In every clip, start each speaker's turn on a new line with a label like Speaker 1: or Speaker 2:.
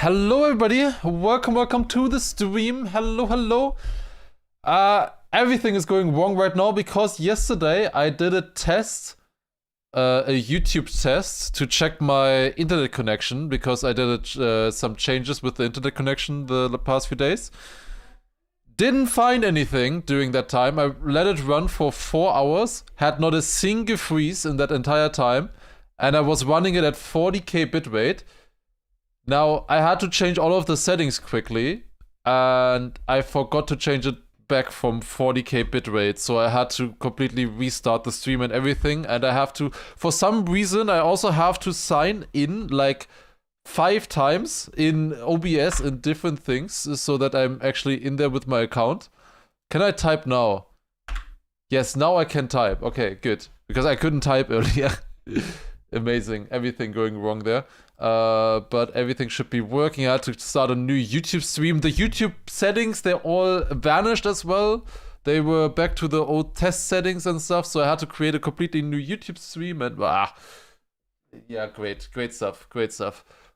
Speaker 1: Hello everybody, welcome to the stream. Hello. Everything is going wrong right now because yesterday I did a test, a YouTube test to check my internet connection because I did some changes with the internet connection the past few days. Didn't find anything during that time. I let it run for 4 hours, had not a single freeze in that entire time, and I was running it at 40k bitrate. Now, I had to change all of the settings quickly, and I forgot to change it back from 40k bitrate, so I had to completely restart the stream and everything, and I have to, for some reason, I also have to sign in, like, 5 times in OBS and different things, so that I'm actually in there with my account. Can I type now? Yes, now I can type. Okay, good. Because I couldn't type earlier. Amazing. Everything going wrong there. But everything should be working. I had to start a new YouTube stream. The YouTube settings, they all vanished as well. They were back to the old test settings and stuff, so I had to create a completely new YouTube stream and yeah, great stuff.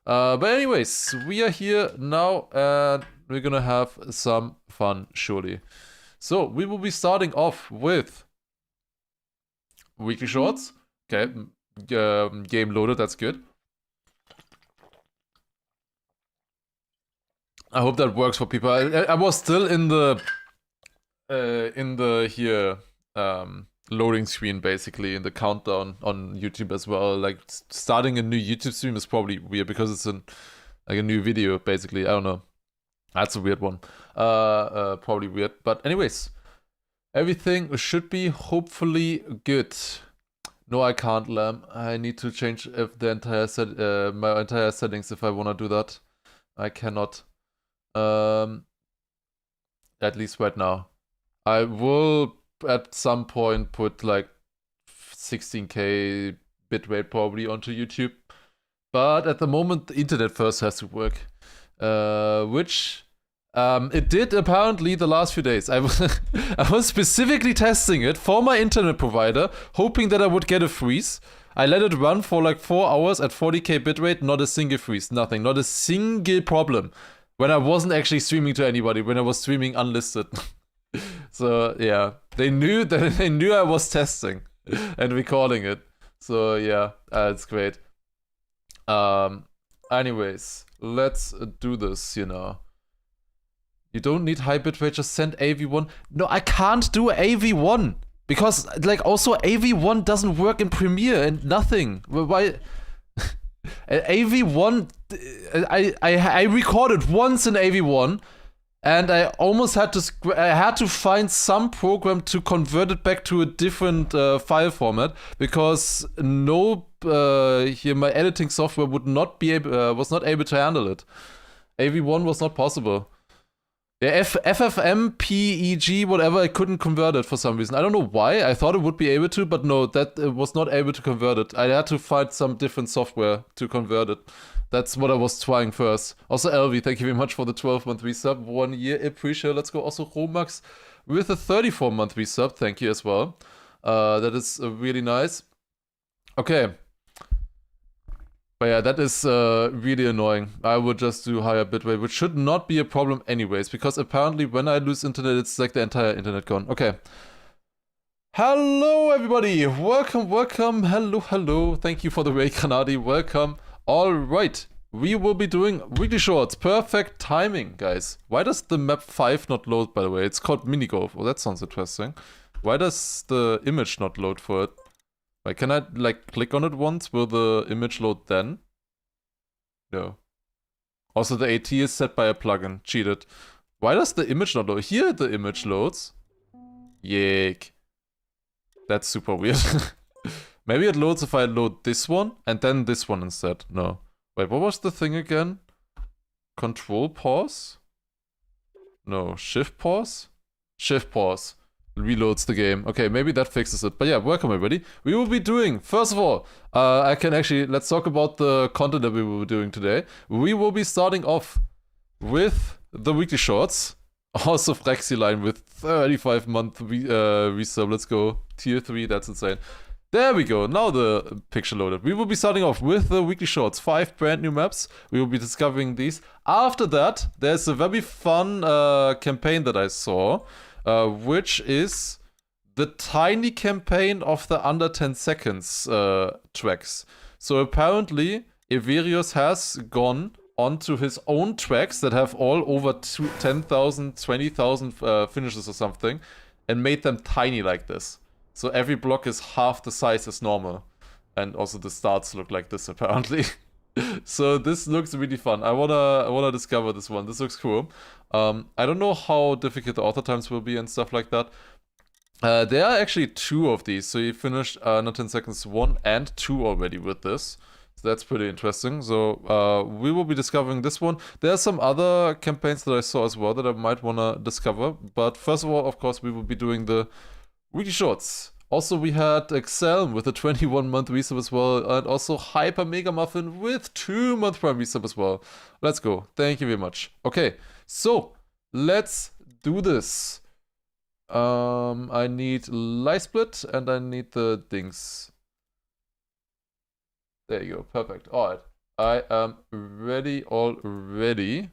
Speaker 1: But anyways, we are here now and we're gonna have some fun, surely. So we will be starting off with weekly shorts. Okay, game loaded, that's good. I hope that works for people. I was still in the loading screen, basically, in the countdown on YouTube as well. Like, starting a new YouTube stream is probably weird because it's like a new video, basically. I don't know. That's a weird one. Probably weird. But anyways, everything should be hopefully good. No, I can't, Lamb. I need to change the entire my entire settings if I want to do that. I cannot. At least right now. I will at some point put like 16k bitrate probably onto YouTube. But at the moment, the internet first has to work. Which it did apparently the last few days. I was specifically testing it for my internet provider, hoping that I would get a freeze. I let it run for like 4 hours at 40k bitrate, not a single freeze, nothing, not a single problem. When I wasn't actually streaming to anybody, when I was streaming unlisted. So yeah, they knew I was testing and recording it. So yeah, it's great. Anyways, let's do this, you know. You don't need high bitrate, just send AV1. No, I can't do AV1 because like also AV1 doesn't work in Premiere and nothing. Why? AV1, I recorded once in AV1, and I almost had to find some program to convert it back to a different file format because my editing software was not able to handle it. AV1 was not possible. Yeah, FFM, PEG, whatever, I couldn't convert it for some reason. I don't know why. I thought it would be able to, but no, that was not able to convert it. I had to find some different software to convert it. That's what I was trying first. Also, LV, thank you very much for the 12-month resub. 1 year, appreciate. Let's go. Also, Romax with a 34-month resub. Thank you as well. That is really nice. Okay. But yeah, that is really annoying. I would just do higher bitrate, which should not be a problem anyways, because apparently when I lose internet, it's like the entire internet gone. Okay. Hello, everybody. Welcome. Hello. Thank you for the raid, Granadi. Welcome. All right. We will be doing weekly shorts. Perfect timing, guys. Why does the map 5 not load, by the way? It's called minigolf. Oh, that sounds interesting. Why does the image not load for it? Like, can I, like, click on it once? Will the image load then? No. Also, the AT is set by a plugin. Cheated. Why does the image not load? Here the image loads. Yik. That's super weird. Maybe it loads if I load this one, and then this one instead. No. Wait, what was the thing again? Control pause? No, shift pause? Shift pause. Reloads the game. Okay, maybe that fixes it. But yeah, welcome everybody. We will be doing, first of all, let's talk about the content that we will be doing today. We will be starting off with the weekly shorts. Also Frexiline with 35-month resub. Let's go. Tier 3, that's insane. There we go, now the picture loaded. We will be starting off with the weekly shorts, 5 brand new maps. We will be discovering these. After that, there's a very fun campaign that I saw, which is the tiny campaign of the under 10 seconds tracks. So apparently, Everius has gone onto his own tracks that have all over 10,000, 20,000 finishes or something, and made them tiny like this. So every block is half the size as normal. And also the starts look like this apparently. So this looks really fun. I wanna discover this one. This looks cool. I don't know how difficult the author times will be and stuff like that. There are actually 2 of these. So you finished not 10 seconds 1 and 2 already with this. So that's pretty interesting. So we will be discovering this one. There are some other campaigns that I saw as well that I might wanna discover. But first of all, of course, we will be doing the weekly shorts. Also, we had Excel with a 21-month resub as well, and also Hyper Mega Muffin with 2-month prime resub as well. Let's go. Thank you very much. Okay, so let's do this. I need light split and I need the dings. There you go. Perfect. All right. I am ready already.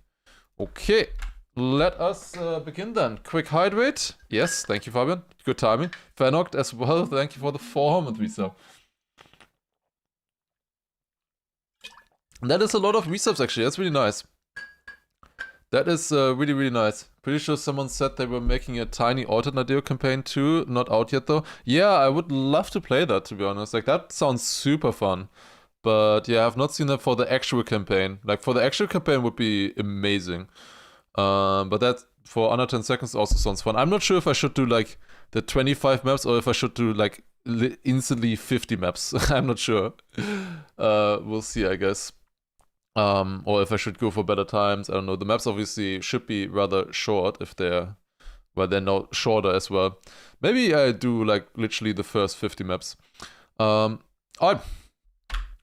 Speaker 1: Okay. Let us begin then. Quick hydrate. Yes, thank you, Fabian. Good timing. Fanoct as well. Thank you for the 400 resub. That is a lot of resubs actually. That's really nice. That is really, really nice. Pretty sure someone said they were making a tiny alternate Nadeo campaign too. Not out yet though. Yeah, I would love to play that, to be honest. Like, that sounds super fun. But yeah, I've not seen that for the actual campaign. Like, for the actual campaign would be amazing. But that for under 10 seconds also sounds fun. I'm not sure if I should do like the 25 maps or if I should do like instantly 50 maps. I'm not sure. We'll see, I guess. Or if I should go for better times. I don't know. The maps obviously should be rather short if they're, well, they're now shorter as well. Maybe I do like literally the first 50 maps. Alright.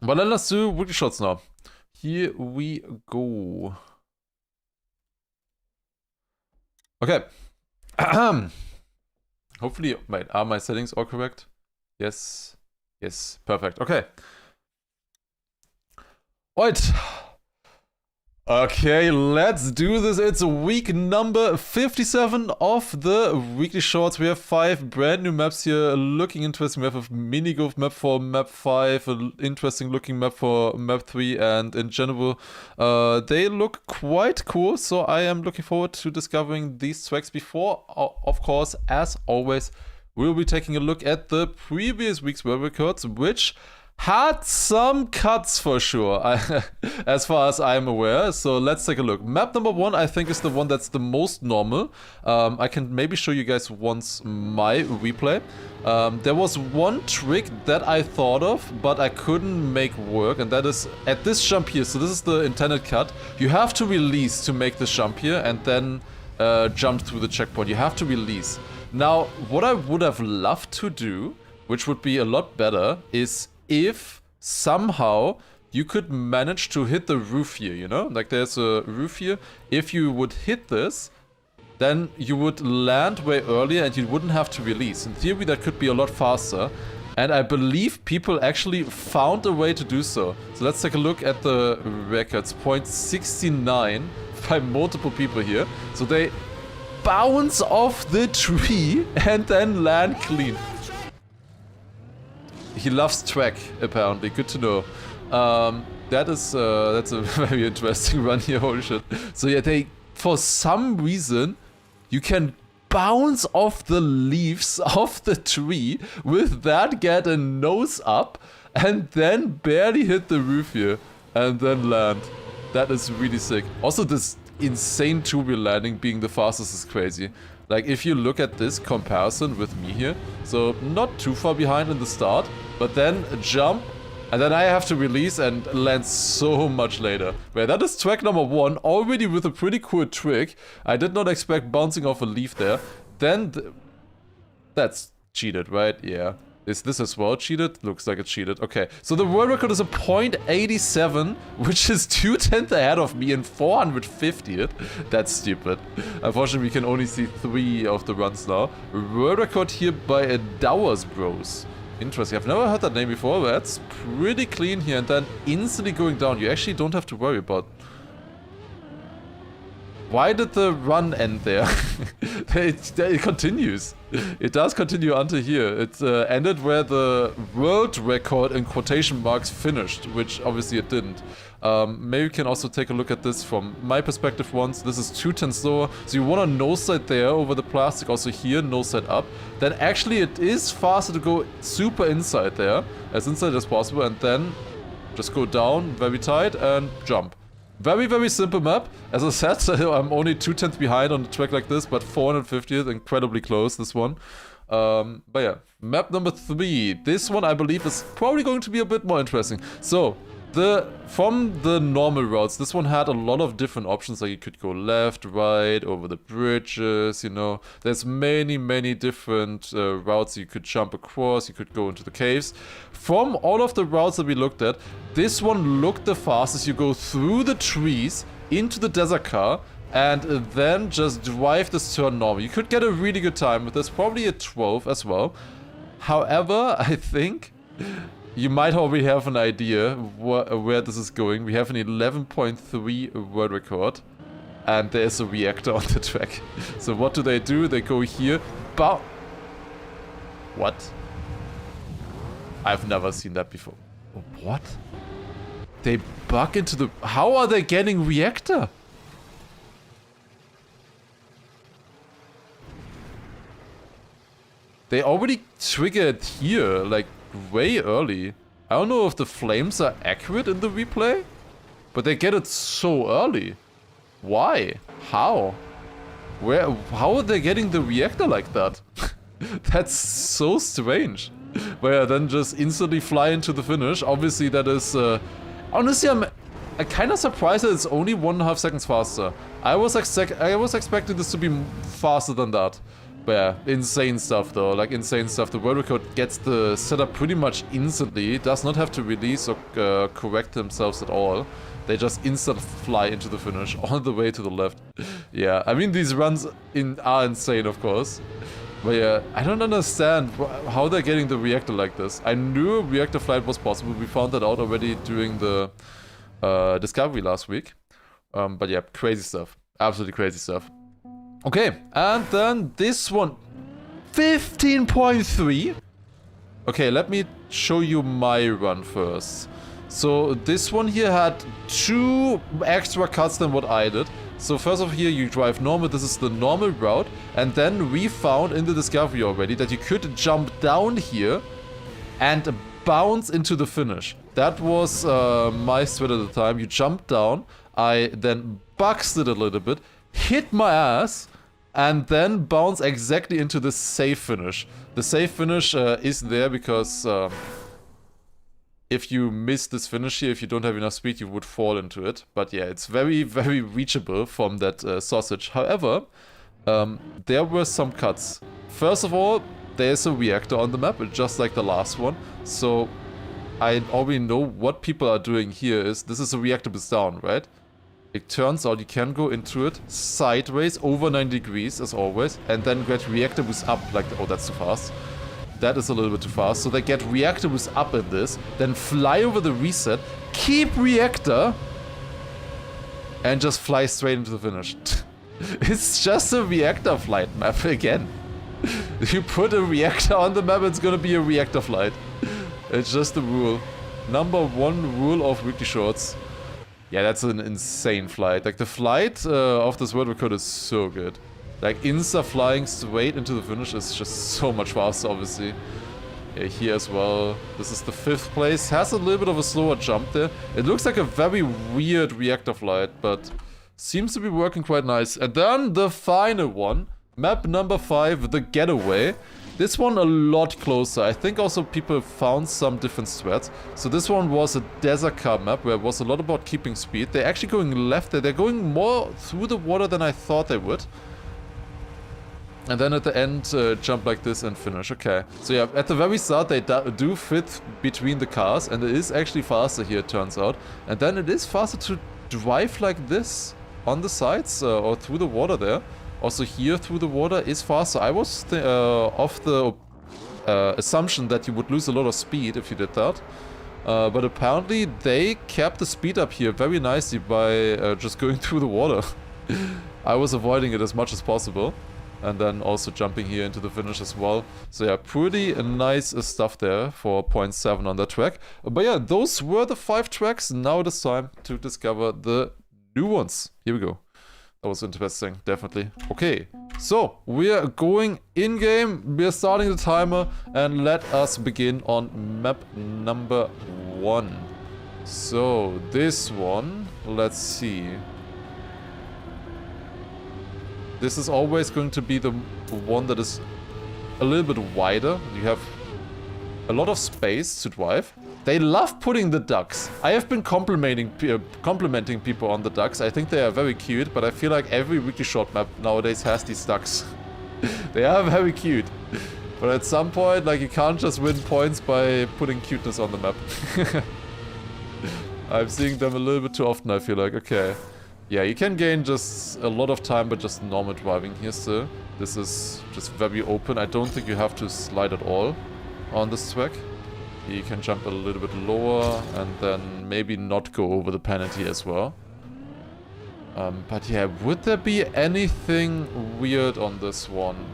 Speaker 1: But then let's do weekly shots now. Here we go. Okay. Hopefully, wait, are my settings all correct? Yes. Yes, perfect. Okay. Alright. Okay, let's do this. It's week number 57 of the weekly shorts. We have 5 brand new maps here, looking interesting. We have a mini golf map for map 5, an interesting looking map for map 3, and in general, they look quite cool. So I am looking forward to discovering these tracks. Before, of course, as always, we'll be taking a look at the previous week's world records, which had some cuts for sure, as far as I'm aware. So let's take a look. Map number 1, I think, is the one that's the most normal. I can maybe show you guys once my replay. There was one trick that I thought of, but I couldn't make work, and that is at this jump here. So this is the intended cut. You have to release to make this jump here, and then jump through the checkpoint. You have to release. Now, what I would have loved to do, which would be a lot better, is if somehow you could manage to hit the roof here, you know? Like, there's a roof here. If you would hit this, then you would land way earlier and you wouldn't have to release. In theory, that could be a lot faster. And I believe people actually found a way to do so. So let's take a look at the records. Point 69 by multiple people here. So they bounce off the tree and then land clean. He loves track, apparently. Good to know. That's a very interesting run here. Holy shit! So yeah, they, for some reason, you can bounce off the leaves of the tree, with that get a nose up, and then barely hit the roof here, and then land. That is really sick. Also, this insane two-wheel landing being the fastest is crazy. Like, if you look at this comparison with me here, so not too far behind in the start, but then jump, and then I have to release and land so much later. Wait, that is track number 1, already with a pretty cool trick. I did not expect bouncing off a leaf there. Then, that's cheated, right? Yeah. Is this as well cheated? Looks like it's cheated. Okay, so the world record is a .87, which is 2/10 ahead of me and 450th. That's stupid. Unfortunately, we can only see 3 of the runs now. World record here by a Dowers Bros. Interesting. I've never heard that name before, but that's pretty clean here. And then instantly going down. You actually don't have to worry about... Why did the run end there? It continues. It does continue until here. It ended where the world record in quotation marks finished, which obviously it didn't. Maybe we can also take a look at this from my perspective once. This is 210 slower, so you want to nose side there over the plastic, also here, nose side up. Then actually it is faster to go super inside there, as inside as possible, and then just go down very tight and jump. Very, very simple map. As I said, so I'm only 2/10 behind on a track like this, but 450th, incredibly close, this one. But yeah, map number 3. This one, I believe, is probably going to be a bit more interesting. So, from the normal routes, this one had a lot of different options, like you could go left, right, over the bridges, you know. There's many, many different routes you could jump across, you could go into the caves. From all of the routes that we looked at, this one looked the fastest. You go through the trees, into the desert car, and then just drive this turn normal. You could get a really good time with this, probably a 12 as well. However, I think... you might already have an idea where this is going. We have an 11.3 world record. And there's a reactor on the track. So what do? They go here. What? I've never seen that before. What? They bug into the... How are they getting reactor? They already triggered here, like... way early. I don't know if the flames are accurate in the replay, but they get it so early. Why? How? How are they getting the reactor like that? That's so strange. Where then just instantly fly into the finish. Obviously that is... honestly, I'm kind of surprised that it's only 1.5 seconds faster. I was expecting this to be faster than that. But yeah, insane stuff though, like insane stuff. The world record gets the setup pretty much instantly, does not have to release or correct themselves at all. They just instant fly into the finish, all the way to the left. Yeah, I mean these runs are insane of course. But yeah, I don't understand how they're getting the reactor like this. I knew reactor flight was possible, we found that out already during the discovery last week. But yeah, crazy stuff, absolutely crazy stuff. Okay, and then this one, 15.3. Okay, let me show you my run first. So this one here had 2 extra cuts than what I did. So first of here you drive normal, this is the normal route. And then we found in the discovery already that you could jump down here and bounce into the finish. That was my strat at the time. You jump down, I then boxed it a little bit, hit my ass, and then bounce exactly into the safe finish. The safe finish is there because if you miss this finish here, if you don't have enough speed, you would fall into it. But yeah, it's very, very reachable from that sausage. However, there were some cuts. First of all, there's a reactor on the map, just like the last one. So I already know what people are doing here is, this is a reactor boost down, right? It turns out you can go into it sideways over 90 degrees as always, and then get reactor boost up like, oh that's too fast. That is a little bit too fast. So they get reactor boost up in this, then fly over the reset, keep reactor, and just fly straight into the finish. It's just a reactor flight map again. If you put a reactor on the map, it's gonna be a reactor flight. It's just the rule. Number 1 rule of weekly shorts. Yeah, that's an insane flight. Like, the flight of this world record is so good. Like, insta flying straight into the finish is just so much faster, obviously. Yeah, here as well. This is the 5th place. Has a little bit of a slower jump there. It looks like a very weird reactor flight, but seems to be working quite nice. And then the final one. Map number 5, the getaway. This one a lot closer. I think also people found some different strats. So this one was a desert car map where it was a lot about keeping speed. They're actually going left there. They're going more through the water than I thought they would. And then at the end, jump like this and finish. Okay. So yeah, at the very start, they do fit between the cars. And it is actually faster here, it turns out. And then it is faster to drive like this on the sides or through the water there. Also here through the water is faster. I was of the assumption that you would lose a lot of speed if you did that. But apparently they kept the speed up here very nicely by just going through the water. I was avoiding it as much as possible. And then also jumping here into the finish as well. So yeah, pretty nice stuff there for 0.7 on that track. But yeah, those were the 5 tracks. Now it is time to discover the new ones. Here we go. That was interesting, definitely. Okay, so we are going in-game. We are starting the timer. And let us begin on map number 1. So this one, let's see. This is always going to be the one that is a little bit wider. You have a lot of space to drive. They love putting the ducks. I have been complimenting people on the ducks. I think they are very cute, but I feel like every weekly short map nowadays has these ducks. They are very cute. But at some point, like, you can't just win points by putting cuteness on the map. I'm seeing them a little bit too often, I feel like. Okay. Yeah, you can gain just a lot of time by just normal driving here still. This is just very open. I don't think you have to slide at all on this track. You can jump a little bit lower and then maybe not go over the penalty as well. But yeah, would there be anything weird on this one?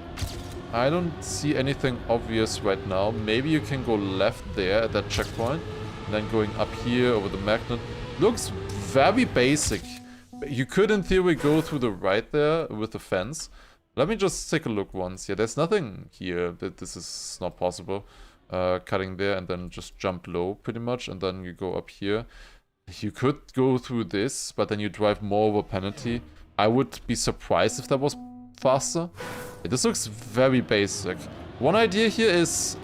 Speaker 1: I don't see anything obvious right now. Maybe you can go left there at that checkpoint. And then going up here over the magnet. Looks very basic. You could, in theory, go through the right there with the fence. Let me just take a look once. Yeah, there's nothing here. This is not possible. Cutting there and then just jump low, pretty much. And then you go up here. You could go through this, but then you drive more over penalty. I would be surprised if that was faster. Yeah, this looks very basic. One idea here is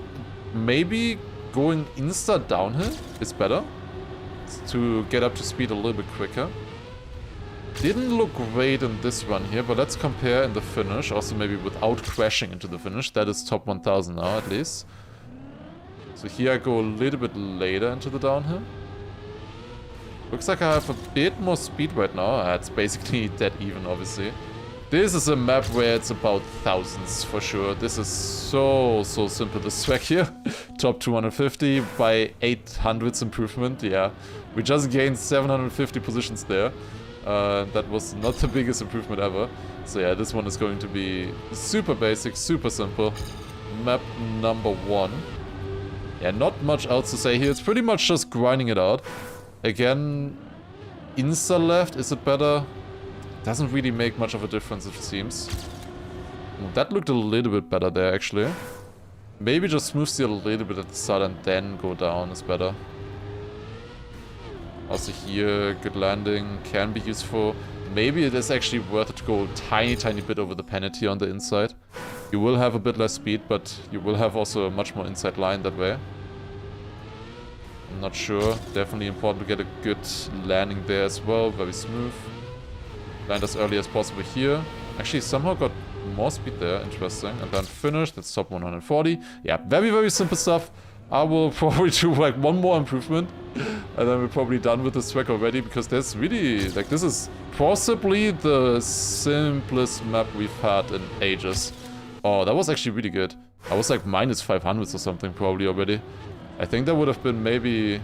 Speaker 1: maybe going insta downhill is better. To get up to speed a little bit quicker. Didn't look great in this run here, but let's compare in the finish. Also maybe without crashing into the finish. That is top 1000 now at least. So here I go a little bit later into the downhill. Looks like I have a bit more speed right now. It's basically dead even, obviously. This is a map where it's about thousands for sure. This is so simple, this track here. Top 250 by 800s improvement. Yeah, we just gained 750 positions there. That was not the biggest improvement ever. So yeah, this one is going to be super basic, super simple. Map number 1. Yeah, not much else to say here. It's pretty much just grinding it out. Again, insta left, is it better? Doesn't really make much of a difference, it seems. That looked a little bit better there, actually. Maybe just smooth steer a little bit at the start and then go down is better. Also here, good landing, can be useful. Maybe it is actually worth it to go a tiny bit over the penalty on the inside. You will have a bit less speed, but you will have also a much more inside line that way. I'm not sure. Definitely important to get a good landing there as well. Very smooth. Land as early as possible here. Actually, somehow got more speed there. Interesting. And then finish. That's top 140. Yeah, very simple stuff. I will probably do like one more improvement. And then we're probably done with this track already. Because there's really, like, this is possibly the simplest map we've had in ages. Oh, that was actually really good. I was like minus 500s or something probably already. I think that would have been maybe...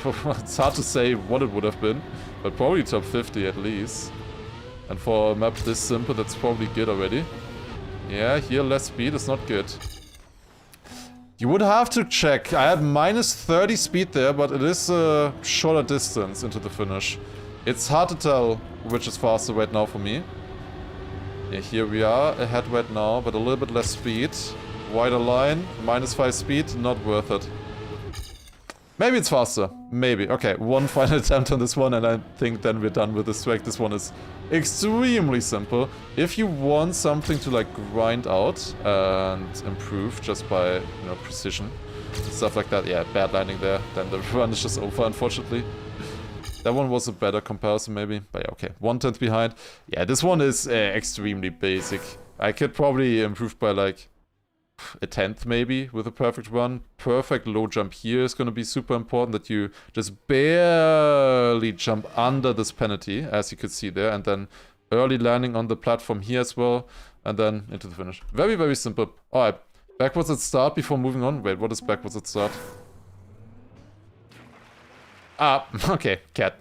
Speaker 1: It's hard to say what it would have been. But probably top 50 at least. And for a map this simple, that's probably good already. Yeah, here less speed is not good. You would have to check. I had minus 30 speed there, but it is a shorter distance into the finish. It's hard to tell which is faster right now for me. Yeah, here we are ahead right now, but a little bit less speed. Wider line, minus 5 speed, not worth it. Maybe it's faster. Maybe. Okay, one final attempt on this one, and I think then we're done with this track. This one is extremely simple. If you want something to like grind out and improve just by, you know, precision, stuff like that. Yeah, bad landing there. Then the run is just over, unfortunately. That one was a better comparison, maybe. But yeah, okay. 1/10 behind. Yeah, this one is extremely basic. I could probably improve by like a 10th maybe with a perfect run. Perfect low jump here is going to be super important, that you just barely jump under this penalty, as you could see there, and then early landing on the platform here as well, and then into the finish. Very simple. Alright, Backwards at start before moving on. Wait, what is backwards at start? Ah, okay, cat.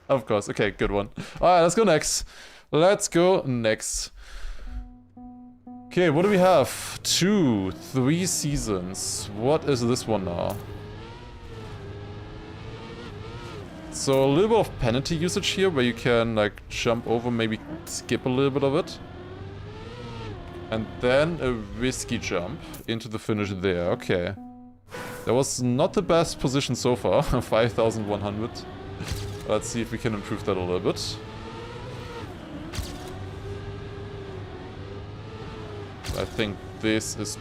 Speaker 1: Of course, okay, good one. Alright, let's go next. Let's go next. Okay, what do we have? 2, 3 seasons. What is this one now? So a little bit of penalty usage here, where you can like jump over, maybe skip a little bit of it. And then a risky jump into the finish there, okay. That was not the best position so far, 5,100. Let's see if we can improve that a little bit. I think this is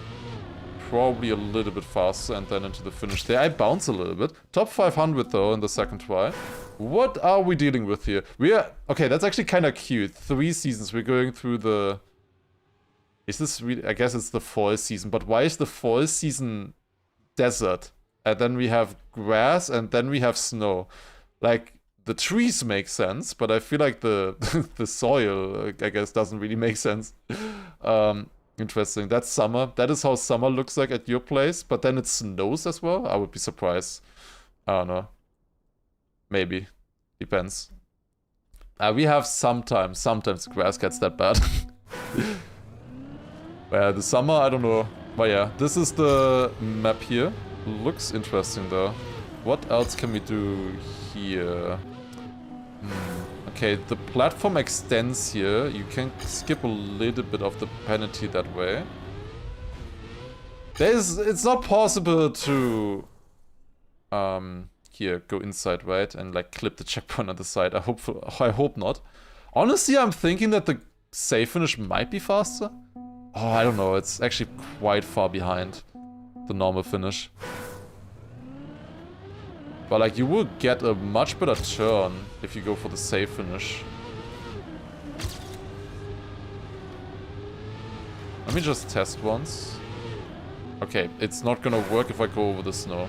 Speaker 1: probably a little bit faster and then into the finish there. I bounce a little bit. Top 500 though in the second try. What are we dealing with here? We are... Okay, that's actually kind of cute. 3 seasons. We're going through the... Is this really... I guess it's the fall season. But why is the fall season desert? And then we have grass and then we have snow. Like, the trees make sense, but I feel like the the soil, I guess, doesn't really make sense. Interesting. That's summer. That is how summer looks like at your place, but then it snows as well? I would be surprised. I don't know. Maybe. Depends. We have sometimes the grass gets that bad. The summer, I don't know. But yeah, this is the map here. Looks interesting though. What else can we do here? Okay, the platform extends here. You can skip a little bit of the penalty that way. It's not possible to here go inside, right, and like clip the checkpoint on the side. I hope not. Honestly, I'm thinking that the safe finish might be faster. Oh, I don't know. It's actually quite far behind the normal finish. But like, you will get a much better turn if you go for the safe finish. Let me just test once. Okay, it's not gonna work if I go over the snow.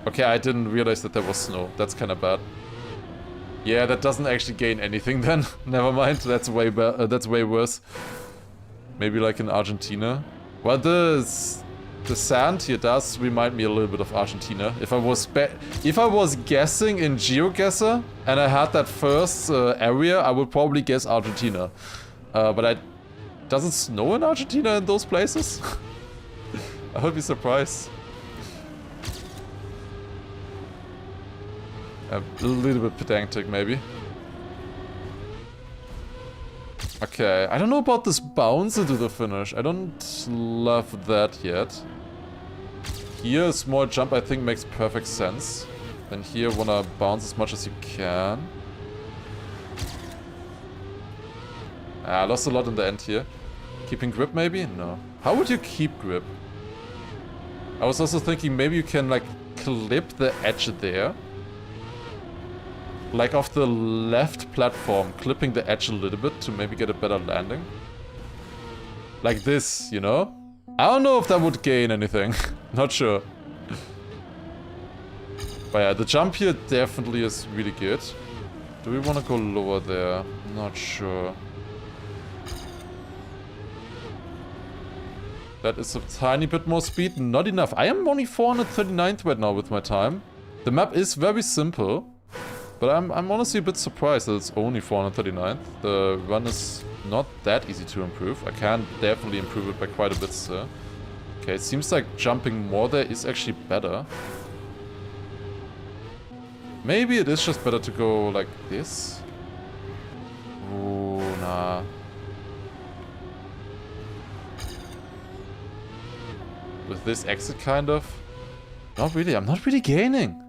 Speaker 1: Okay, I didn't realize that there was snow. That's kind of bad. Yeah, that doesn't actually gain anything then. Never mind, that's way worse. Maybe like in Argentina. Well, the sand here does remind me a little bit of Argentina. If I was guessing in GeoGuessr and I had that first area, I would probably guess Argentina. Does it snow in Argentina in those places? I would be surprised. A little bit pedantic, maybe. Okay, I don't know about this bounce into the finish. I don't love that yet. Here, a small jump I think makes perfect sense. Then here, wanna bounce as much as you can. I lost a lot in the end here. Keeping grip maybe? No. How would you keep grip? I was also thinking maybe you can like clip the edge there. Like off the left platform, clipping the edge a little bit to maybe get a better landing. Like this, you know? I don't know if that would gain anything. Not sure. But yeah, the jump here definitely is really good. Do we want to go lower there? Not sure. That is a tiny bit more speed. Not enough. I am only 439th right now with my time. The map is very simple. But I'm honestly a bit surprised that it's only 439th. The run is not that easy to improve. I can definitely improve it by quite a bit still. Okay, it seems like jumping more there is actually better. Maybe it is just better to go like this. Ooh, nah. With this exit kind of. Not really, I'm not really gaining.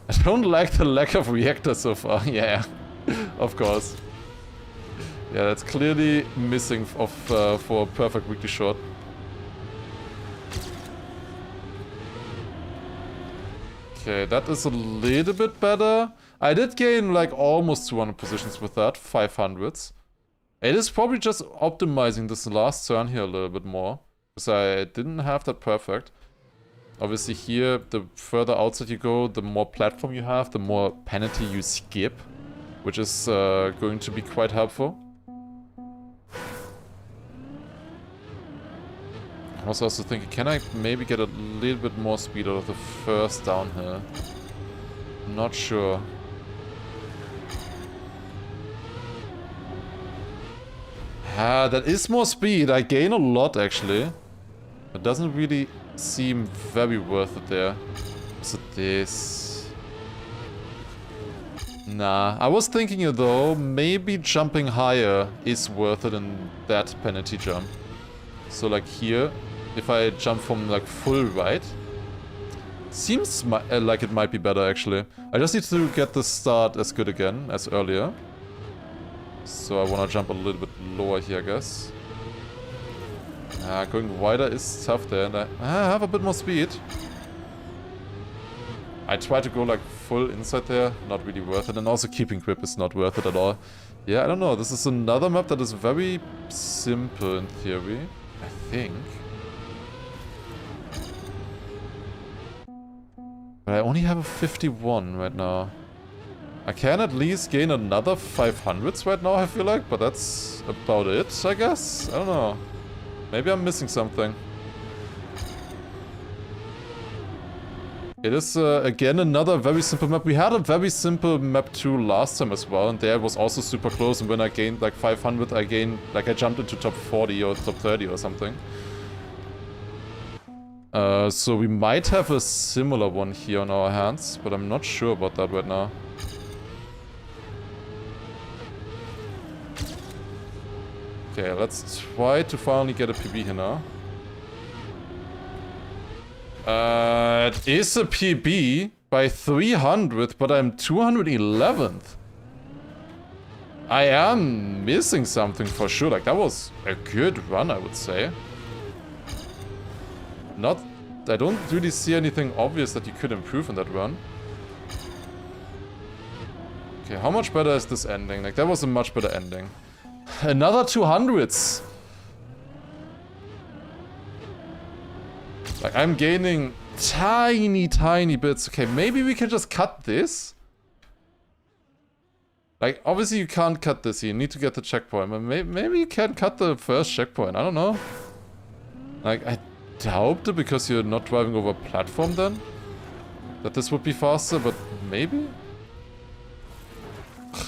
Speaker 1: I don't like the lack of reactor so far. Yeah, of course. Yeah, that's clearly missing for a perfect weekly shot. Okay, that is a little bit better. I did gain like almost 200 positions with that, 500s. It is probably just optimizing this last turn here a little bit more. Because I didn't have that perfect. Obviously here, the further outside you go, the more platform you have, the more penalty you skip. Which is going to be quite helpful. I was also thinking, can I maybe get a little bit more speed out of the first downhill? Not sure. Ah, that is more speed. I gain a lot, actually. It doesn't really seem very worth it there. So this... Nah, I was thinking though, maybe jumping higher is worth it in that penalty jump. So like here, if I jump from like full right, seems like it might be better actually. I just need to get the start as good again as earlier. So I want to jump a little bit lower here, I guess. Going wider is tough there, and I have a bit more speed. I try to go like full inside there, not really worth it, and also keeping grip is not worth it at all. Yeah, I don't know, this is another map that is very simple in theory, I think. But I only have a 51 right now. I can at least gain another 500s right now, I feel like, but that's about it, I guess? I don't know. Maybe I'm missing something. It is, again, another very simple map. We had a very simple map 2 last time as well, and there it was also super close, and when I gained like 500, I jumped into top 40 or top 30 or something. So we might have a similar one here on our hands, but I'm not sure about that right now. Okay, let's try to finally get a PB here now. It is a PB by 300, but I'm 211th. I am missing something for sure. Like, that was a good run, I would say. I don't really see anything obvious that you could improve in that run. Okay, how much better is this ending? Like, that was a much better ending. Another 200s. Like, I'm gaining tiny bits. Okay, maybe we can just cut this. Like, obviously you can't cut this. You need to get the checkpoint. But maybe you can cut the first checkpoint. I don't know. Like, I doubt it because you're not driving over a platform then. That this would be faster, but maybe?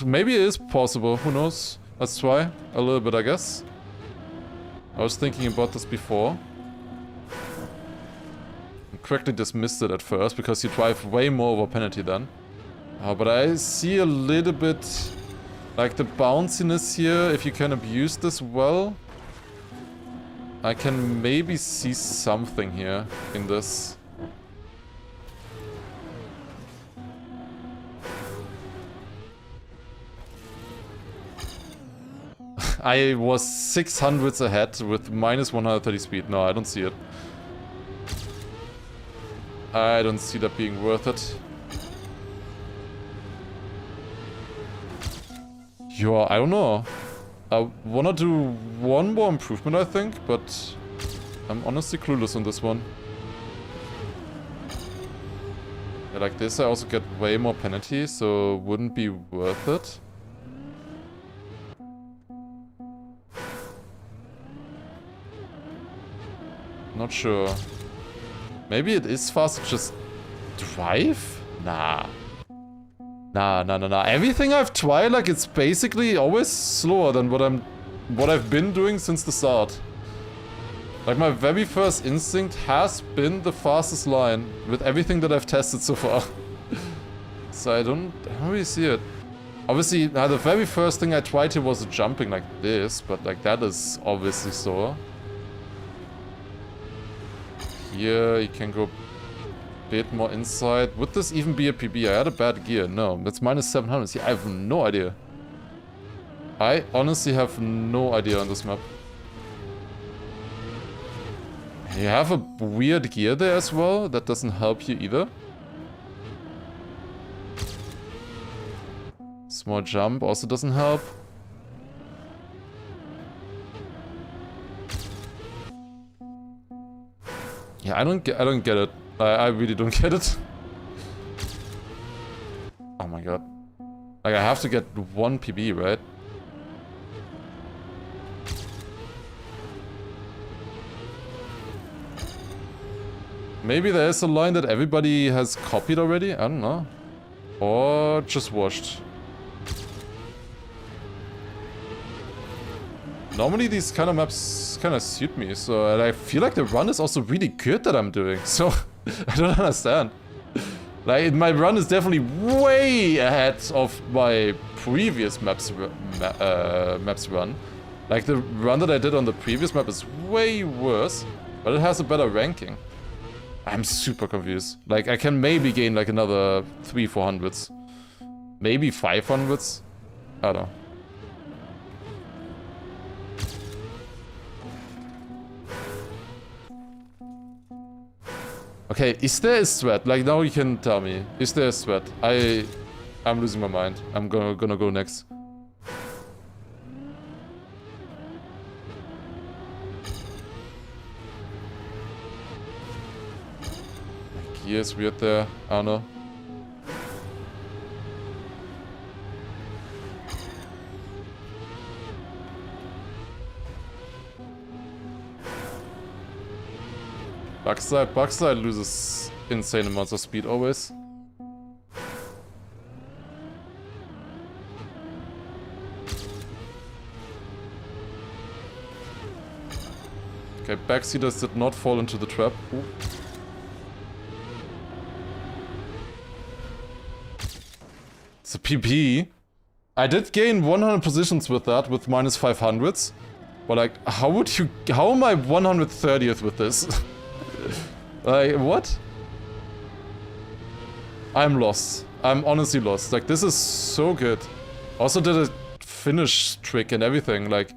Speaker 1: Maybe it is possible. Who knows? Let's try a little bit, I guess. I was thinking about this before. I correctly dismissed it at first because you drive way more over penalty then. But I see a little bit like the bounciness here. If you can abuse this well, I can maybe see something here in this. I was 600s ahead with minus 130 speed. No, I don't see it. I don't see that being worth it. Yeah, I don't know. I wanna do one more improvement, I think, but I'm honestly clueless on this one. Yeah, like this I also get way more penalty, so wouldn't be worth it. Not sure. Maybe it is fast to just drive? Nah. Nah. Everything I've tried, like, it's basically always slower than what I've been doing since the start. Like, my very first instinct has been the fastest line with everything that I've tested so far. So I don't really see it. Obviously, the very first thing I tried here was jumping like this, but like that is obviously slower. Here, you can go a bit more inside. Would this even be a PB? I had a bad gear. No, that's minus 700. See, I have no idea. I honestly have no idea on this map. You have a weird gear there as well. That doesn't help you either. Small jump also doesn't help. Yeah, I don't get it. I really don't get it. Oh my god. Like, I have to get one PB, right? Maybe there is a line that everybody has copied already? I don't know. Or just watched. Normally these kind of maps kind of suit me, so and I feel like the run is also really good that I'm doing, so I don't understand. Like, my run is definitely way ahead of my previous maps run. Like, the run that I did on the previous map is way worse, but it has a better ranking. I'm super confused. Like, I can maybe gain like another 300-400s. Maybe 500s? I don't know. Okay, is there a strat? Like, now you can tell me. Is there a strat? I'm losing my mind. I'm gonna go next. Gears weird there. I don't know. Backside loses insane amounts of speed always. Okay, backseaters did not fall into the trap. Ooh. It's a PB. I did gain 100 positions with that, with minus 500s. But like, how am I 130th with this? Like, what? I'm lost. I'm honestly lost. Like, this is so good. Also did a finish trick and everything. Like,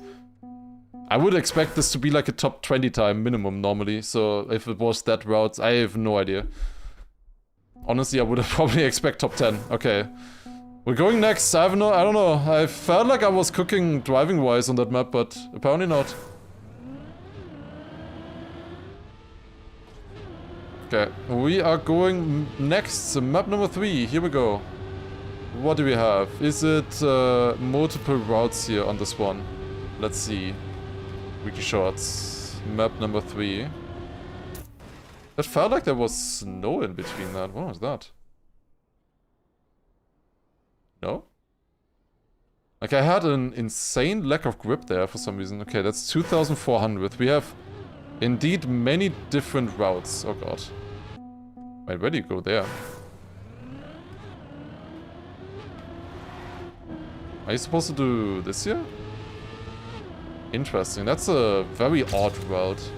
Speaker 1: I would expect this to be like a top 20 time minimum normally. So if it was that route, I have no idea. Honestly, I would have probably expect top 10. Okay. We're going next. I don't know. I felt like I was cooking driving-wise on that map, but apparently not. Okay, we are going next. Map number 3. Here we go. What do we have? Is it multiple routes here on this one? Let's see. Wiki shots. Map number 3. It felt like there was snow in between that. What was that? No? Like, I had an insane lack of grip there for some reason. Okay, that's 2,400. We have indeed many different routes. Oh god. Wait, where do you go there? Are you supposed to do this here? Interesting. That's a very odd route.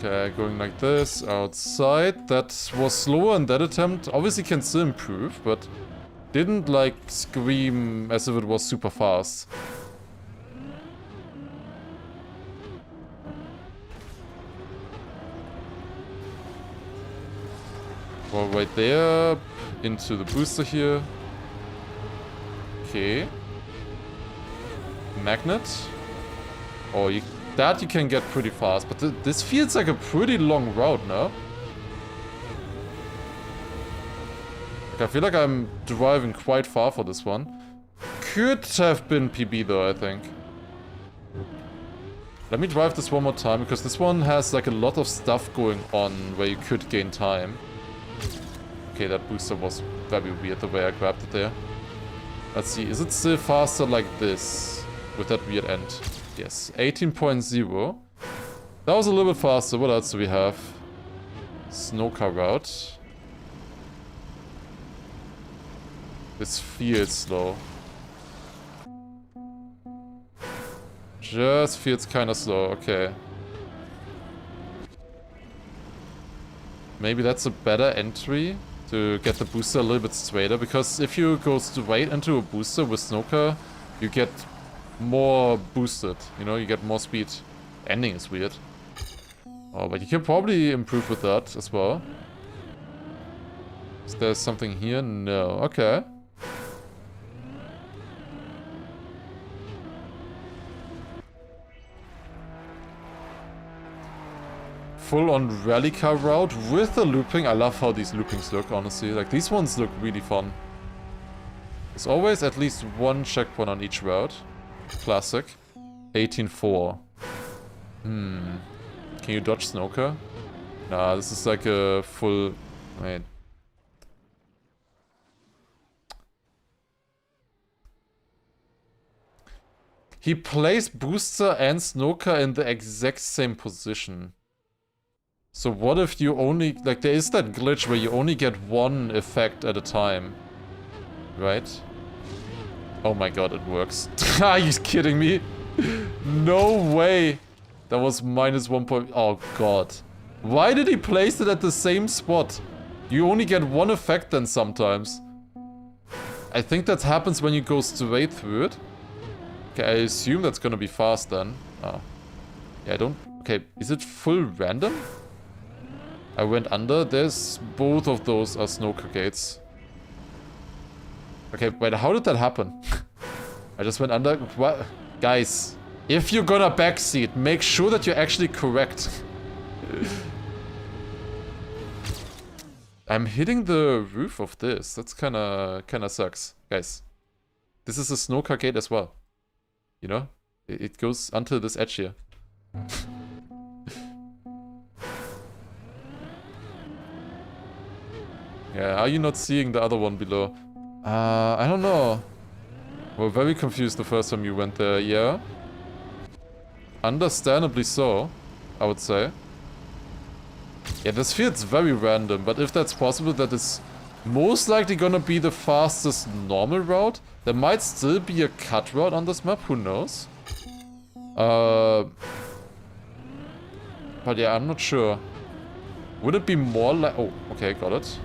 Speaker 1: Okay, going like this, outside. That was slower in that attempt. Obviously can still improve, but didn't like scream as if it was super fast. Well, right there, into the booster here. Okay. Magnet. Oh, that you can get pretty fast, but this feels like a pretty long route, no? Like, I feel like I'm driving quite far for this one. Could have been PB though, I think. Let me drive this one more time, because this one has like a lot of stuff going on where you could gain time. Okay, that booster was very weird the way I grabbed it there. Let's see, is it still faster like this? With that weird end? Yes, 18.0. That was a little bit faster. What else do we have? Snow car route. This feels slow. Just feels kind of slow. Okay. Maybe that's a better entry to get the booster a little bit straighter, because if you go straight into a booster with Snowcar, you get more boosted, you know, you get more speed. Ending is weird. Oh, but you can probably improve with that as well. Is there something here? No. Okay. Full-on rally car route with the looping. I love how these loopings look, honestly. Like, these ones look really fun. There's always at least one checkpoint on each route. Classic. 18-4. Can you dodge Snoker? Nah, this is like a full... Wait. He placed Booster and Snoker in the exact same position. So what if you only... Like, there is that glitch where you only get one effect at a time. Right? Oh my god, it works. Are you kidding me? No way. That was minus 1 point... Oh god. Why did he place it at the same spot? You only get one effect then sometimes. I think that happens when you go straight through it. Okay, I assume that's gonna be fast then. Oh. Yeah, I don't... Okay, is it full random? I went under. There's... Both of those are Snoker gates. Okay, wait, how did that happen? I just went under... What? Guys, if you're gonna backseat, make sure that you're actually correct. I'm hitting the roof of this. That's kinda sucks. Guys, this is a Snoker gate as well. You know? It goes until this edge here. Yeah, are you not seeing the other one below? I don't know. We're very confused the first time you went there, yeah? Understandably so, I would say. Yeah, this feels very random, but if that's possible, that is most likely gonna be the fastest normal route. There might still be a cut route on this map, who knows? But yeah, I'm not sure. Would it be more like... Oh, okay, got it.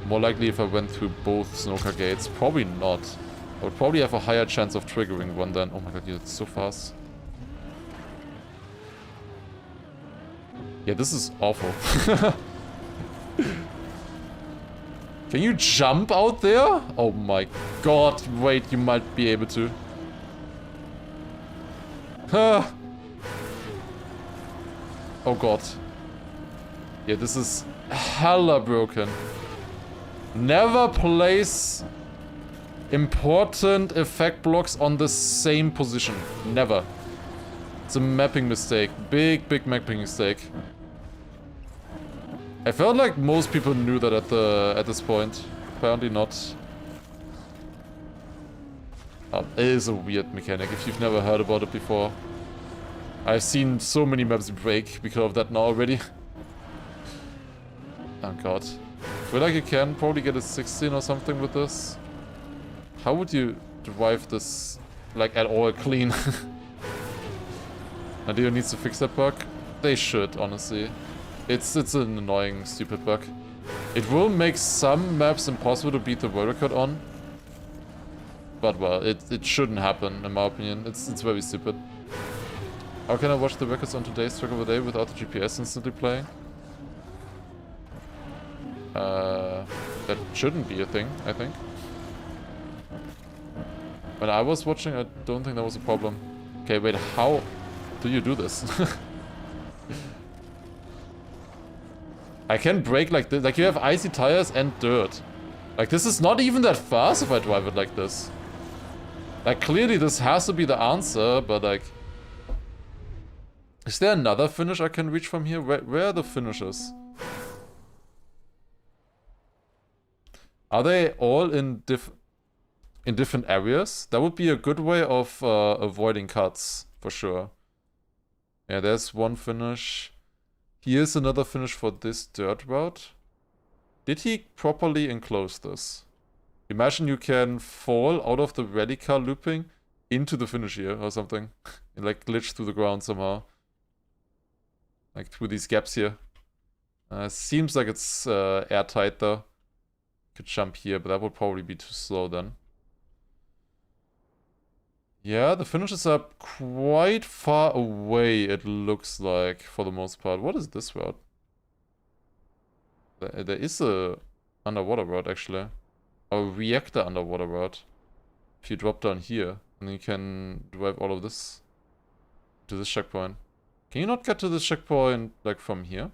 Speaker 1: More likely if I went through both Snoker gates. Probably not. I would probably have a higher chance of triggering one then. Oh my god, you're so fast. Yeah, this is awful. Can you jump out there? Oh my god, wait, you might be able to. Huh. Oh god. Yeah, this is hella broken. Never place important effect blocks on the same position. Never. It's a mapping mistake. Big mapping mistake. I felt like most people knew that at this point. Apparently not. It is a weird mechanic if you've never heard about it before. I've seen so many maps break because of that now already. Oh god. I feel like you can probably get a 16 or something with this. How would you drive this, like, at all clean? Nadeo needs to fix that bug? They should, honestly. It's an annoying, stupid bug. It will make some maps impossible to beat the world record on. But, well, it shouldn't happen, in my opinion. It's very stupid. How can I watch the records on today's track of the day without the GPS instantly playing? That shouldn't be a thing, I think. When I was watching, I don't think that was a problem. Okay, wait, how do you do this? I can brake like this. Like, you have icy tires and dirt. Like, this is not even that fast if I drive it like this. Like, clearly this has to be the answer, but like... Is there another finish I can reach from here? Where are the finishes? Are they all in different areas? That would be a good way of avoiding cuts, for sure. Yeah, there's one finish. Here's another finish for this dirt route. Did he properly enclose this? Imagine you can fall out of the rally car looping into the finish here or something. And like glitch through the ground somehow. Like through these gaps here. Seems like it's airtight though. Could jump here, but that would probably be too slow then. Yeah, the finishes are quite far away, it looks like, for the most part. What is this route? There is a underwater route, actually. A reactor underwater route. If you drop down here, and you can drive all of this to this checkpoint. Can you not get to this checkpoint, like, from here?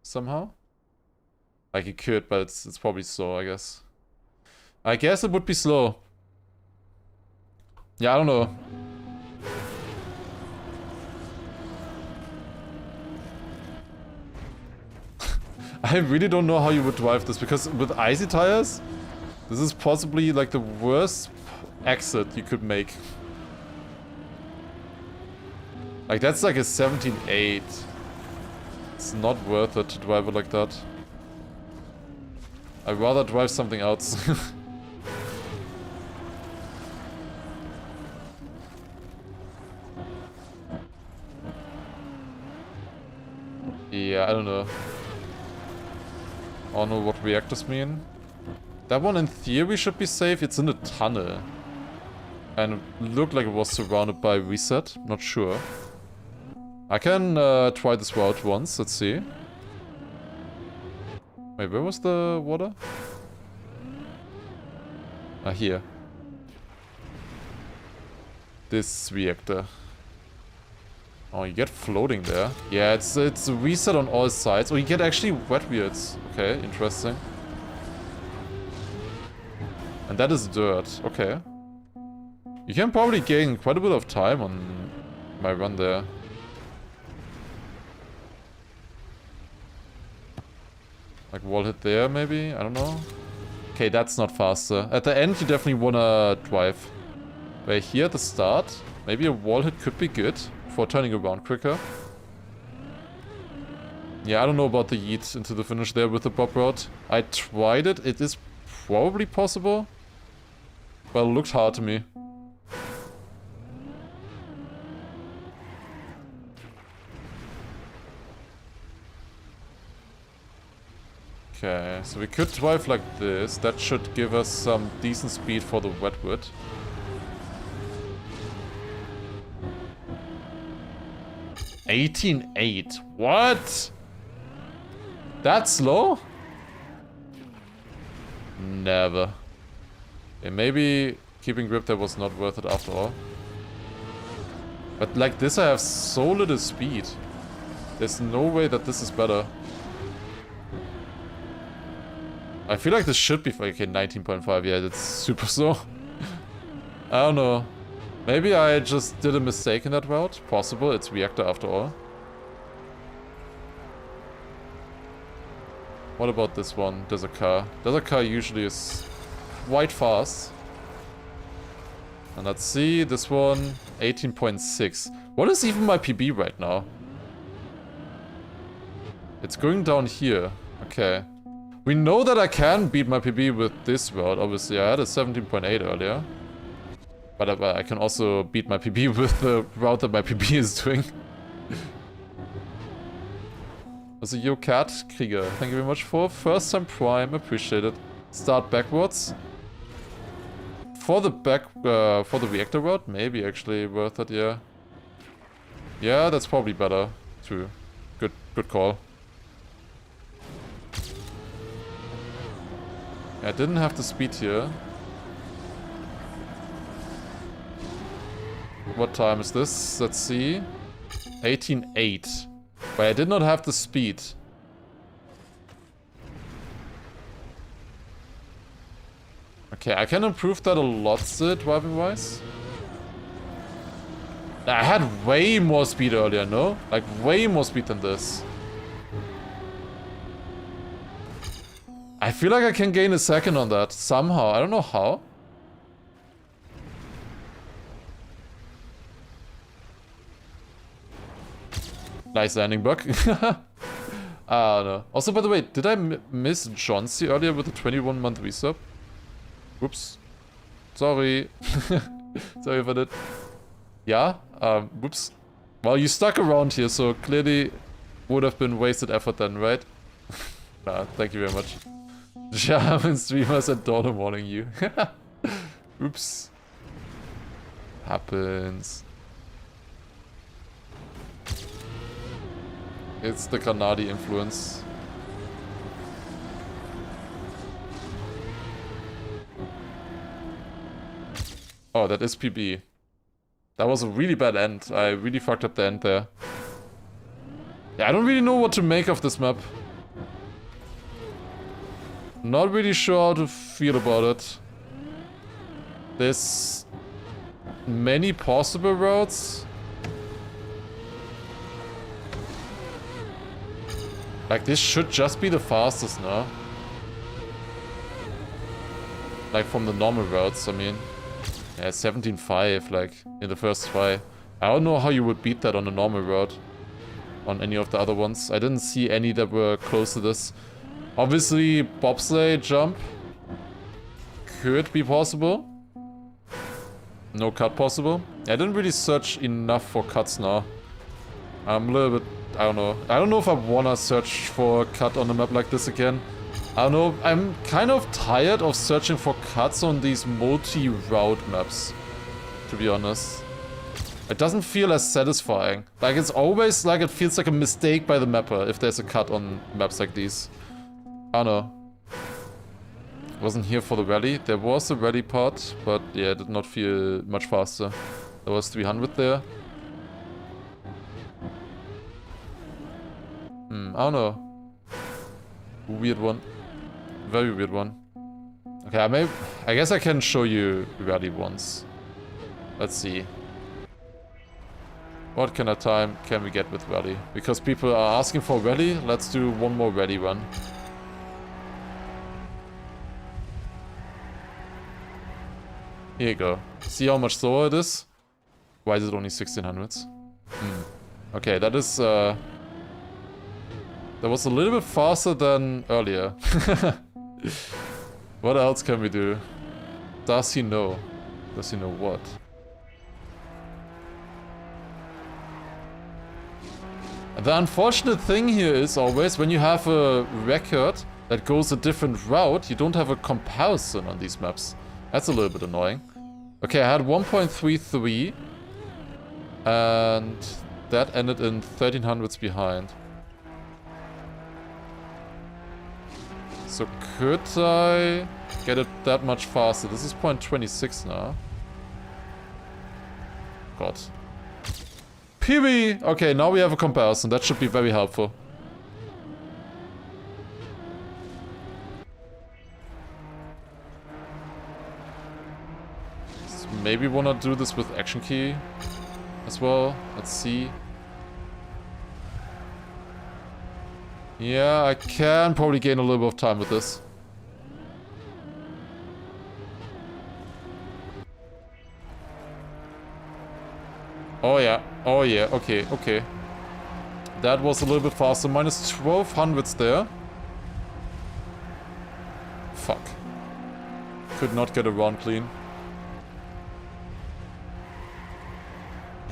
Speaker 1: Somehow? Like, you could, but it's probably slow, I guess. I guess it would be slow. Yeah, I don't know. I really don't know how you would drive this, because with icy tires, this is possibly like the worst exit you could make. Like, that's like a 17.8. It's not worth it to drive it like that. I'd rather drive something else. Yeah, I don't know. I don't know what reactors mean. That one in theory should be safe. It's in a tunnel. And it looked like it was surrounded by reset. Not sure. I can try this route once. Let's see. Wait, where was the water? Ah, here. This reactor. Oh, you get floating there. Yeah, it's a reset on all sides. Oh, you get actually wet wheels. Okay, interesting. And that is dirt. Okay. You can probably gain quite a bit of time on my run there. Like wall hit there, maybe? I don't know. Okay, that's not faster. At the end, you definitely wanna drive. But here at the start, maybe a wall hit could be good for turning around quicker. Yeah, I don't know about the yeet into the finish there with the bob route. I tried it. It is probably possible. But it looked hard to me. Okay, so we could drive like this. That should give us some decent speed for the wetwood. $18.8. What? That slow? Never. Yeah, maybe keeping grip there was not worth it after all. But like this I have so little speed. There's no way that this is better. I feel like this should be... Okay, 19.5. Yeah, that's super slow. I don't know. Maybe I just did a mistake in that route. Possible. It's reactor after all. What about this one? There's a car. There's a car usually is quite fast. And let's see. This one, 18.6. What is even my PB right now? It's going down here. Okay. We know that I can beat my PB with this route, obviously. I had a 17.8 earlier. But I can also beat my PB with the route that my PB is doing. Also, yo cat, Krieger. Thank you very much for first time prime. Appreciate it. Start backwards. For the for the reactor route, maybe actually worth it, yeah. Yeah, that's probably better. True. Good call. I didn't have the speed here. What time is this? Let's see. 18.8. But I did not have the speed. Okay, I can improve that a lot still, driving-wise. I had way more speed earlier, no? Like, way more speed than this. I feel like I can gain a second on that, somehow. I don't know how. Nice landing bug. I don't know. Also, by the way, did I miss John C earlier with the 21-month resub? Whoops. Sorry. Sorry if I did. Yeah? Whoops. Well, you stuck around here, so clearly would have been wasted effort then, right? Nah, thank you very much. German streamers at dawn warning you. Oops. Happens. It's the Granadi influence. Oh, that is PB. That was a really bad end. I really fucked up the end there. Yeah, I don't really know what to make of this map. Not really sure how to feel about it. There's many possible routes. Like, this should just be the fastest, no? Like, from the normal routes, I mean. Yeah, 17.5, like, in the first try. I don't know how you would beat that on a normal route. On any of the other ones. I didn't see any that were close to this. Obviously, bobsleigh jump could be possible. No cut possible. I didn't really search enough for cuts now. I'm a little bit... I don't know. I don't know if I wanna search for a cut on a map like this again. I don't know. I'm kind of tired of searching for cuts on these multi-route maps. To be honest. It doesn't feel as satisfying. Like, it's always like it feels like a mistake by the mapper if there's a cut on maps like these. I don't know. Wasn't here for the rally. There was a rally part, but yeah, it did not feel much faster. There was 300 there. I don't know. Weird one. Very weird one. Okay, I guess I can show you rally ones. Let's see. What kind of time can we get with rally? Because people are asking for rally, let's do one more rally run. Here you go. See how much slower it is? Why is it only 1600s? Okay, that is that was a little bit faster than earlier. What else can we do? Does he know? Does he know what? The unfortunate thing here is always when you have a record that goes a different route, you don't have a comparison on these maps. That's a little bit annoying. Okay, I had 1.33 and that ended in 1300s behind. So could I get it that much faster? This is 0.26 now. God. PB! Okay, now we have a comparison. That should be very helpful. So maybe wanna do this with action key as well. Let's see. Yeah, I can probably gain a little bit of time with this. Oh yeah, okay, okay. That was a little bit faster, minus 1200s there. Fuck. Could not get around clean.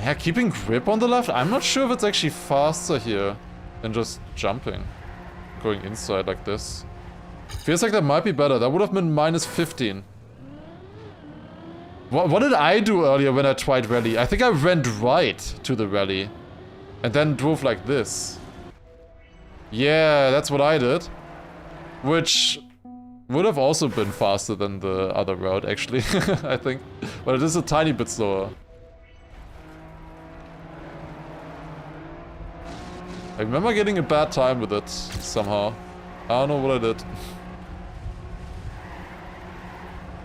Speaker 1: Yeah, keeping grip on the left, I'm not sure if it's actually faster here than just jumping. Going inside like this. Feels like that might be better, that would have been minus 15. What did I do earlier when I tried rally? I think I went right to the rally. And then drove like this. Yeah, that's what I did. Which would have also been faster than the other route, actually. I think. But it is a tiny bit slower. I remember getting a bad time with it, somehow. I don't know what I did.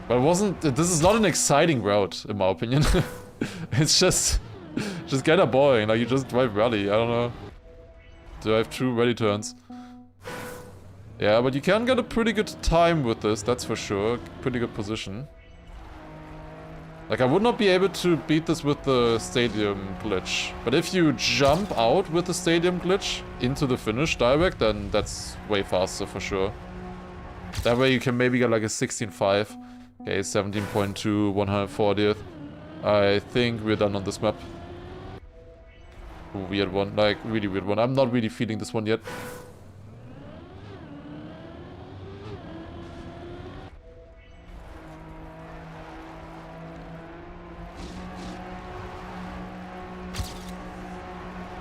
Speaker 1: But it wasn't... This is not an exciting route, in my opinion. It's just kind of boring. Like, you just drive rally. I don't know. Drive true rally turns. Yeah, but you can get a pretty good time with this, that's for sure. Pretty good position. Like, I would not be able to beat this with the stadium glitch. But if you jump out with the stadium glitch into the finish direct, then that's way faster for sure. That way you can maybe get like a 16.5. Okay, 17.2, 140th. I think we're done on this map. Weird one, like really weird one. I'm not really feeling this one yet.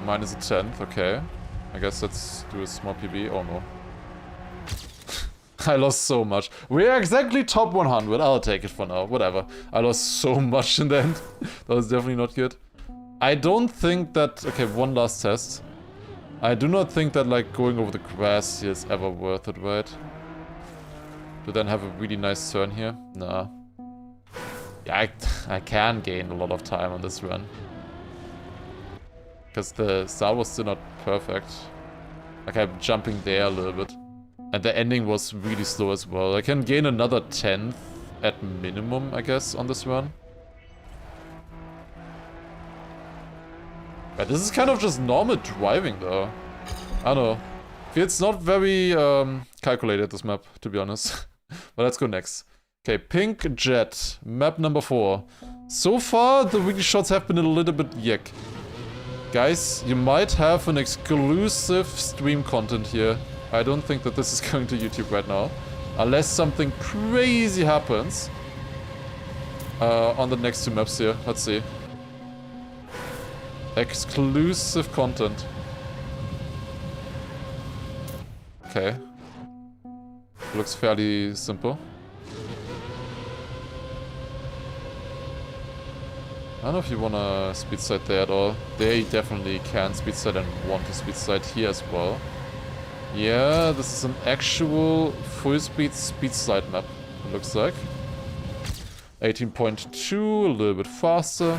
Speaker 1: Minus a 10th, okay. I guess let's do a small PB. Oh no. I lost so much. We're exactly top 100. I'll take it for now. Whatever. I lost so much in the end. That was definitely not good. I don't think that... Okay, one last test. I do not think that, like, going over the grass here is ever worth it, right? To then have a really nice turn here? Nah. Yeah, I can gain a lot of time on this run. Because the start was still not perfect. Like, I'm jumping there a little bit. And the ending was really slow as well. I can gain another 10th at minimum, I guess, on this run. But this is kind of just normal driving, though. I don't know. It's not very calculated, this map, to be honest. But let's go next. Okay, Pink Jet, map number 4. So far, the weekly shots have been a little bit yuck. Guys, you might have an exclusive stream content here. I don't think that this is going to YouTube right now. Unless something crazy happens. On the next 2 maps here. Let's see. Exclusive content. Okay. Looks fairly simple. I don't know if you wanna speed side there at all. They definitely can speed side and want to speed side here as well. Yeah, this is an actual full speed side map, it looks like. 18.2, a little bit faster.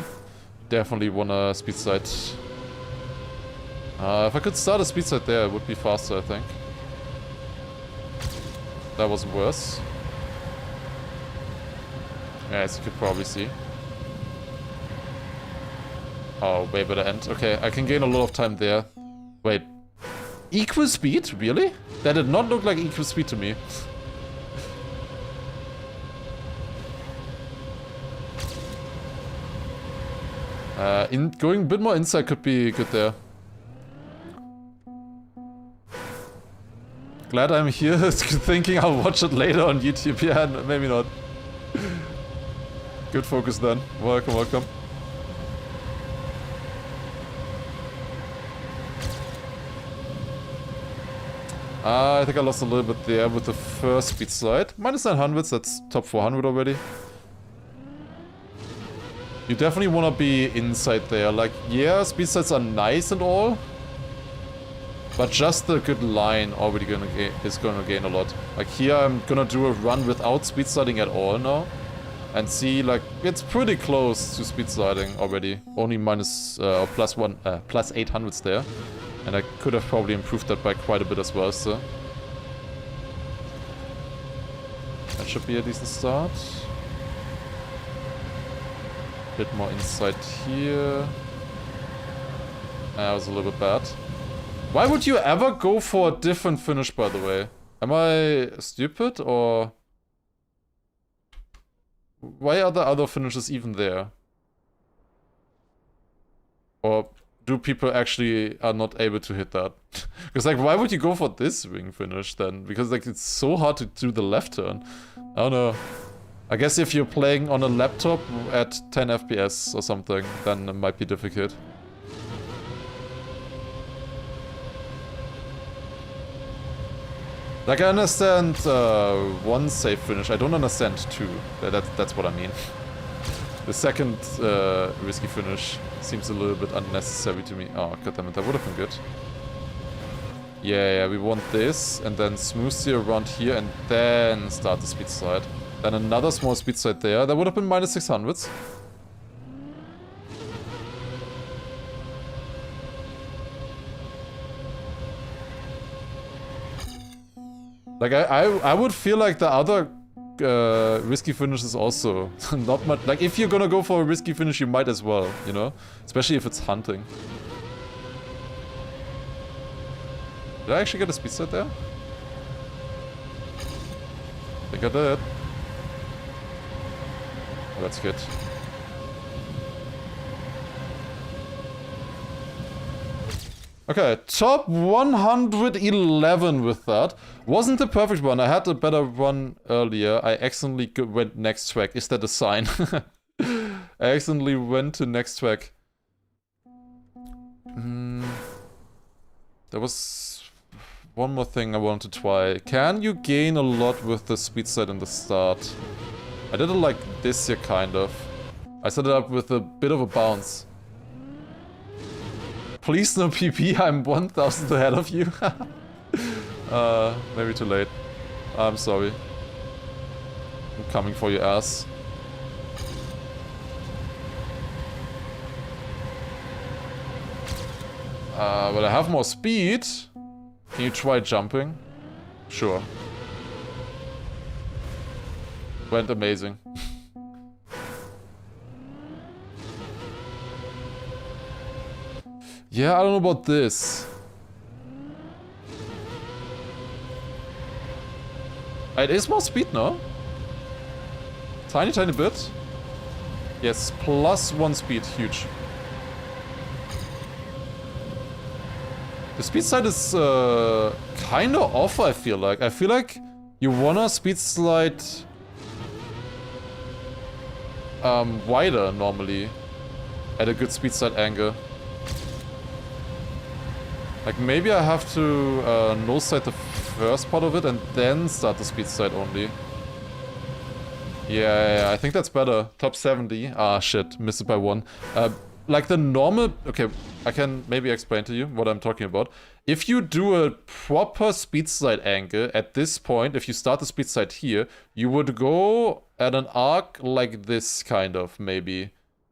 Speaker 1: Definitely wanna speed side. If I could start a speed side there, it would be faster, I think. That was worse. Yeah, as you could probably see. Oh, way better end. Okay, I can gain a lot of time there. Wait. Equal speed? Really? That did not look like equal speed to me. Going a bit more inside could be good there. Glad I'm here thinking I'll watch it later on YouTube. Yeah, maybe not. Good focus then. Welcome, welcome. I think I lost a little bit there with the first speed slide. Minus 900s, that's top 400 already. You definitely want to be inside there. Like, yeah, speed slides are nice and all. But just the good line already is gonna gain a lot. Like here I'm gonna do a run without speed sliding at all now. And see, like, it's pretty close to speed sliding already. Only minus, plus 800s there. And I could have probably improved that by quite a bit as well, so. That should be a decent start. Bit more inside here. That was a little bit bad. Why would you ever go for a different finish, by the way? Am I stupid, or... Why are the other finishes even there? Or do people actually are not able to hit that? Because, like, why would you go for this wing finish then? Because, like, it's so hard to do the left turn. I don't know. I guess if you're playing on a laptop at 10 FPS or something, then it might be difficult. Like, I understand one safe finish. I don't understand two. That's what I mean. The second risky finish seems a little bit unnecessary to me. Oh, goddammit, that would have been good. Yeah, we want this, and then smoothly around here, and then start the speed slide. Then another small speed slide there. That would have been minus 600s. Like, I would feel like the other risky finish is also not much. Like, if you're gonna go for a risky finish, you might as well, you know? Especially if it's hunting. Did I actually get a speed set there? I think I did. Oh, that's good. Okay, top 111 with that. Wasn't the perfect one. I had a better one earlier. I accidentally went next track. Is that a sign? I accidentally went to next track. There was one more thing I wanted to try. Can you gain a lot with the speed set in the start? I did it like this here, kind of. I set it up with a bit of a bounce. Please no PP, I'm 1000 ahead of you. Maybe too late. I'm sorry. I'm coming for your ass. But I have more speed. Can you try jumping? Sure. Went amazing. Yeah, I don't know about this. It is more speed, no? Tiny, tiny bit. Yes, +1 speed, huge. The speed slide is kind of off, I feel like. I feel like you wanna speed slide wider normally at a good speed slide angle. Like maybe I have to nose slide the first part of it and then start the speed slide only. Yeah, I think that's better. Top 70. Ah, shit. Missed it by 1. Like the normal... Okay, I can maybe explain to you what I'm talking about. If you do a proper speed slide angle at this point, if you start the speed slide here, you would go at an arc like this, kind of, maybe.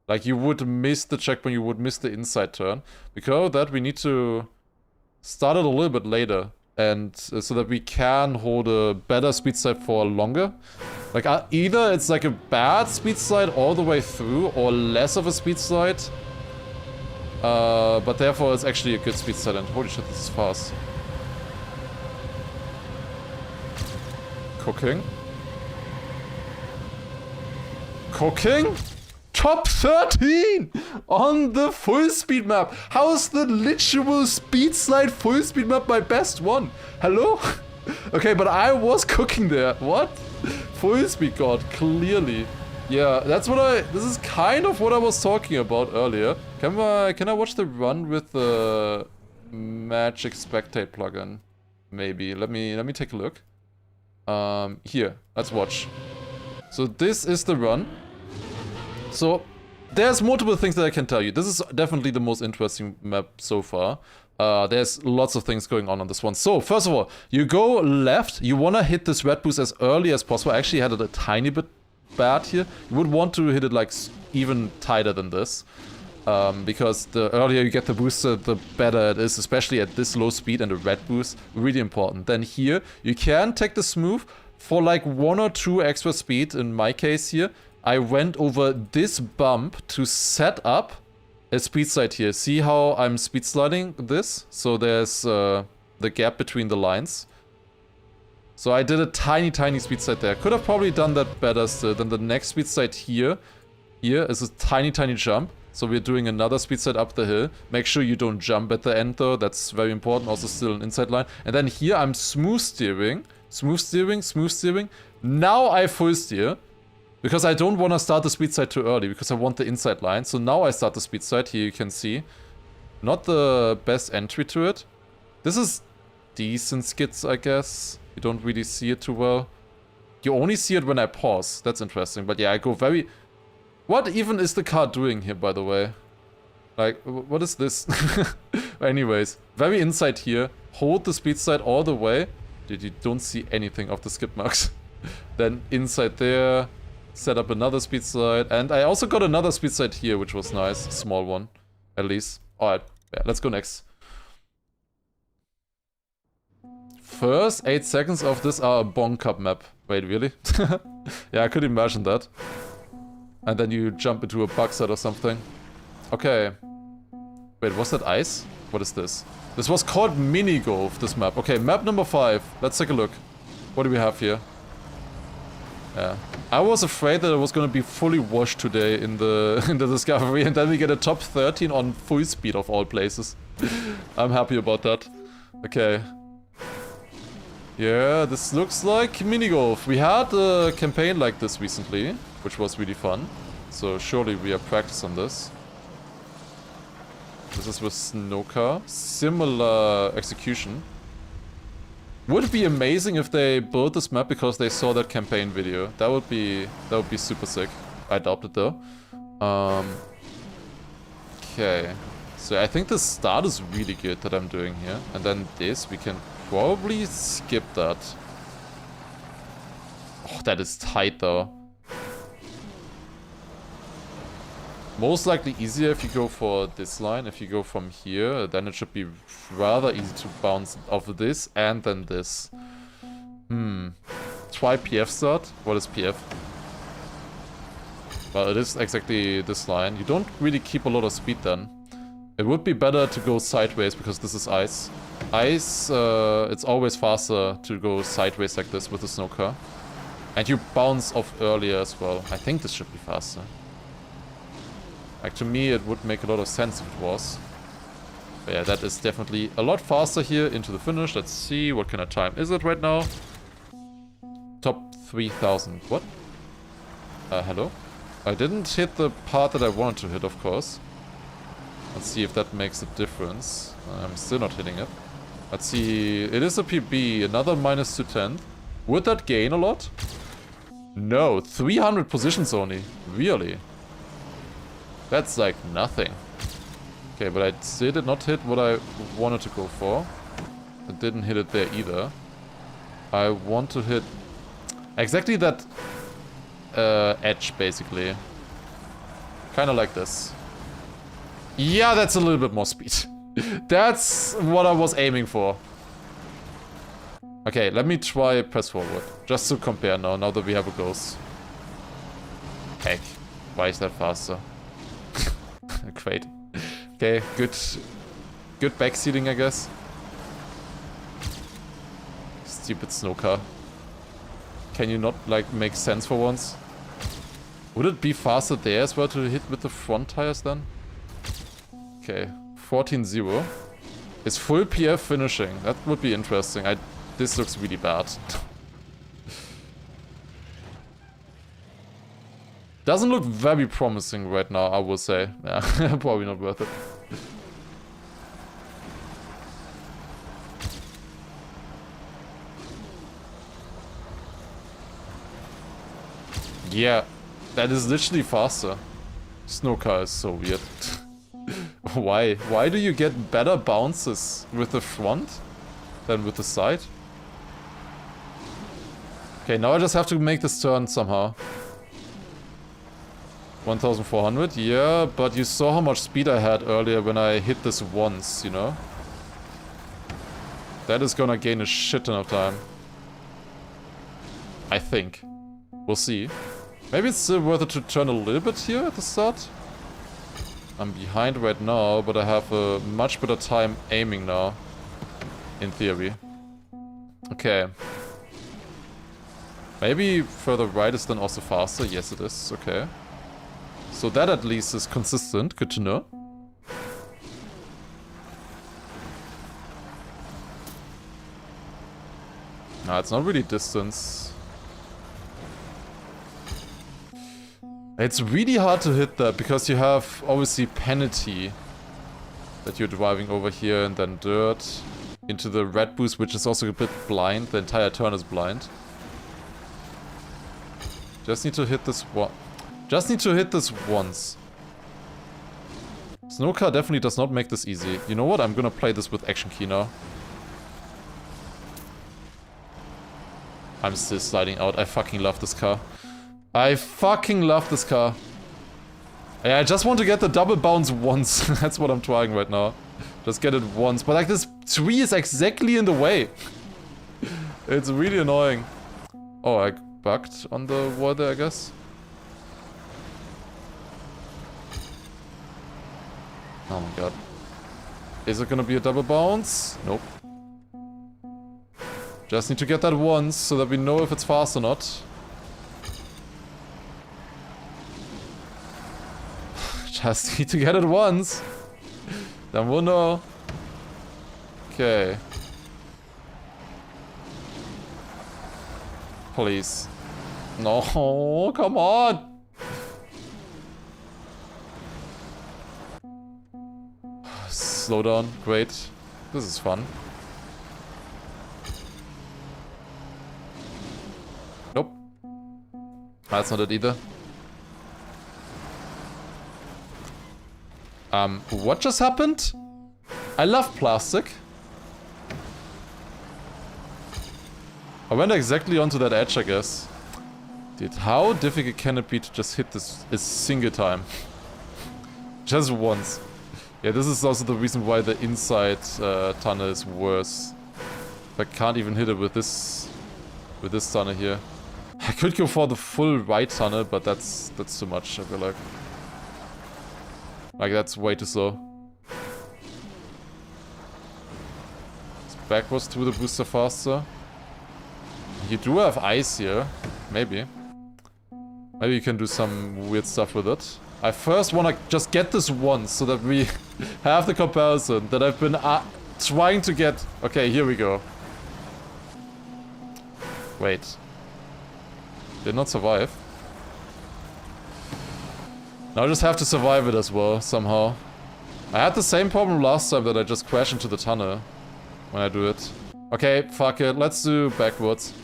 Speaker 1: Like you would miss the checkpoint, you would miss the inside turn. Because of that, we need to start it a little bit later. And so that we can hold a better speed slide for longer. Like either it's like a bad speed slide all the way through or less of a speed slide. But therefore it's actually a good speed slide and holy shit, this is fast. Cooking. Cooking? Top 13 on the full speed map. How's the literal speed slide full speed map my best one? Hello? Okay, but I was cooking there. What? Full speed god, clearly. Yeah, that's what this is kind of what I was talking about earlier. Can I watch the run with the Magic Spectate plugin? Maybe. Let me take a look. Here, let's watch. So this is the run. So, there's multiple things that I can tell you. This is definitely the most interesting map so far. There's lots of things going on this one. So, first of all, you go left. You want to hit this red boost as early as possible. I actually had it a tiny bit bad here. You would want to hit it like even tighter than this. Because the earlier you get the booster, the better it is, especially at this low speed and the red boost. Really important. Then here, you can take the smooth for like 1 or 2 extra speed in my case here. I went over this bump to set up a speed slide here. See how I'm speed sliding this? So there's the gap between the lines. So I did a tiny, tiny speed slide there. Could have probably done that better still. Then the next speed slide here. Here is a tiny, tiny jump. So we're doing another speed slide up the hill. Make sure you don't jump at the end though. That's very important. Also still an inside line. And then here I'm smooth steering. Smooth steering, smooth steering. Now I full steer. Because I don't want to start the speed slide too early, because I want the inside line. So now I start the speed slide, here you can see. Not the best entry to it. This is decent skids, I guess. You don't really see it too well. You only see it when I pause. That's interesting. But yeah, I go very... What even is the car doing here, by the way? Like, what is this? Anyways, very inside here. Hold the speed slide all the way. Dude, you don't see anything of the skip marks. Then inside there... Set up another speed slide, and I also got another speed slide here, which was nice. Small one, at least. Alright, yeah, let's go next. First 8 seconds of this are a Bong Cup map. Wait, really? Yeah, I could imagine that. And then you jump into a bug set or something. Okay. Wait, was that ice? What is this? This was called Mini Golf, this map. Okay, map number 5. Let's take a look. What do we have here? Yeah. I was afraid that it was gonna be fully washed today in the discovery, and then we get a top 13 on full speed of all places. I'm happy about that. Okay. Yeah, this looks like mini golf. We had a campaign like this recently, which was really fun. So surely we have practice on this. This is with Snowcar. Similar execution. Would be amazing if they built this map because they saw that campaign video. That would be super sick. I doubt it though. Okay. So I think the start is really good that I'm doing here. And then this, we can probably skip that. Oh, that is tight though. Most likely easier if you go for this line. If you go from here, then it should be rather easy to bounce off of this and then this. Try PF start. What is PF? Well, it is exactly this line. You don't really keep a lot of speed then. It would be better to go sideways because this is ice. Ice, it's always faster to go sideways like this with the snow car. And you bounce off earlier as well. I think this should be faster. Like, to me, it would make a lot of sense if it was. But yeah, that is definitely a lot faster here into the finish. Let's see, what kind of time is it right now? Top 3000. What? Hello? I didn't hit the part that I wanted to hit, of course. Let's see if that makes a difference. I'm still not hitting it. Let's see. It is a PB. Another minus 210. Would that gain a lot? No. 300 positions only. Really? That's like nothing. Okay, but I still did not hit what I wanted to go for. I didn't hit it there either. I want to hit exactly that edge, basically. Kind of like this. Yeah, that's a little bit more speed. That's what I was aiming for. Okay, let me try press forward. Just to compare now that we have a ghost. Heck, why is that faster? Great. Okay, good backseating, I guess. Stupid snow car. Can you not, like, make sense for once? Would it be faster there as well to hit with the front tires then? Okay, 14-0. Is full PF finishing? That would be interesting. This looks really bad. Doesn't look very promising right now, I will say. Yeah, probably not worth it. Yeah, that is literally faster. Snow car is so weird. Why? Why do you get better bounces with the front than with the side? Okay, now I just have to make this turn somehow. 1400, yeah, but you saw how much speed I had earlier when I hit this once, you know? That is gonna gain a shit ton of time. I think. We'll see. Maybe it's still worth it to turn a little bit here at the start. I'm behind right now, but I have a much better time aiming now. In theory. Okay. Maybe further right is then also faster. Yes, it is. Okay. So that at least is consistent. Good to know. Nah, it's not really distance. It's really hard to hit that because you have obviously penalty that you're driving over here and then dirt into the red boost, which is also a bit blind. The entire turn is blind. Just need to hit this one. Just need to hit this once. Snowcar definitely does not make this easy. You know what? I'm gonna play this with action key now. I'm still sliding out. I fucking love this car. I fucking love this car. Yeah, I just want to get the double bounce once. That's what I'm trying right now. Just get it once. But like this tree is exactly in the way. It's really annoying. Oh, I bugged on the wall there, I guess. Oh my god. Is it gonna be a double bounce? Nope. Just need to get that once so that we know if it's fast or not. Just need to get it once. Then we'll know. Okay. Please. No, come on. Slow down. Great. This is fun. Nope. That's not it either. What just happened? I love plastic. I went exactly onto that edge, I guess. Dude, how difficult can it be to just hit this a single time? Just once. Yeah, this is also the reason why the inside tunnel is worse. I can't even hit it with this tunnel here. I could go for the full right tunnel, but that's too much, I feel like. Like, that's way too slow. It's backwards to the booster faster. You do have ice here. Maybe. Maybe you can do some weird stuff with it. I first want to just get this once so that we have the comparison that I've been trying to get. Okay, here we go. Wait. Did not survive. Now I just have to survive it as well, somehow. I had the same problem last time that I just crash into the tunnel when I do it. Okay, fuck it. Let's do backwards.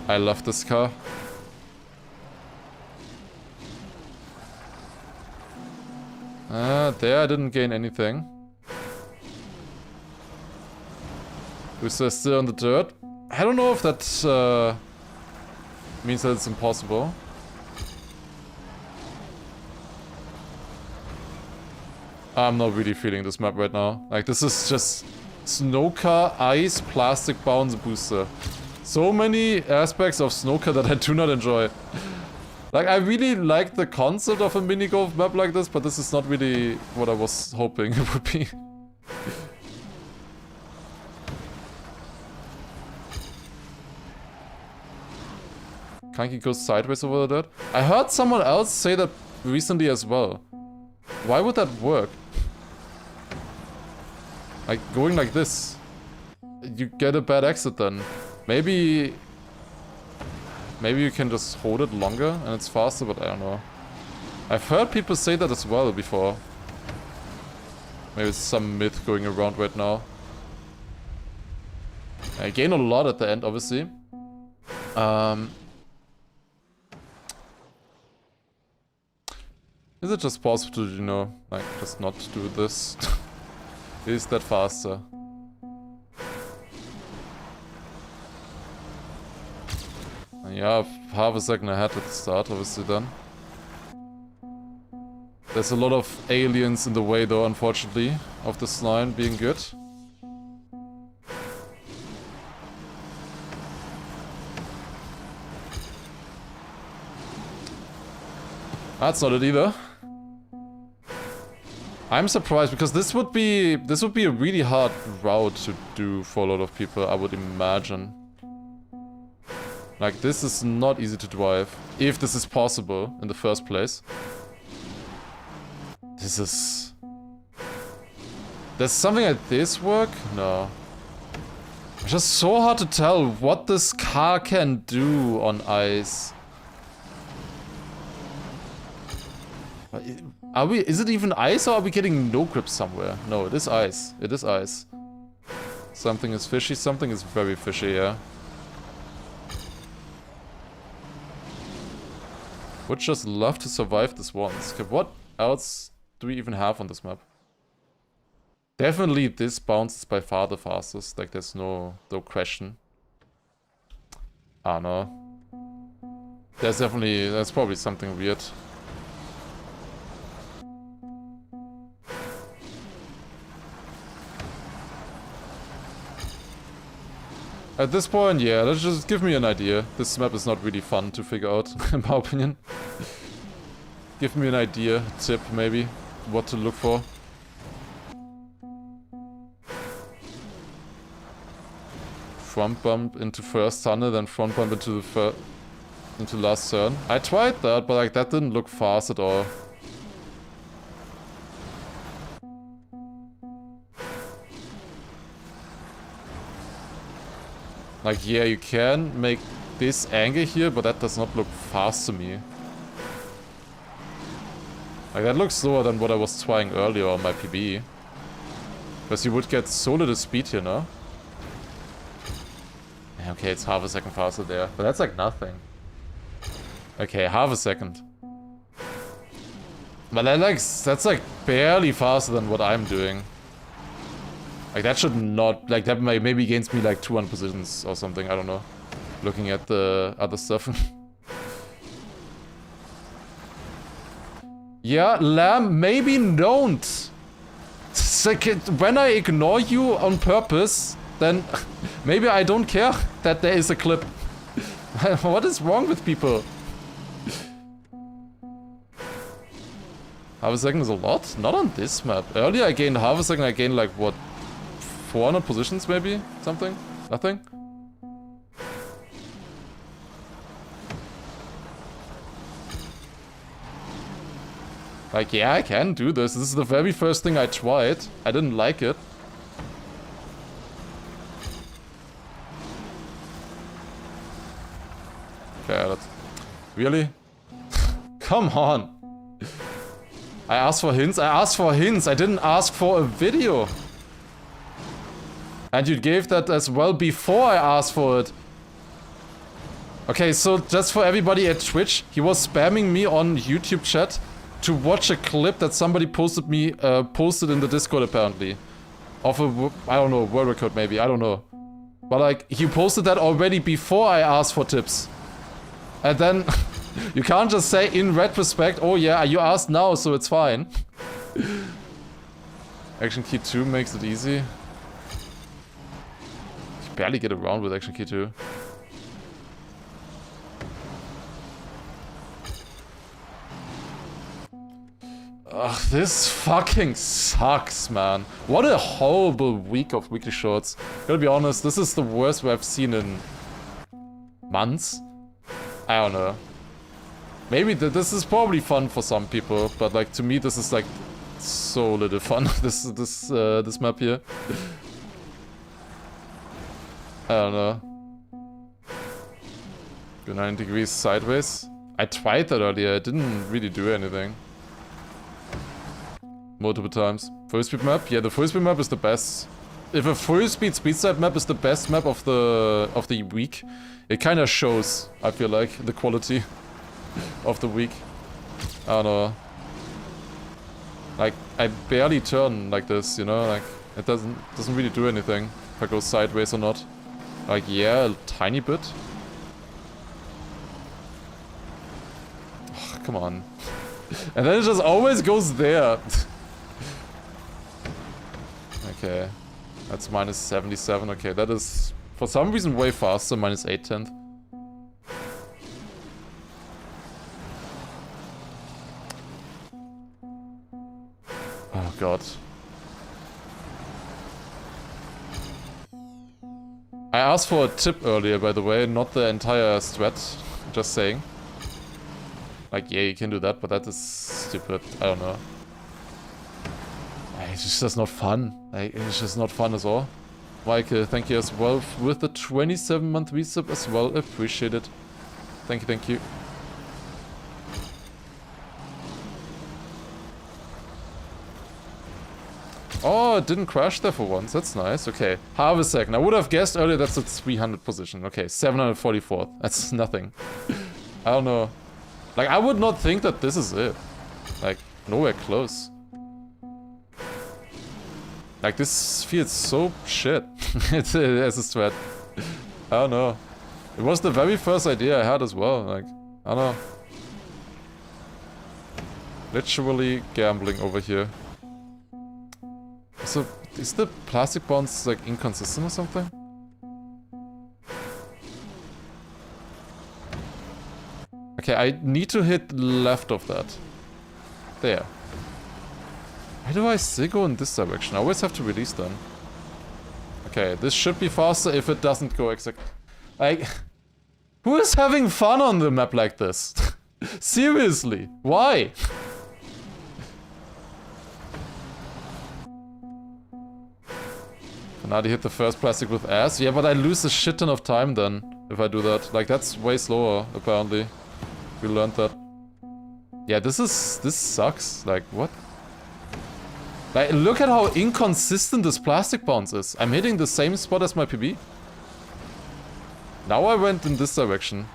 Speaker 1: I love this car. There I didn't gain anything. We're still on the dirt. I don't know if that means that it's impossible. I'm not really feeling this map right now. Like, this is just snowcar, ice, plastic bounce booster. So many aspects of snowcar that I do not enjoy. Like, I really like the concept of a mini golf map like this, but this is not really what I was hoping it would be. Kanki goes sideways over the dirt. I heard someone else say that recently as well. Why would that work? Like, going like this. You get a bad exit then. Maybe you can just hold it longer and it's faster, but I don't know. I've heard people say that as well before. Maybe it's some myth going around right now. I gain a lot at the end, obviously. Is it just possible to, you know, like, just not do this? Is that faster? Yeah, half a second ahead at the start, obviously, then. There's a lot of aliens in the way, though, unfortunately, of this line being good. That's not it either. I'm surprised because this would be a really hard route to do for a lot of people, I would imagine. Like, this is not easy to drive, if this is possible in the first place. This is... Does something like this work? No. It's just so hard to tell what this car can do on ice. Is it even ice or are we getting no grip somewhere? No, it is ice. It is ice. Something is fishy, something is very fishy, yeah. Would just love to survive this once. Okay, what else do we even have on this map? Definitely this bounce is by far the fastest. Like, there's no question. Ah, no. There's probably something weird. At this point, yeah, let's just give me an idea. This map is not really fun to figure out, in my opinion. Give me an idea, tip maybe, what to look for. Front bump into first tunnel, then front bump into last turn. I tried that, but like that didn't look fast at all. Like, yeah, you can make this angle here, but that does not look fast to me. Like, that looks slower than what I was trying earlier on my PB. Because you would get so little speed here, no? Okay, it's half a second faster there, but that's like nothing. Okay, half a second. But that's like barely faster than what I'm doing. Like, that should not... Like, that maybe gains me, like, 200 positions or something. I don't know. Looking at the other stuff. Yeah, lamb, maybe don't. Second, when I ignore you on purpose, then maybe I don't care that there is a clip. What is wrong with people? Half a second is a lot? Not on this map. Earlier I gained half a second, I gained like, what, 400 positions maybe? Something? Nothing? Like, yeah, I can do this. This is the very first thing I tried. I didn't like it. Okay, that's... Really? Come on! I asked for hints? I asked for hints! I didn't ask for a video! And you gave that as well before I asked for it. Okay, so just for everybody at Twitch, he was spamming me on YouTube chat to watch a clip that somebody posted in the Discord apparently. Of a, I don't know, world record maybe, I don't know. But like, he posted that already before I asked for tips. And then, you can't just say in retrospect, oh yeah, you asked now, so it's fine. Action key 2 makes it easy. You barely get around with action key 2. Ugh, this fucking sucks, man. What a horrible week of weekly shorts. Gotta be honest, this is the worst I've seen in months. I don't know. Maybe this is probably fun for some people, but like to me this is like so little fun. this map here. I don't know. Go 90 degrees sideways. I tried that earlier. It didn't really do anything. Multiple times. Full speed map? Yeah, the full speed map is the best. If a full speed side map is the best map of the week, it kind of shows, I feel like, the quality of the week. I don't know. Like, I barely turn like this, you know? Like, it doesn't really do anything if I go sideways or not. Like, yeah, a tiny bit. Oh, come on. And then it just always goes there. Okay. That's minus 77. Okay, that is for some reason way faster. Minus 8/10. Oh god. I asked for a tip earlier, by the way, not the entire strat. Just saying. Like, yeah, you can do that, but that is stupid. I don't know. It's just not fun. Like, it's just not fun at all. Mike, thank you as well with the 27-month resub as well. Appreciate it. Thank you, thank you. Oh, it didn't crash there for once. That's nice. Okay, half a second. I would have guessed earlier that's the 300 position. Okay, 744th. That's nothing. I don't know. Like, I would not think that this is it. Like, nowhere close. Like, this feels so shit. It's as a strat. I don't know. It was the very first idea I had as well. Like, I don't know. Literally gambling over here. So, is the plastic bonds like inconsistent or something? Okay, I need to hit left of that. There. Why do I still go in this direction? I always have to release them. Okay, this should be faster if it doesn't go exact. Like, who is having fun on the map like this? Seriously, why? Now they hit the first plastic with ass. Yeah, but I lose a shit ton of time then if I do that. Like, that's way slower, apparently. We learned that. Yeah, this sucks. Like, what? Like, look at how inconsistent this plastic bounce is. I'm hitting the same spot as my PB. Now I went in this direction.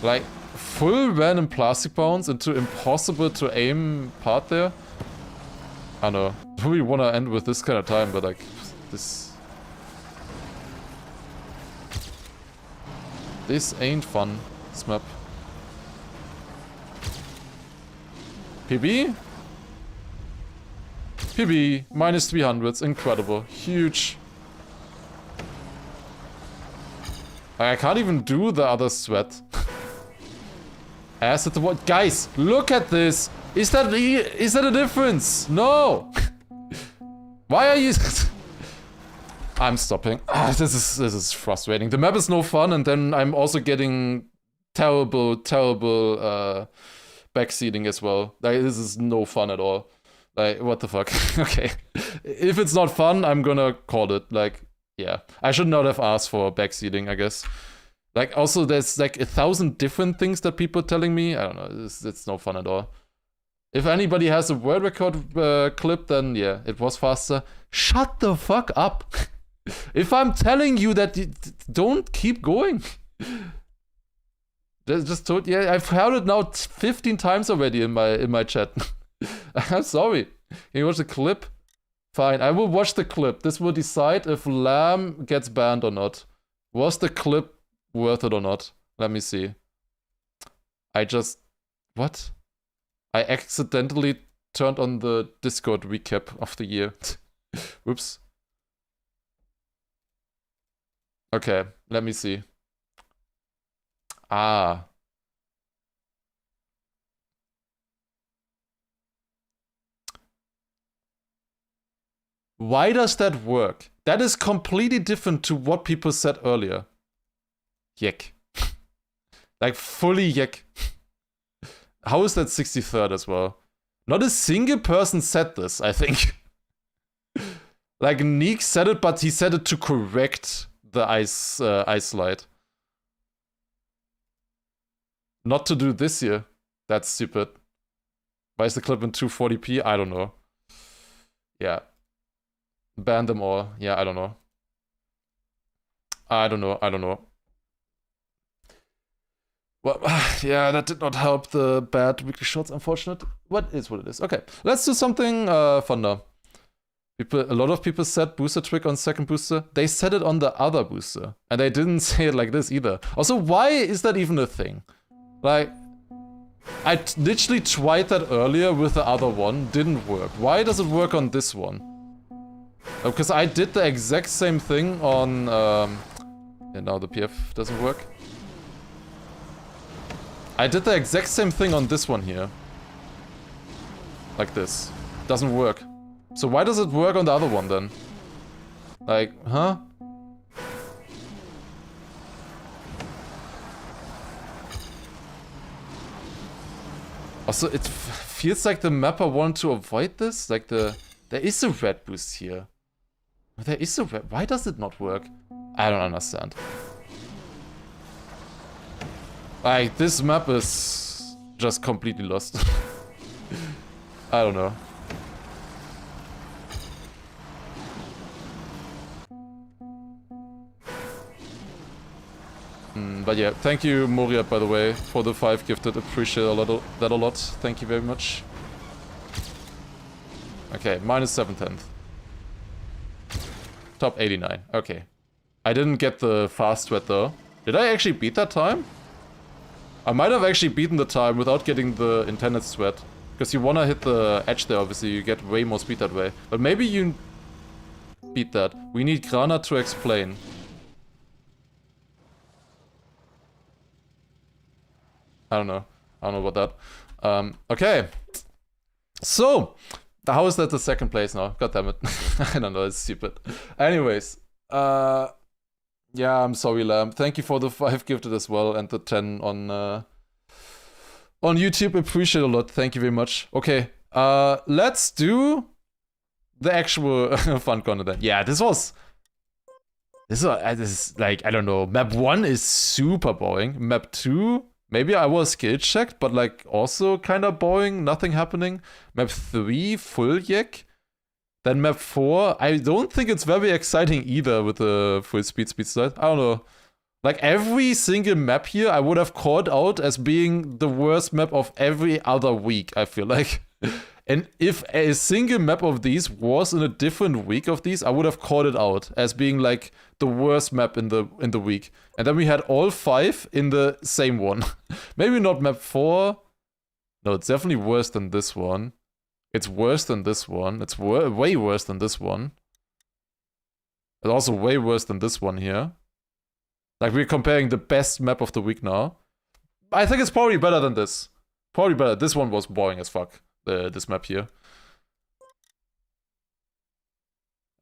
Speaker 1: Like, full random plastic bounce into impossible to aim part there. I don't know. I don't really want to end with this kind of time, but like, this ain't fun, this map. PB? PB, minus 300s, incredible. Huge. I can't even do the other sweat. Acid what? Guys, look at this! Is that a difference? No! Why are you... I'm stopping. This is frustrating. The map is no fun, and then I'm also getting terrible backseating as well. Like, this is no fun at all. Like, what the fuck? Okay. If it's not fun, I'm gonna call it. Like, yeah. I should not have asked for backseating, I guess. Like, also, there's like 1,000 different things that people are telling me. I don't know. It's no fun at all. If anybody has a world record clip, then yeah, it was faster. Shut the fuck up. If I'm telling you that, don't keep going. Just told, yeah, I've heard it now 15 times already in my chat. I'm sorry. Can you watch the clip? Fine, I will watch the clip. This will decide if Lamb gets banned or not. Was the clip worth it or not? Let me see. What? I accidentally turned on the Discord recap of the year. Whoops. Okay, let me see. Ah. Why does that work? That is completely different to what people said earlier. Yek. Like, fully yek. How is that 63rd as well? Not a single person said this, I think. Like, Neek said it, but he said it to correct the ice slide. Not to do this here. That's stupid. Why is the clip in 240p? I don't know. Yeah. Ban them all. Yeah, I don't know. I don't know. Well, yeah, that did not help the bad weekly shots, unfortunate. What is what it is. Okay, let's do something fun now. A lot of people said booster trick on second booster. They said it on the other booster. And they didn't say it like this either. Also, why is that even a thing? Like, I literally tried that earlier with the other one. Didn't work. Why does it work on this one? Because I did the exact same thing on... and now the PF doesn't work. I did the exact same thing on this one here. Like this. Doesn't work. So why does it work on the other one then? Like, huh? Also, it feels like the mapper wanted to avoid this. Like there is a red boost here. There is a red. Why does it not work? I don't understand. Like, this map is just completely lost. I don't know. But yeah, thank you, Moria, by the way, for the 5 gifted. Appreciate that a lot. Thank you very much. Okay, minus 7/10. Top 89. Okay. I didn't get the fast sweat though. Did I actually beat that time? I might have actually beaten the time without getting the intended sweat. Because you wanna hit the edge there, obviously, you get way more speed that way. But maybe you beat that. We need Grana to explain. I don't know about that. Okay. So, how is that the second place now? God damn it. I don't know, it's stupid. Anyways, yeah, I'm sorry, Lamb. Thank you for the 5 gifted as well, and the 10 on YouTube. Appreciate it a lot. Thank you very much. Okay, let's do the actual fun content. Yeah, this is like, I don't know. Map 1 is super boring. Map 2, maybe I was skill checked, but like also kind of boring. Nothing happening. Map 3, full yak. Then map 4, I don't think it's very exciting either with the full speed slide. I don't know. Like every single map here I would have called out as being the worst map of every other week, I feel like. And if a single map of these was in a different week of these, I would have called it out as being like the worst map in the week. And then we had all 5 in the same one. Maybe not map 4. No, it's definitely worse than this one. It's worse than this one. It's way worse than this one. It's also way worse than this one here. Like, we're comparing the best map of the week now. I think it's probably better than this. Probably better. This one was boring as fuck. This map here.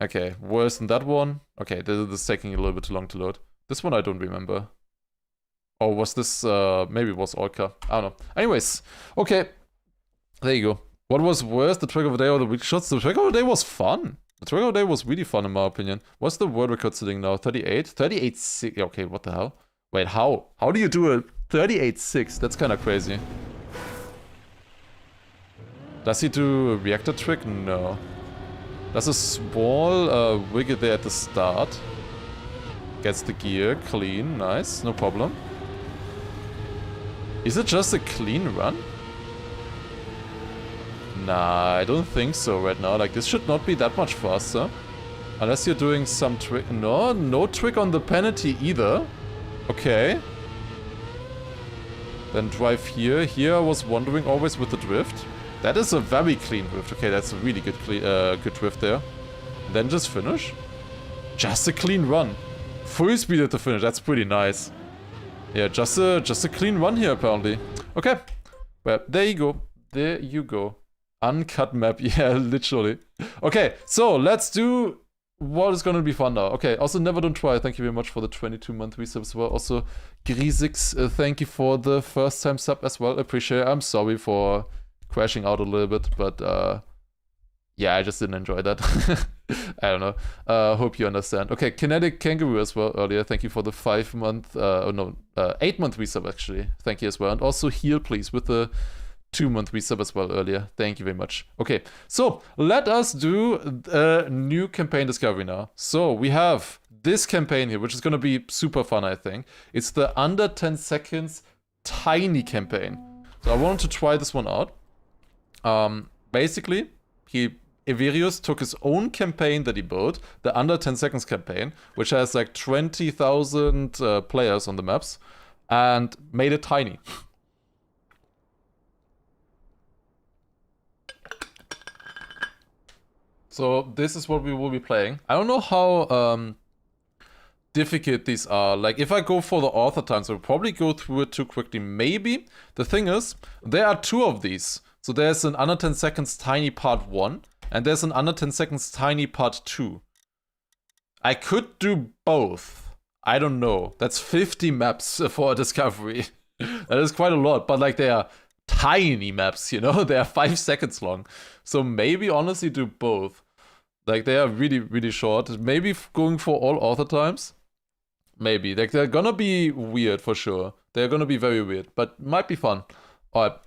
Speaker 1: Okay, worse than that one. Okay, this is taking a little bit too long to load. This one I don't remember. Or was this, maybe it was Orca. I don't know. Anyways, okay. There you go. What was worse, the track of the day or the week shots? The track of the day was fun. The track of the day was really fun in my opinion. What's the world record sitting now? 38? 38.6. Okay, what the hell? Wait, how? How do you do a 38.6? That's kind of crazy. Does he do a reactor trick? No. Does a small wiggle there at the start. Gets the gear, clean, nice, no problem. Is it just a clean run? Nah, I don't think so right now. Like, this should not be that much faster. Unless you're doing some trick. No, no trick on the penalty either. Okay. Then drive here. Here I was wondering always with the drift. That is a very clean drift. Okay, that's a really good good drift there. And then just finish. Just a clean run. Full speed at the finish. That's pretty nice. Yeah, just a clean run here apparently. Okay. Well, there you go. There you go. Uncut map. Yeah, literally. Okay, so let's do what is gonna be fun now. Okay, also Never Don't Try. Thank you very much for the 22-month resub as well. Also, Grisix, thank you for the first time sub as well. Appreciate it. I'm sorry for crashing out a little bit, but yeah, I just didn't enjoy that. I don't know. Hope you understand. Okay, Kinetic Kangaroo as well earlier. Thank you for the 5-month, 8-month resub actually. Thank you as well. And also Heal Please with the 2-month resub as well earlier. Thank you very much. Okay, so let us do a new campaign discovery now. So we have this campaign here, which is going to be super fun, I think. It's the under 10 seconds tiny campaign. So I wanted to try this one out. Basically, Everius took his own campaign that he built, the under 10 seconds campaign, which has like 20,000 players on the maps, and made it tiny. So this is what we will be playing. I don't know how difficult these are. Like, if I go for the author times, I'll probably go through it too quickly. Maybe. The thing is, there are 2 of these. So there's an under 10 seconds tiny part 1, and there's an under 10 seconds tiny part 2. I could do both. I don't know. That's 50 maps for a discovery. That is quite a lot, but like they are tiny maps, you know? They are 5 seconds long. So maybe honestly do both. Like, they are really, really short. Maybe going for all author times. Maybe. Like, they're gonna be weird for sure. They're gonna be very weird, but might be fun. Alright,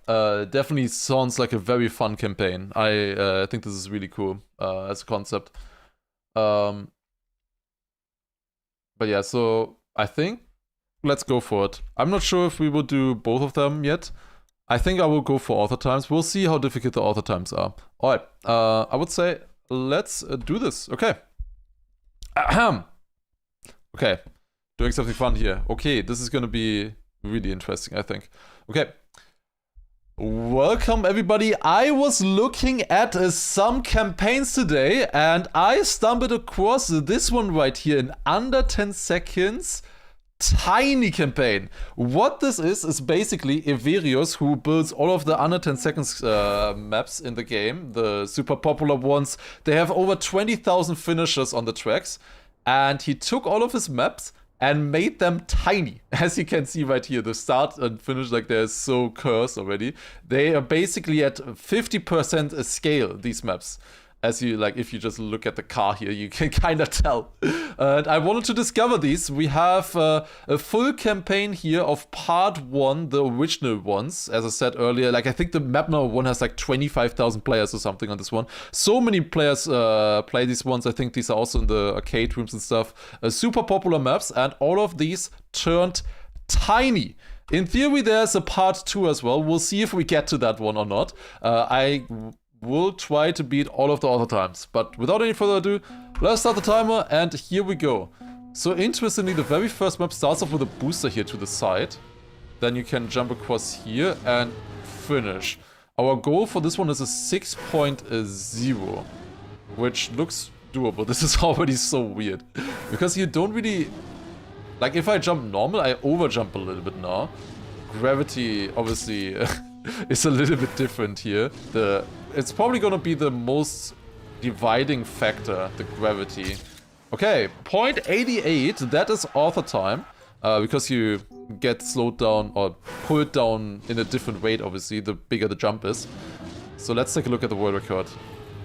Speaker 1: definitely sounds like a very fun campaign. I think this is really cool as a concept. But yeah, so I think let's go for it. I'm not sure if we will do both of them yet. I think I will go for author times. We'll see how difficult the author times are. Alright, I would say let's do this. Okay. Ahem. Okay. Doing something fun here. Okay, this is gonna be really interesting, I think. Okay. Welcome everybody. I was looking at some campaigns today and I stumbled across this one right here in under 10 seconds. Tiny campaign. What this is basically Everius, who builds all of the under 10 seconds maps in the game, the super popular ones. They have over 20,000 finishers on the tracks, and he took all of his maps and made them tiny. As you can see right here, the start and finish, like, they're so cursed already. They are basically at 50% scale, these maps. As you, like, if you just look at the car here, you can kind of tell. And I wanted to discover these. We have a full campaign here of part 1, the original ones. As I said earlier, like, I think the map number 1 has like 25,000 players or something on this one. So many players play these ones. I think these are also in the arcade rooms and stuff. Super popular maps, and all of these turned tiny. In theory, there's a part 2 as well. We'll see if we get to that one or not. We'll try to beat all of the other times. But without any further ado, let's start the timer, and here we go. So interestingly, the very first map starts off with a booster here to the side. Then you can jump across here and finish. Our goal for this one is a 6.0, which looks doable. This is already so weird. Because you don't really... Like, if I jump normal, I overjump a little bit now. Gravity, obviously, is a little bit different here. It's probably gonna be the most dividing factor, the gravity. Okay, 0.88, that is author time. Because you get slowed down or pulled down in a different rate, obviously, the bigger the jump is. So let's take a look at the world record.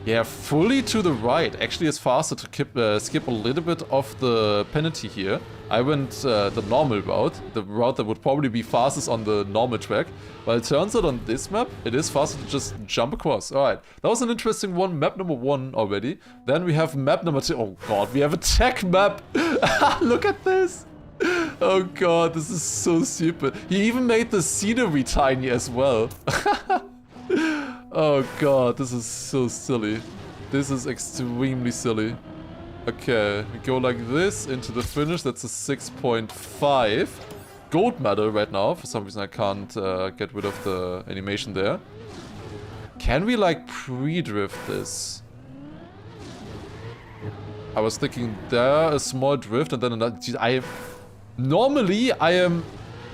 Speaker 1: Yeah, fully to the right. Actually, it's faster to skip a little bit of the penalty here. I went the normal route, the route that would probably be fastest on the normal track. But it turns out on this map, it is faster to just jump across. Alright, that was an interesting one, map number 1 already. Then we have map number 2. Oh god, we have a tech map! Look at this! Oh god, this is so stupid. He even made the scenery tiny as well. Oh god, this is so silly. This is extremely silly. Okay, we go like this into the finish. That's a 6.5. Gold medal right now. For some reason I can't get rid of the animation there. Can we like pre-drift this? I was thinking there, a small drift and then another... Normally I am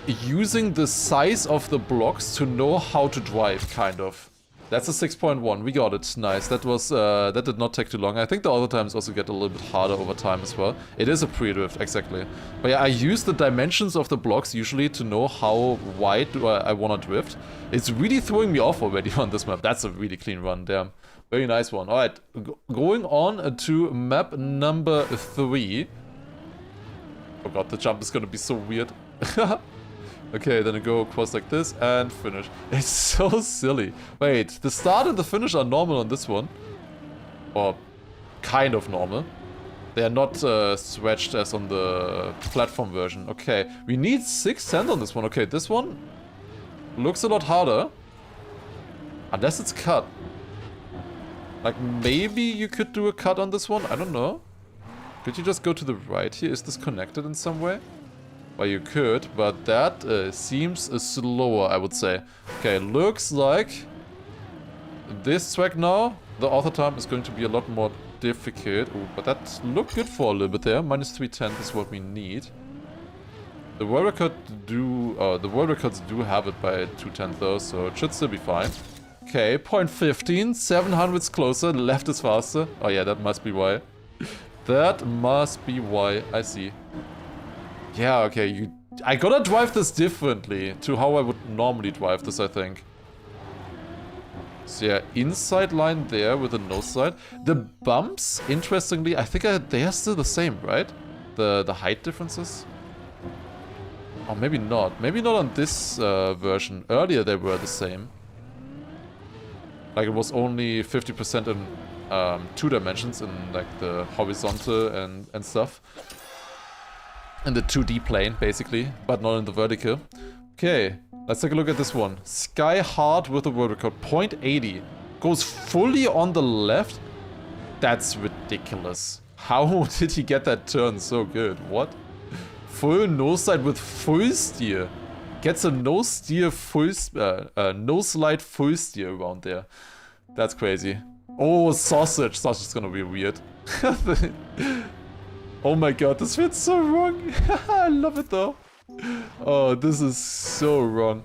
Speaker 1: using the size of the blocks to know how to drive, kind of. That's a 6.1. We got it. Nice. That was that did not take too long. I think the other times also get a little bit harder over time as well. It is a pre-drift, exactly. But yeah, I use the dimensions of the blocks usually to know how wide do I want to drift. It's really throwing me off already on this map. That's a really clean run, damn. Very nice one. Alright, going on to map number 3. Oh god, the jump is gonna be so weird. Okay, then I go across like this and finish. It's so silly. Wait, the start and the finish are normal on this one. Or kind of normal. They are not stretched as on the platform version. Okay, we need 610 on this one. Okay, this one looks a lot harder. Unless it's cut. Like, maybe you could do a cut on this one? I don't know. Could you just go to the right here? Is this connected in some way? Well, you could, but that seems slower, I would say. Okay, looks like this track now, the author time is going to be a lot more difficult. Ooh, but that looked good for a little bit there. Minus 310 is what we need. The world records do have it by 210 though, so it should still be fine. Okay, 0.15, 700's closer, left is faster. Oh yeah, that must be why. That must be why, I see. Yeah, okay, I gotta drive this differently to how I would normally drive this, I think. So yeah, inside line there with the nose side. The bumps, interestingly, I think they are still the same, right? The height differences? Or maybe not. Maybe not on this version. Earlier they were the same. Like it was only 50% in 2 dimensions in like the horizontal and stuff. In the 2D plane, basically, but not in the vertical. Okay, let's take a look at this one. Sky Hard with the world record, 0.80. Goes fully on the left? That's ridiculous. How did he get that turn so good? What? Full nose slide with full steer. Gets a nose steer full... nose slide full steer around there. That's crazy. Oh, sausage. Sausage is gonna be weird. Oh my god, this feels so wrong. I love it though. Oh, this is so wrong.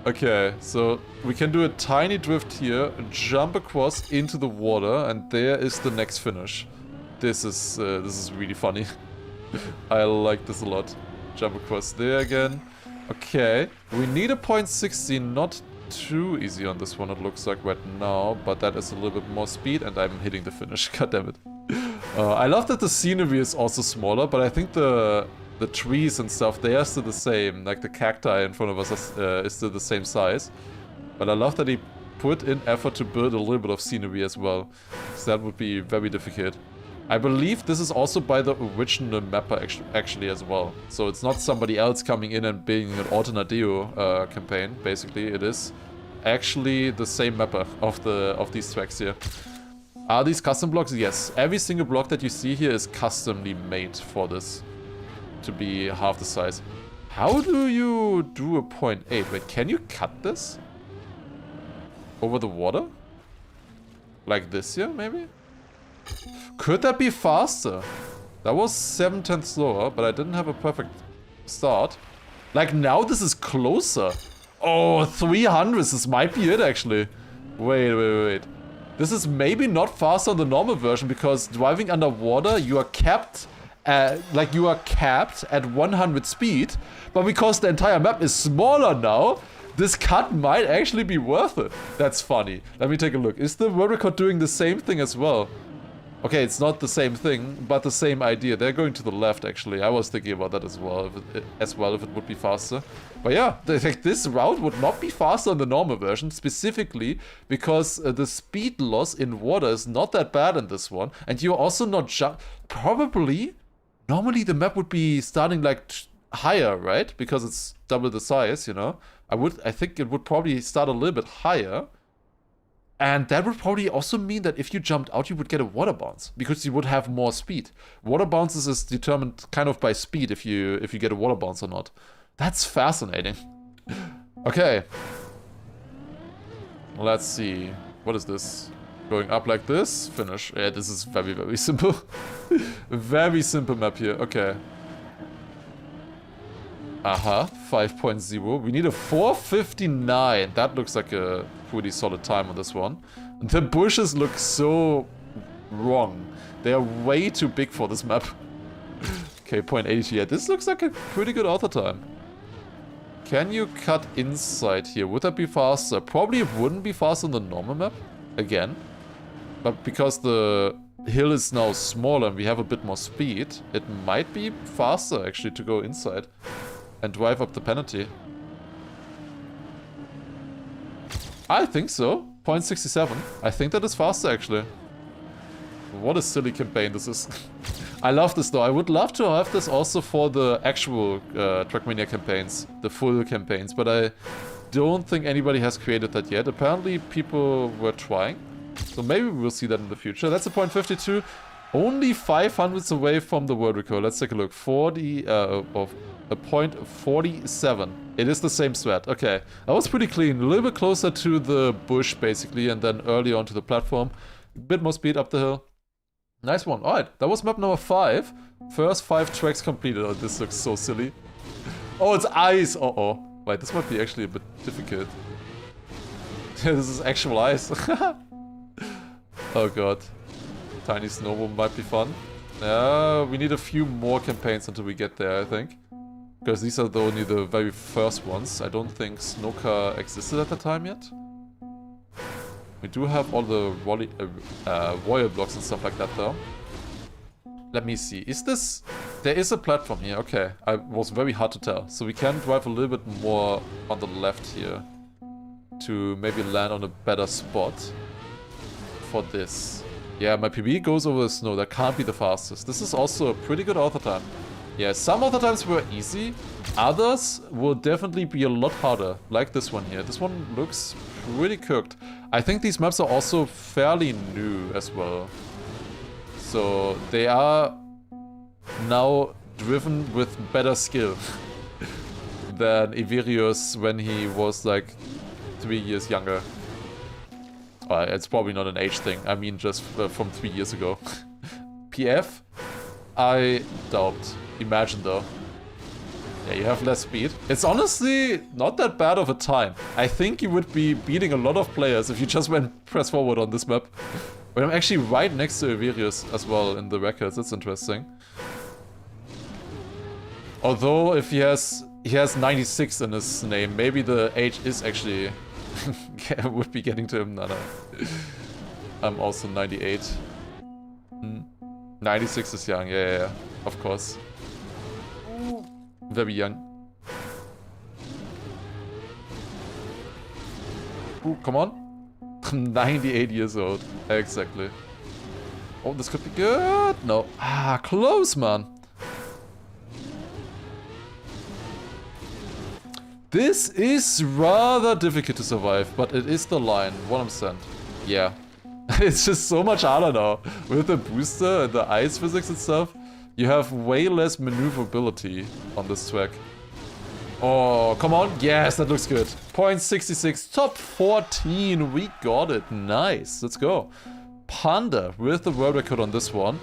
Speaker 1: Okay, so we can do a tiny drift here, jump across into the water, and there is the next finish. This is really funny. I like this a lot. Jump across there again. Okay, we need a 0.60, not too easy on this one, it looks like right now, but that is a little bit more speed, and I'm hitting the finish. God damn it. I love that the scenery is also smaller, but I think the trees and stuff, they are still the same. Like the cacti in front of us is still the same size. But I love that he put in effort to build a little bit of scenery as well. So that would be very difficult. I believe this is also by the original mapper actually as well. So it's not somebody else coming in and building an Alternadeo campaign. Basically, it is actually the same mapper of these tracks here. Are these custom blocks? Yes. Every single block that you see here is customly made for this to be half the size. How do you do a 0.8? Wait, can you cut this? over the water? Like this here, maybe? Could that be faster? That was 7/10 slower, but I didn't have a perfect start. Like now this is closer. Oh, 300, this might be it actually. Wait. This is maybe not faster on the normal version because driving underwater, you are capped at 100 speed. But because the entire map is smaller now, this cut might actually be worth it. That's funny. Let me take a look. Is the world record doing the same thing as well? Okay, it's not the same thing, but the same idea. They're going to the left, actually. I was thinking about that as well, if it would be faster. But yeah, this route would not be faster in the normal version, specifically because the speed loss in water is not that bad in this one. And you're also not probably, normally the map would be starting like higher, right? Because it's double the size, you know? I think it would probably start a little bit higher. And that would probably also mean that if you jumped out, you would get a water bounce because you would have more speed. Water bounces is determined kind of by speed if you get a water bounce or not. That's fascinating. Okay. Let's see. What is this? Going up like this? Finish. Yeah, this is very, very simple. Very simple map here. Okay. Aha, 5.0. We need a 4:59. That looks like a pretty solid time on this one. The bushes look so wrong. They are way too big for this map. Okay, 0.80. Yeah, this looks like a pretty good author time. Can you cut inside here? Would that be faster? Probably it wouldn't be faster on the normal map. Again. But because the hill is now smaller and we have a bit more speed, it might be faster actually to go inside and drive up the penalty. I think so. 0.67. I think that is faster actually. What a silly campaign this is. I love this though. I would love to have this also for the actual Trackmania campaigns. The full campaigns. But I don't think anybody has created that yet. Apparently people were trying. So maybe we'll see that in the future. That's a 0.52. Only 500s away from the world record. Let's take a look. 40 of a 0.47. It is the same strat. Okay, that was pretty clean. A little bit closer to the bush basically, and then early onto the platform. A bit more speed up the hill. Nice one. Alright, that was map number 5. First 5 tracks completed. Oh, this looks so silly. Oh, it's ice. Uh-oh. Wait, this might be actually a bit difficult. This is actual ice. Oh god. Tiny snowball might be fun. We need a few more campaigns until we get there, I think. Because these are only the very first ones. I don't think Snooker existed at the time yet. We do have all the royal blocks and stuff like that though. Let me see. Is this... There is a platform here. Okay. I was very hard to tell. So we can drive a little bit more on the left here. To maybe land on a better spot. For this. Yeah, my PB goes over the snow. That can't be the fastest. This is also a pretty good author time. Yeah, some author times were easy. Others will definitely be a lot harder. Like this one here. This one looks pretty cooked. I think these maps are also fairly new as well. So they are now driven with better skill than Iverius when he was like 3 years younger. It's probably not an age thing. I mean just from 3 years ago. PF? I doubt. Imagine though. Yeah, you have less speed. It's honestly not that bad of a time. I think you would be beating a lot of players if you just went press forward on this map. But I'm actually right next to Iverius as well in the records. That's interesting. Although if he has 96 in his name, maybe the age is actually would be getting to him. No. I'm also 98. 96 is young. Yeah. Of course. Very young. Ooh, come on. 98 years old. Exactly. Oh, this could be good. No. Ah, close, man. This is rather difficult to survive, but it is the line. 100%. Yeah. It's just so much harder now. With the booster and the ice physics and stuff, you have way less maneuverability on this track. Oh, come on. Yes, that looks good. 0.66, top 14. We got it. Nice. Let's go. Panda with the world record on this one.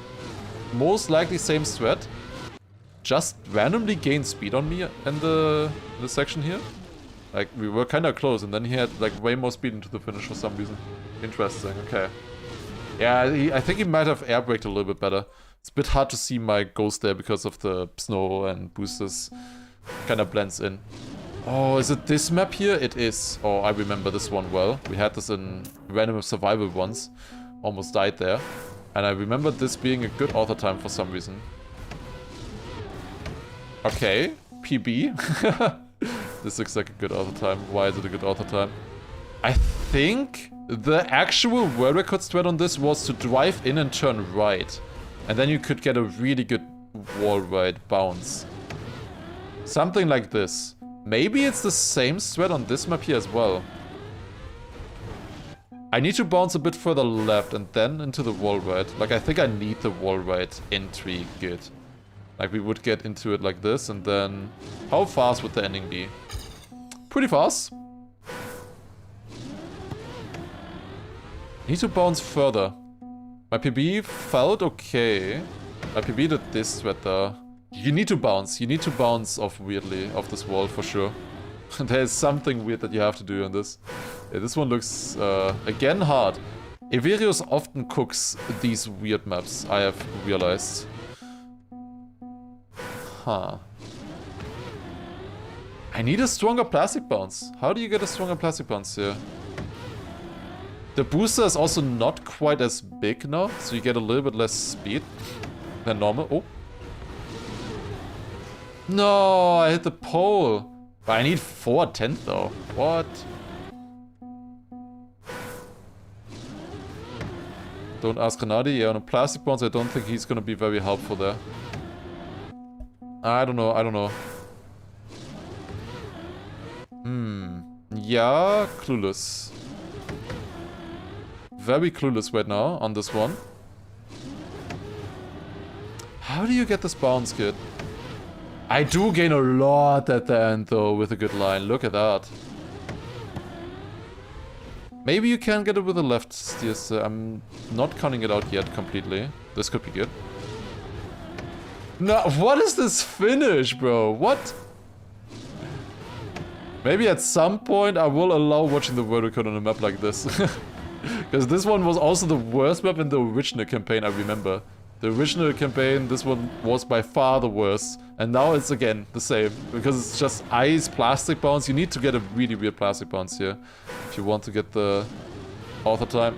Speaker 1: Most likely same strat. Just randomly gained speed on me in the section here. Like, we were kind of close, and then he had, like, way more speed into the finish for some reason. Interesting, okay. Yeah, I think he might have air braked a little bit better. It's a bit hard to see my ghost there because of the snow and boosters. Kind of blends in. Oh, is it this map here? It is. Oh, I remember this one well. We had this in random survival once. Almost died there. And I remember this being a good author time for some reason. Okay, PB. This looks like a good author time. Why is it a good author time? I think the actual world record strat on this was to drive in and turn right. And then you could get a really good wall ride bounce. Something like this. Maybe it's the same strat on this map here as well. I need to bounce a bit further left and then into the wall ride. Like, I think I need the wall ride entry good. Like, we would get into it like this, and then... How fast would the ending be? Pretty fast. Need to bounce further. My PB felt okay. My PB did this strat though. You need to bounce. You need to bounce off weirdly, off this wall for sure. There's something weird that you have to do on this. Yeah, this one looks, again, hard. Everius often cooks these weird maps, I have realized. Huh. I need a stronger plastic bounce. How do you get a stronger plastic bounce here? The booster is also not quite as big now, so you get a little bit less speed than normal. Oh. No, I hit the pole. But I need 4/10 though. What? Don't ask Renati. Yeah, on a plastic bounce, I don't think he's gonna be very helpful there. I don't know, I don't know. Yeah, clueless. Very clueless right now on this one. How do you get this bounce good? I do gain a lot at the end though with a good line. Look at that. Maybe you can get it with the left steers. I'm not counting it out yet completely. This could be good. No, what is this finish, bro? What? Maybe at some point I will allow watching the world record on a map like this. Because this one was also the worst map in the original campaign, I remember. The original campaign, this one was by far the worst. And now it's again the same. Because it's just ice, plastic bounce. You need to get a really weird plastic bounce here. If you want to get the author time.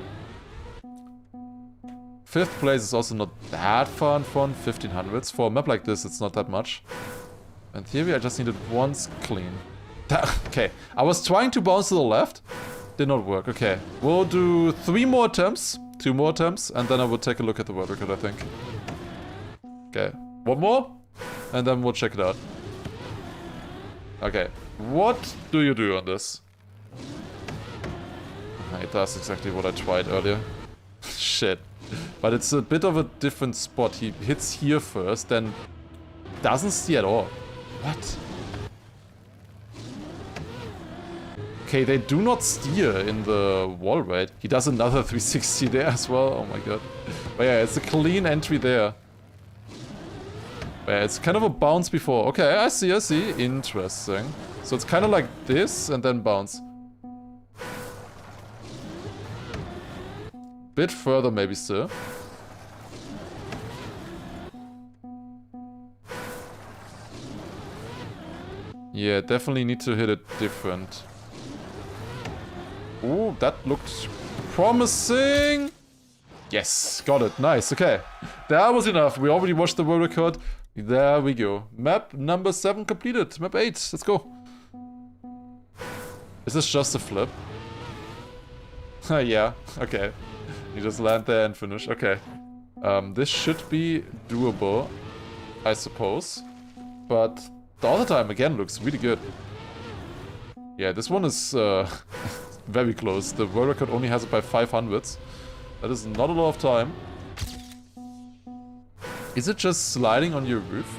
Speaker 1: 5th place is also not that far in front. 1500s. For a map like this, it's not that much. In theory, I just needed once clean. Okay, I was trying to bounce to the left. Did not work. Okay, we'll do 3 more attempts. 2 more attempts. And then I will take a look at the world record, I think. Okay, 1 more. And then we'll check it out. Okay, what do you do on this? It does exactly what I tried earlier. Shit. But it's a bit of a different spot. He hits here first, then doesn't steer at all. What? Okay, they do not steer in the wall ride. He does another 360 there as well. Oh my god. But yeah, it's a clean entry there. But yeah, it's kind of a bounce before. Okay, I see, I see. Interesting. So it's kind of like this and then bounce. Bit further maybe still. Yeah, definitely need to hit it different. Ooh, that looked promising. Yes, got it. Nice, okay. That was enough. We already watched the world record. There we go. Map number 7 completed. Map 8. Let's go. Is this just a flip? Yeah, okay. You just land there and finish. Okay. This should be doable, I suppose. But the other time again looks really good. Yeah, this one is very close. The world record only has it by 500s. That is not a lot of time. Is it just sliding on your roof?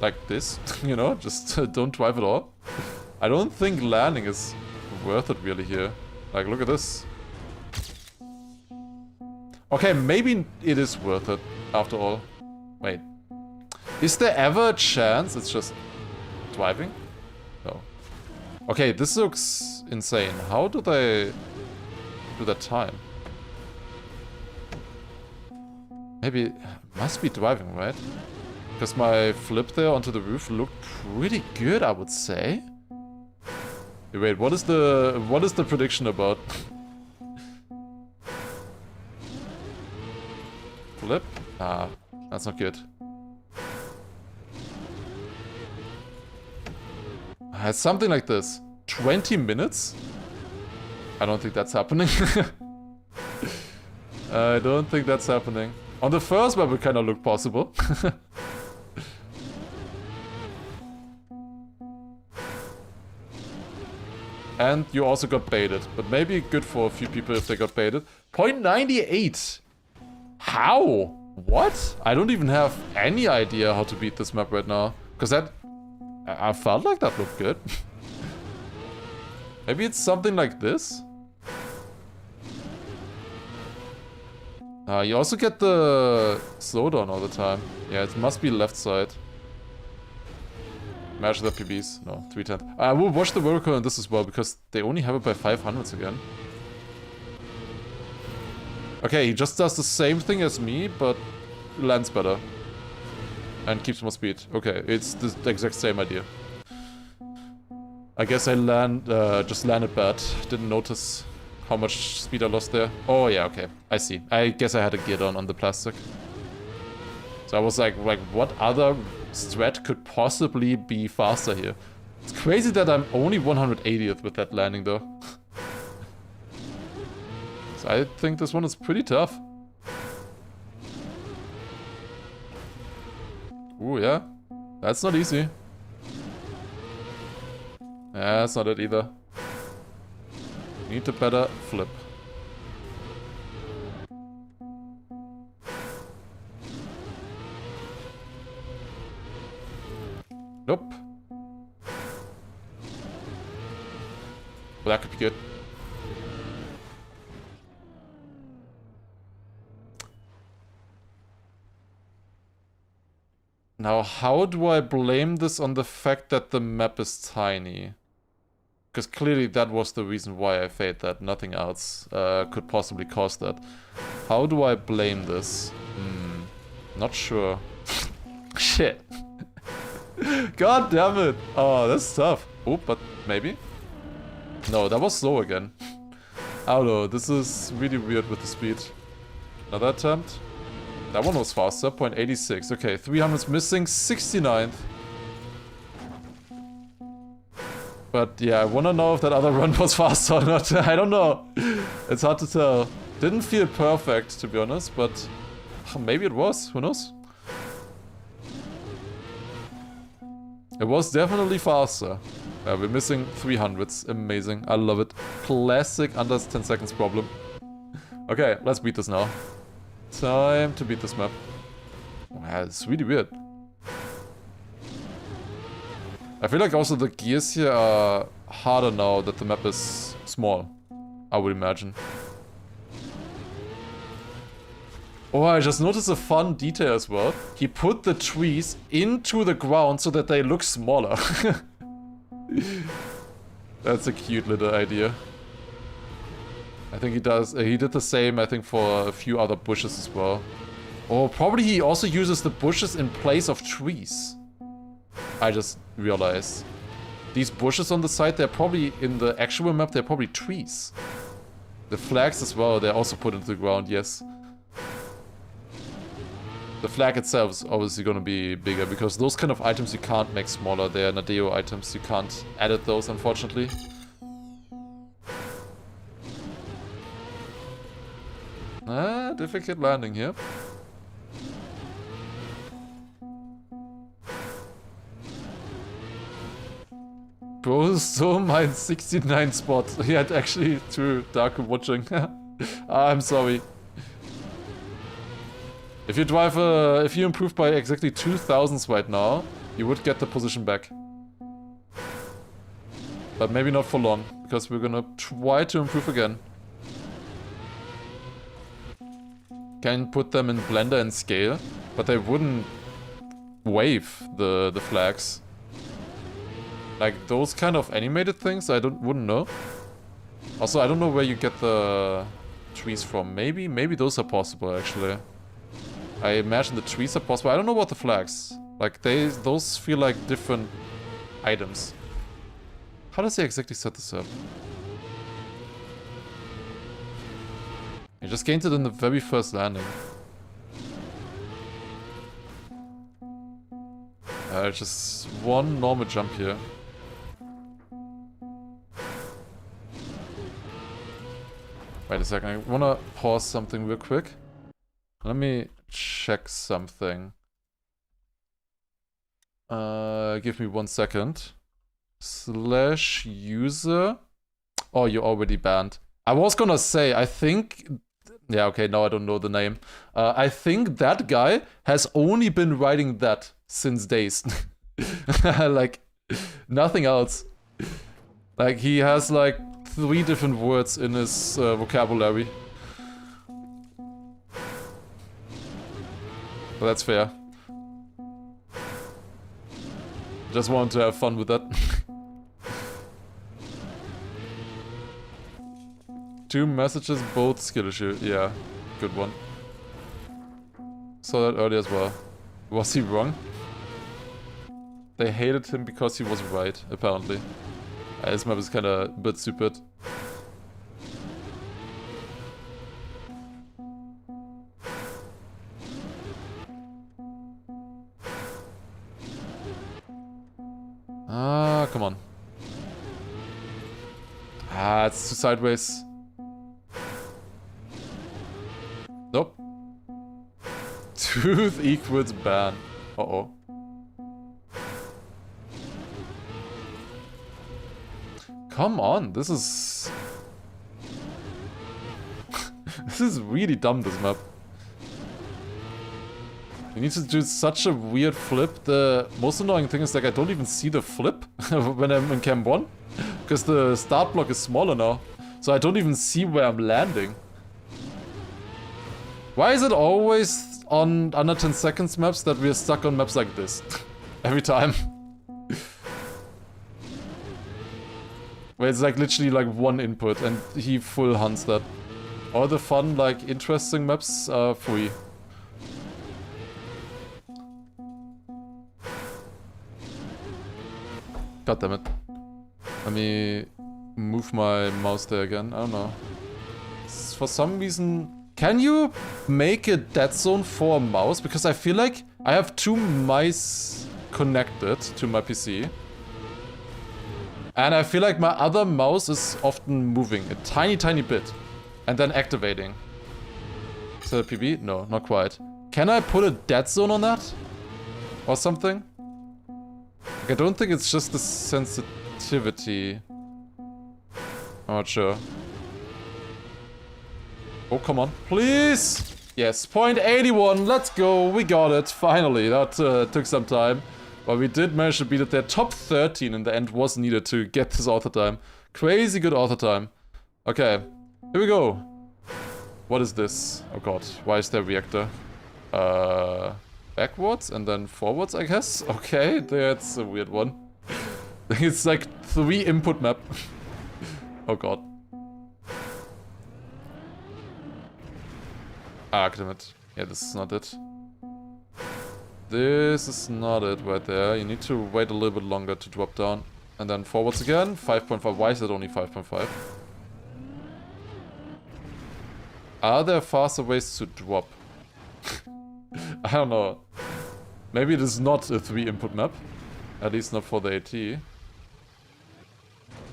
Speaker 1: like this, you know, just don't drive at all. I don't think landing is worth it really here. Like, look at this. Okay, maybe it is worth it after all. Wait. Is there ever a chance it's just driving? No. Okay, this looks insane. How do they do that time? Maybe it must be driving, right? Because my flip there onto the roof looked pretty good, I would say. Wait, what is the prediction about? Flip? Ah, that's not good. It's something like this. 20 minutes? I don't think that's happening. I don't think that's happening. On the first map it kind of looked possible. And you also got baited. But maybe good for a few people if they got baited. 0.98! How? What? I don't even have any idea how to beat this map right now. Because that... I felt like that looked good. Maybe it's something like this? You also get the slowdown all the time. Yeah, it must be left side. Measure the PBs. No, 310. I will watch the vertical on this as well, because they only have it by 500s again. Okay, he just does the same thing as me, but lands better. And keeps more speed. Okay, it's the exact same idea. I guess I just landed bad. Didn't notice how much speed I lost there. Oh yeah, okay. I see. I guess I had a gear down on the plastic. So I was like what other strat could possibly be faster here? It's crazy that I'm only 180th with that landing though. So I think this one is pretty tough. Ooh, yeah. That's not easy. Yeah, that's not it either. Need a better flip. Nope. Well, that could be good. Now, how do I blame this on the fact that the map is tiny? Because clearly that was the reason why I failed that. Nothing else could possibly cause that. How do I blame this? Not sure. Shit. God damn it. Oh, that's tough. Oh, but maybe? No, that was slow again. I don't know. This is really weird with the speed. Another attempt. That one was faster, 0.86. Okay, 300's missing, 69th. But yeah, I wanna know if that other run was faster or not. I don't know. It's hard to tell. Didn't feel perfect, to be honest, but maybe it was. Who knows? It was definitely faster. We're missing 300s. Amazing. I love it. Classic under 10 seconds problem. Okay, let's beat this now. Time to beat this map. Wow, it's really weird. I feel like also the gears here are harder now that the map is small. I would imagine. Oh, I just noticed a fun detail as well. He put the trees into the ground so that they look smaller. That's a cute little idea. I think he does. He did the same, I think, for a few other bushes as well. Oh, probably he also uses the bushes in place of trees. I just realized. These bushes on the side, they're probably, in the actual map, they're probably trees. The flags as well, they're also put into the ground, yes. The flag itself is obviously going to be bigger, because those kind of items you can't make smaller. They're Nadeo items, you can't edit those, unfortunately. Difficult landing here. Bro, so my 69 spot. He had actually two Dark watching. I'm sorry. If you drive if you improve by exactly 2000s right now, you would get the position back. But maybe not for long, because we're gonna try to improve again. Can put them in Blender and scale, but they wouldn't wave the flags. Like those kind of animated things, I wouldn't know. Also, I don't know where you get the trees from. Maybe those are possible actually. I imagine the trees are possible. I don't know about the flags. Like those feel like different items. How does he exactly set this up? He just gained it in the very first landing. Just one normal jump here. Wait a second, I wanna pause something real quick. Let me check something. Give me 1 second. /user. Oh, you're already banned. I was gonna say, I think... Yeah, okay, now I don't know the name. I think that guy has only been writing that since days. Like, nothing else. Like, he has like 3 different words in his vocabulary. But that's fair. Just wanted to have fun with that. 2 messages, both skill issue. Yeah, good one. Saw that earlier as well. Was he wrong? They hated him because he was right, apparently. This map is kinda a bit stupid. Ah, come on. Ah, it's too sideways. Nope. Tooth equals ban. Uh-oh. Come on, this is... This is really dumb, this map. You need to do such a weird flip. The most annoying thing is like I don't even see the flip when I'm in Cam 1. Because the start block is smaller now. So I don't even see where I'm landing. Why is it always on under 10 seconds maps that we're stuck on maps like this? Every time. Where it's like literally like 1 input and he full hunts that. All the fun, like interesting maps are free. God damn it. Let me move my mouse there again. I don't know. For some reason... Can you make a dead zone for a mouse? Because I feel like I have 2 mice connected to my PC. And I feel like my other mouse is often moving a tiny bit. And then activating. Is that a PB? No, not quite. Can I put a dead zone on that? Or something? Like, I don't think it's just the sensitivity. I'm not sure. Oh, come on. Please! Yes, 0.81. Let's go. We got it. Finally. That took some time. But we did manage to beat it there. Top 13 in the end was needed to get this author time. Crazy good author time. Okay. Here we go. What is this? Oh god. Why is there a reactor? Backwards and then forwards, I guess? Okay, that's a weird one. It's like 3 input map. Oh god. Ah, damn it. Yeah, this is not it. This is not it right there. You need to wait a little bit longer to drop down. And then forwards again. 5.5. Why is it only 5.5? Are there faster ways to drop? I don't know. Maybe it is not a 3 input map. At least not for the AT.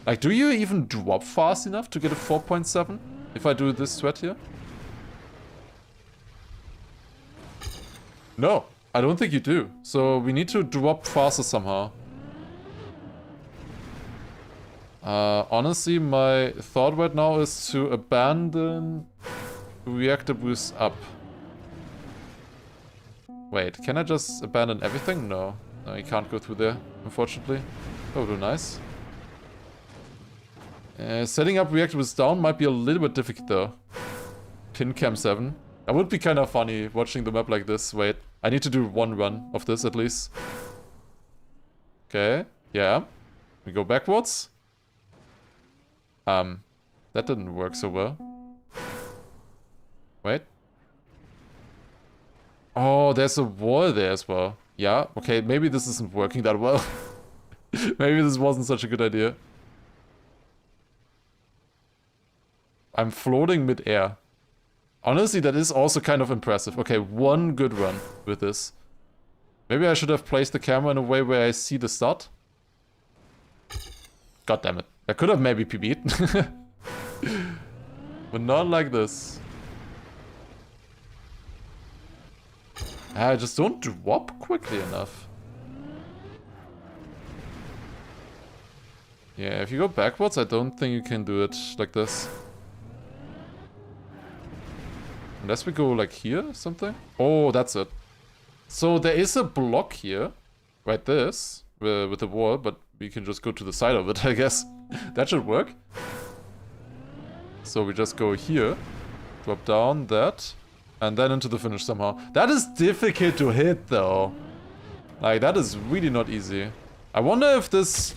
Speaker 1: Like, do you even drop fast enough to get a 4.7? If I do this strat here? No, I don't think you do. So we need to drop faster somehow. Honestly, my thought right now is to abandon reactor boost up. Wait, can I just abandon everything? No. No, you can't go through there, unfortunately. That would be nice. Setting up reactors down might be a little bit difficult though. Pin cam 7. That would be kind of funny watching the map like this. Wait, I need to do one run of this at least. Okay, yeah. We go backwards. That didn't work so well. Wait. Oh, there's a wall there as well. Yeah, okay, maybe this isn't working that well. Maybe this wasn't such a good idea. I'm floating mid-air. Honestly, that is also kind of impressive. Okay, one good run with this. Maybe I should have placed the camera in a way where I see the start. God damn it. I could have maybe PB'd. But not like this. I just don't drop quickly enough. Yeah, if you go backwards, I don't think you can do it like this. Unless we go like here or something. Oh, that's it. So there is a block here. Right, this. With the wall, but we can just go to the side of it, I guess. That should work. So we just go here. Drop down that. And then into the finish somehow. That is difficult to hit though. Like, that is really not easy. I wonder if this...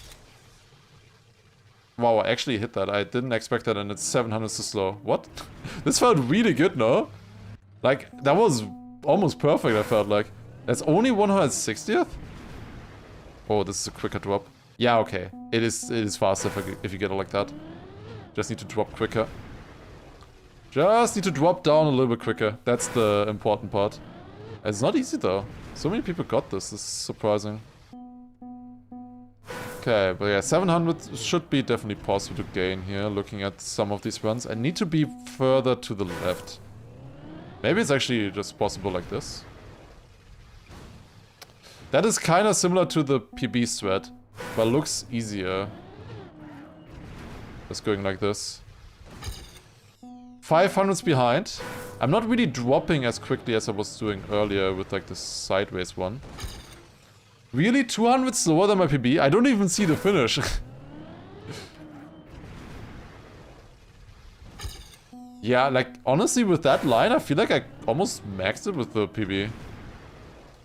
Speaker 1: Wow, I actually hit that. I didn't expect that, and it's 700 too slow. What? This felt really good, no? Like, that was almost perfect, I felt like. That's only 160th? Oh, this is a quicker drop. Yeah, okay. It is faster if you get it like that. Just need to drop quicker. Just need to drop down a little bit quicker. That's the important part. It's not easy, though. So many people got this. This is surprising. Okay, but yeah, 700 should be definitely possible to gain here, looking at some of these runs. I need to be further to the left. Maybe it's actually just possible like this. That is kind of similar to the PB strat, but looks easier. Just going like this. 500's behind. I'm not really dropping as quickly as I was doing earlier with like the sideways one. Really? 200 slower than my PB? I don't even see the finish. Yeah, like, honestly, with that line, I feel like I almost maxed it with the PB.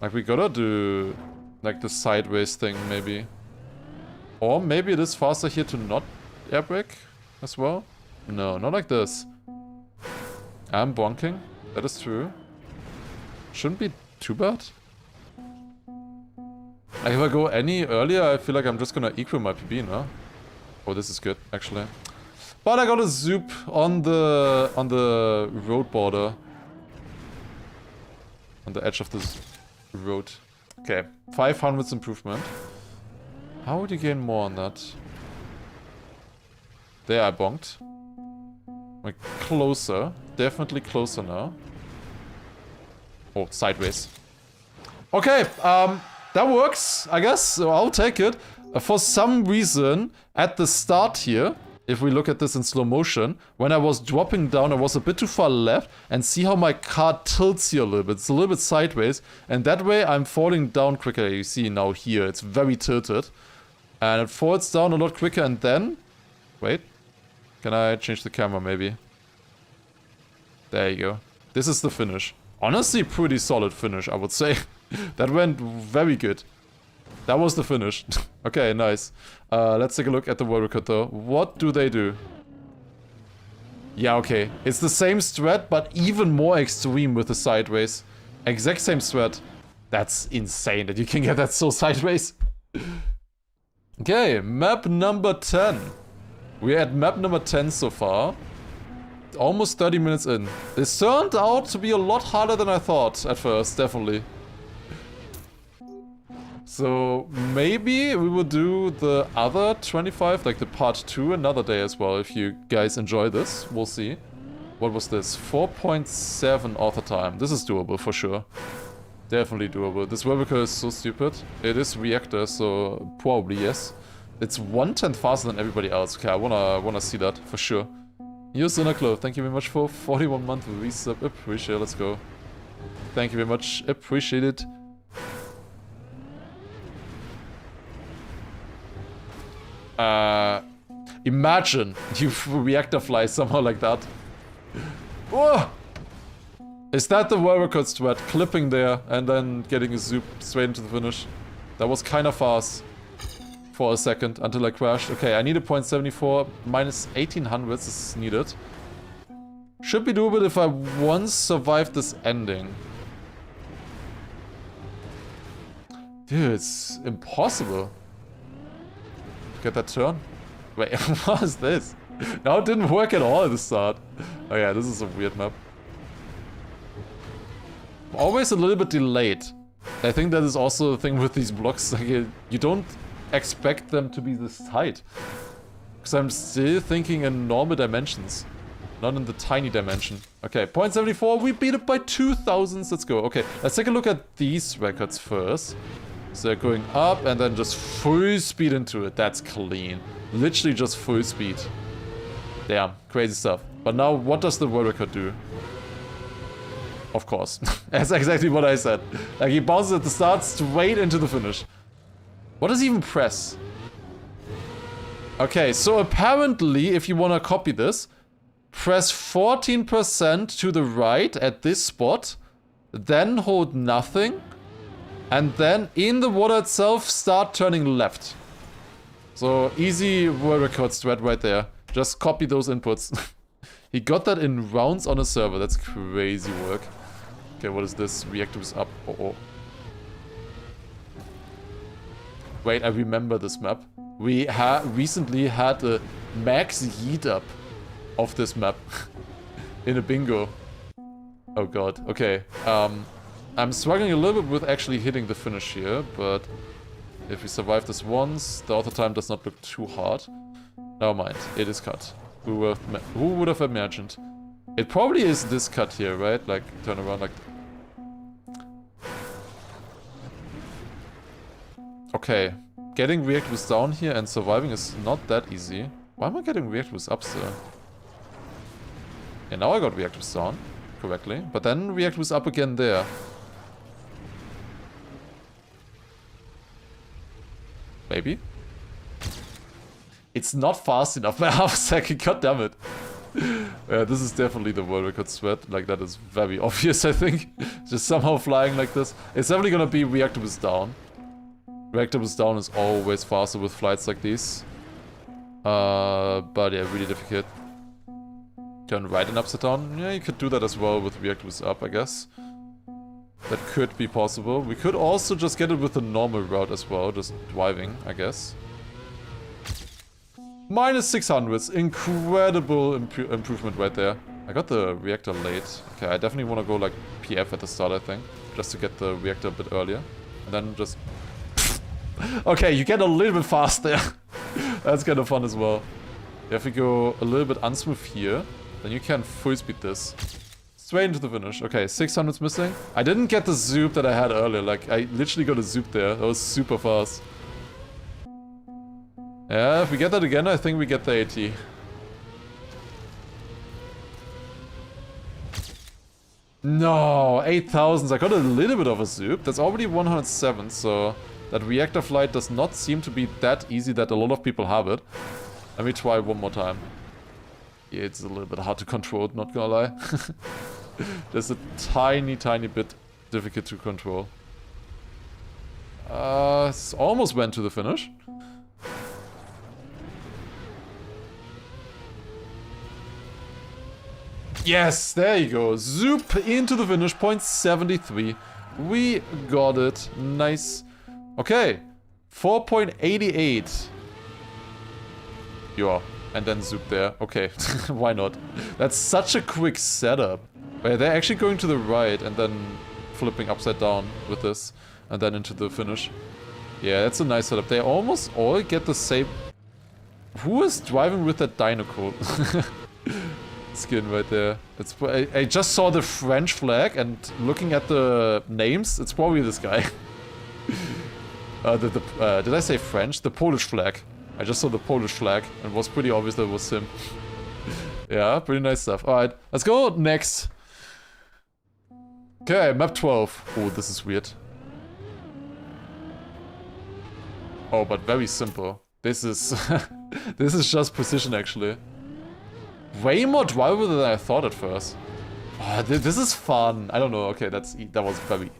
Speaker 1: Like, we gotta do, like, the sideways thing, maybe. Or maybe it is faster here to not air brake as well. No, not like this. I'm bonking. That is true. Shouldn't be too bad. Like, if I go any earlier, I feel like I'm just gonna equal my PB, no? Oh, this is good, actually. But I got a zoop on the road border. On the edge of this road. Okay, 500's improvement. How would you gain more on that? There I bonked. Like, closer. Definitely closer now. Oh, sideways. Okay, that works, I guess. So I'll take it. For some reason, at the start here, if we look at this in slow motion, when I was dropping down, I was a bit too far left, and see how my car tilts here a little bit. It's a little bit sideways, and that way I'm falling down quicker. You see now here, it's very tilted. And it falls down a lot quicker, and then... Wait. Can I change the camera, maybe? There you go. This is the finish. Honestly, pretty solid finish, I would say. That went very good. That was the finish. Okay, nice. Let's take a look at the world record though. What do they do? Yeah, okay. It's the same strat, but even more extreme with the sideways. Exact same strat. That's insane that you can get that so sideways. Okay, map number 10. We're at map number 10 so far. Almost 30 minutes in. This turned out to be a lot harder than I thought at first, definitely. So maybe we will do the other 25, like the part 2, another day as well, if you guys enjoy this. We'll see. What was this? 4.7 author time. This is doable for sure. Definitely doable. This webmaker is so stupid. It is reactor, so probably yes. It's 1/10 faster than everybody else. Okay, I wanna see that for sure. Here's Sinaclo. Thank you very much for 41 month resub. Appreciate it. Let's go. Thank you very much. Appreciate it. Imagine you reactor fly somehow like that. Whoa! Is that the world record strat? Clipping there and then getting a zoop straight into the finish. That was kind of fast for a second until I crashed. Okay, I need a .74. Minus 1800 is needed. Should be doable if I once survive this ending. Dude, it's impossible. Get that turn? Wait, what is this? No, it didn't work at all at the start. Oh yeah, this is a weird map. Always a little bit delayed. I think that is also the thing with these blocks. Like, you don't expect them to be this tight. Because I'm still thinking in normal dimensions. Not in the tiny dimension. Okay, .74, we beat it by 2000s. Let's go. Okay, let's take a look at these records first. So they're going up and then just full speed into it. That's clean. Literally just full speed. Damn, crazy stuff. But now, what does the world record do? Of course. That's exactly what I said. Like, he bounces at the start straight into the finish. What does he even press? Okay, so apparently, if you want to copy this, press 14% to the right at this spot, then hold nothing, and then in the water itself, start turning left. So, easy world record strat right there. Just copy those inputs. He got that in rounds on a server. That's crazy work. Okay, what is this? Reactor is up. Oh. Wait, I remember this map. We recently had a max yeet up of this map in a bingo. Oh god. Okay. I'm struggling a little bit with actually hitting the finish here, but if we survive this once, the auto time does not look too hard. Never mind. It is cut. Who would have imagined? It probably is this cut here, right? Like, turn around like... Okay. Getting reactors down here and surviving is not that easy. Why am I getting reactors up still? Yeah, now I got reactors down. Correctly. But then reactors up again there. Maybe? It's not fast enough by half a second, god damn it. Yeah, this is definitely the world record sweat. Like, that is very obvious, I think. Just somehow flying like this. It's definitely gonna be reactor boost down. Reactor boost down is always faster with flights like these. But yeah, really difficult. Turn right and upside down. Yeah, you could do that as well with reactor boost up, I guess. That could be possible. We could also just get it with the normal route as well, just driving, I guess. Minus 600s, incredible improvement right there. I got the reactor late. Okay, I definitely want to go like PF at the start, I think. Just to get the reactor a bit earlier. And then just... Okay, you get a little bit fast there. That's kind of fun as well. If we go a little bit unsmooth here, then you can full speed this. Straight into the finish. Okay, 600's missing. I didn't get the zoop that I had earlier. Like, I literally got a zoop there. That was super fast. Yeah, if we get that again, I think we get the 80. No, 8000s. I got a little bit of a zoop. That's already 107, so that reactor flight does not seem to be that easy that a lot of people have it. Let me try one more time. Yeah, it's a little bit hard to control, not gonna lie. Just a tiny bit difficult to control. It's almost went to the finish. Yes, there you go. Zoop into the finish, .73. We got it. Nice. Okay. 4.88. Yeah. And then zoop there. Okay. Why not? That's such a quick setup. Wait, they're actually going to the right and then flipping upside down with this. And then into the finish. Yeah, that's a nice setup. They almost all get the same... Who is driving with that dino code? Skin right there. It's, I just saw the French flag and looking at the names, it's probably this guy. Did I say French? The Polish flag. I just saw the Polish flag and it was pretty obvious that it was him. Yeah, pretty nice stuff. Alright, let's go next. Okay, map 12. Oh, this is weird. Oh, but very simple. This is... this is just precision, actually. Way more drivable than I thought at first. Oh, this is fun. I don't know. Okay, that was very...